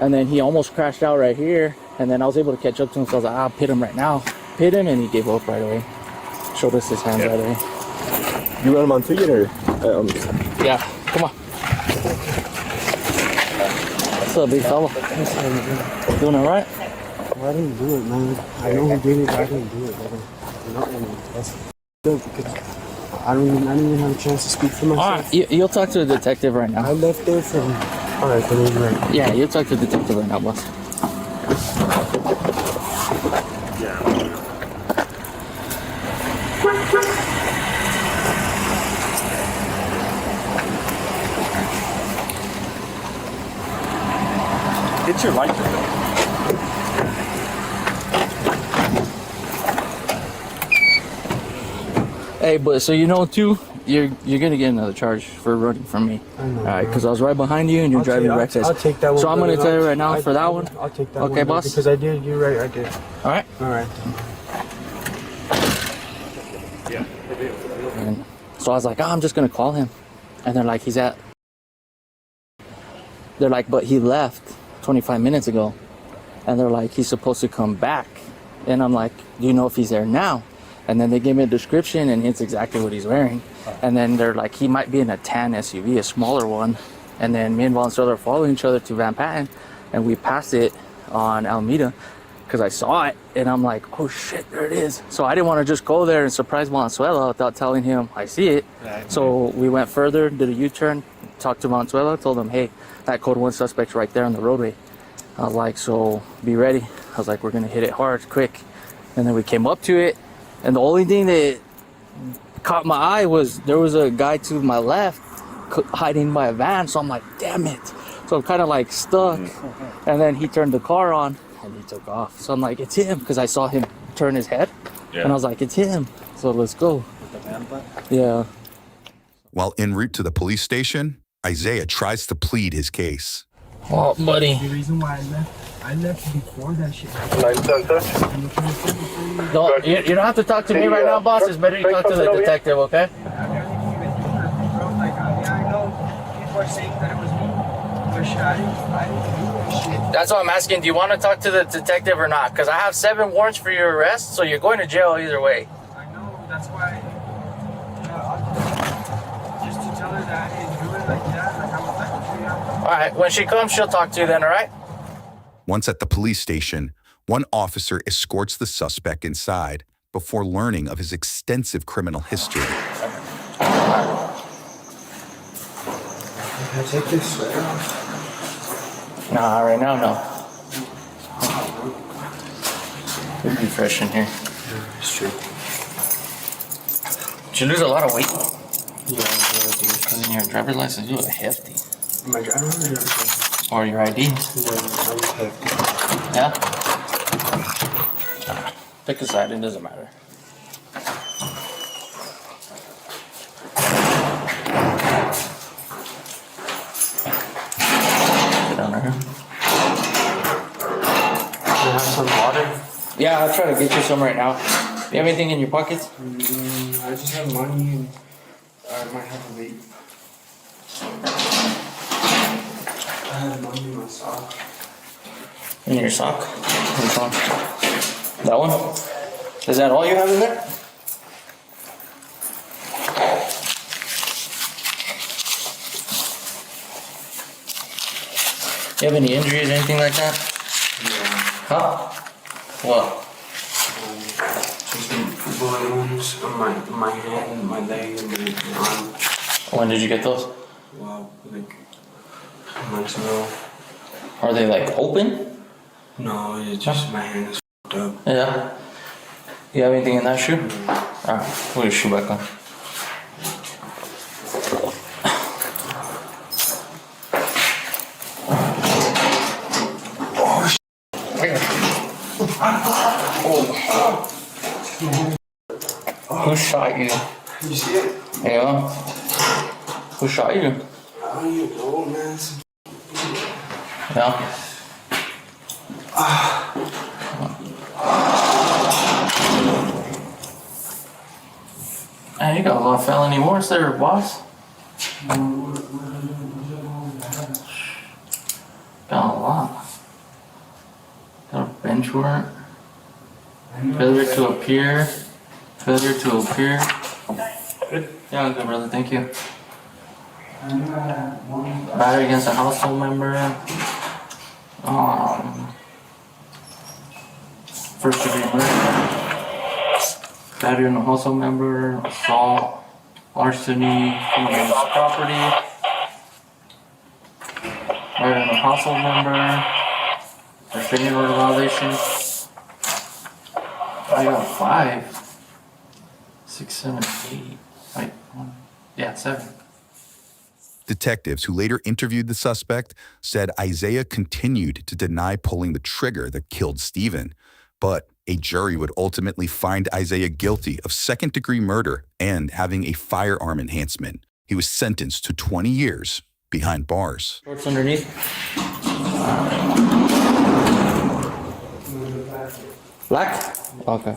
and then he almost crashed out right here. And then I was able to catch up to him, so I was like, I'll pit him right now. Pit him, and he gave up right away. Showed us his hands right away. You run him on ticket or? Yeah, come on. What's up, big fella? Doing all right? I didn't do it, man. I know who did it, but I didn't do it, brother. Not when that's good because I didn't even have a chance to speak for myself. Alright, you'll talk to the detective right now. I left there from... Alright, then you're right. Yeah, you'll talk to the detective right now, boss. Get your license. Hey, but so you know too, you're gonna get another charge for running from me. I know, alright, because I was right behind you and you're driving reckless. I'll take that one. So I'm gonna tell you right now for that one. I'll take that okay, one. boss? Because I did, you're right, I did. Alright. Alright. And so I was like, oh, I'm just gonna call him. And they're like, they're like, but he left 25 minutes ago. And they're like, he's supposed to come back. And I'm like, do you know if he's there now? And then they gave me a description and it's exactly what he's wearing. And then they're like, he might be in a tan SUV, a smaller one. And then me and Valenzuela are following each other to Van Patten, and we passed it on Alameda because I saw it and I'm like, oh shit, there it is. So I didn't want to just go there and surprise Valenzuela without telling him I see it. So we went further, did a U-turn, talked to Valenzuela, told him, hey, that code 1 suspect's right there on the roadway. I was like, so be ready. I was like, we're gonna hit it hard, quick. And then we came up to it, and the only thing that caught my eye was there was a guy to my left hiding by a van. So I'm like, damn it. So I'm kind of like stuck. And then he turned the car on and he took off. So I'm like, it's him, because I saw him turn his head. And I was like, it's him. So let's go. Yeah. While en route to the police station, Isaiah tries to plead his case. Oh, buddy. The reason why I left before that shit. No, you don't have to talk to me right now, boss. It's better you talk to the detective, okay? I know people are saying that it was me. But shit, I didn't do that shit. That's what I'm asking. Do you want to talk to the detective or not? Because I have 7 warrants for your arrest, so you're going to jail either way. I know, that's why. Just to tell her that I didn't do it like that, like I'm All right, when she comes, she'll talk to you then, all right? Once at the police station, one officer escorts the suspect inside before learning of his extensive criminal history. Can I take this sweater off? Nah, right now, no. It'll be fresh in here. It's true. Did you lose a lot of weight? Yeah, because in your driver's license, you look hefty. My driver's license. Or your ID. Yeah, I'm hefty. Yeah? Pick a side, it doesn't matter. Sit down right here. Can I have some water? Yeah, I'll try to get you some right now. Do you have anything in your pockets? I just have money and I might have a vape. I have money in my sock. In your sock? Which one? That one? Is that all you have in there? You have any injuries or anything like that? Yeah. Huh? What? Just bullet wounds on my hand, my leg, and my arm. When did you get those? Wow, like months ago. Are they like open? No, it's just my hand is f***ed up. Yeah. You have anything in that shoe? Alright, put your shoe back on. Oh, Who shot you? You see it? Yeah. Who shot you? I don't even know, man. Yeah. Hey, you got a lot of felony warrants there, boss. Got a lot. Got a bench warrant. Failure to appear. Failure to appear. Yeah, I'm good, brother. Thank you. Battery against a household member. First degree murder. Battery on a household member. Assault. larceny, damage property, right on the household member, restraining order violation. I got 5, 6, 7, 8. Wait, 7. Detectives who later interviewed the suspect said Isaiah continued to deny pulling the trigger that killed Stephen, but a jury would ultimately find Isaiah guilty of second-degree murder and having a firearm enhancement. He was sentenced to 20 years behind bars. Shorts underneath. Black? Okay.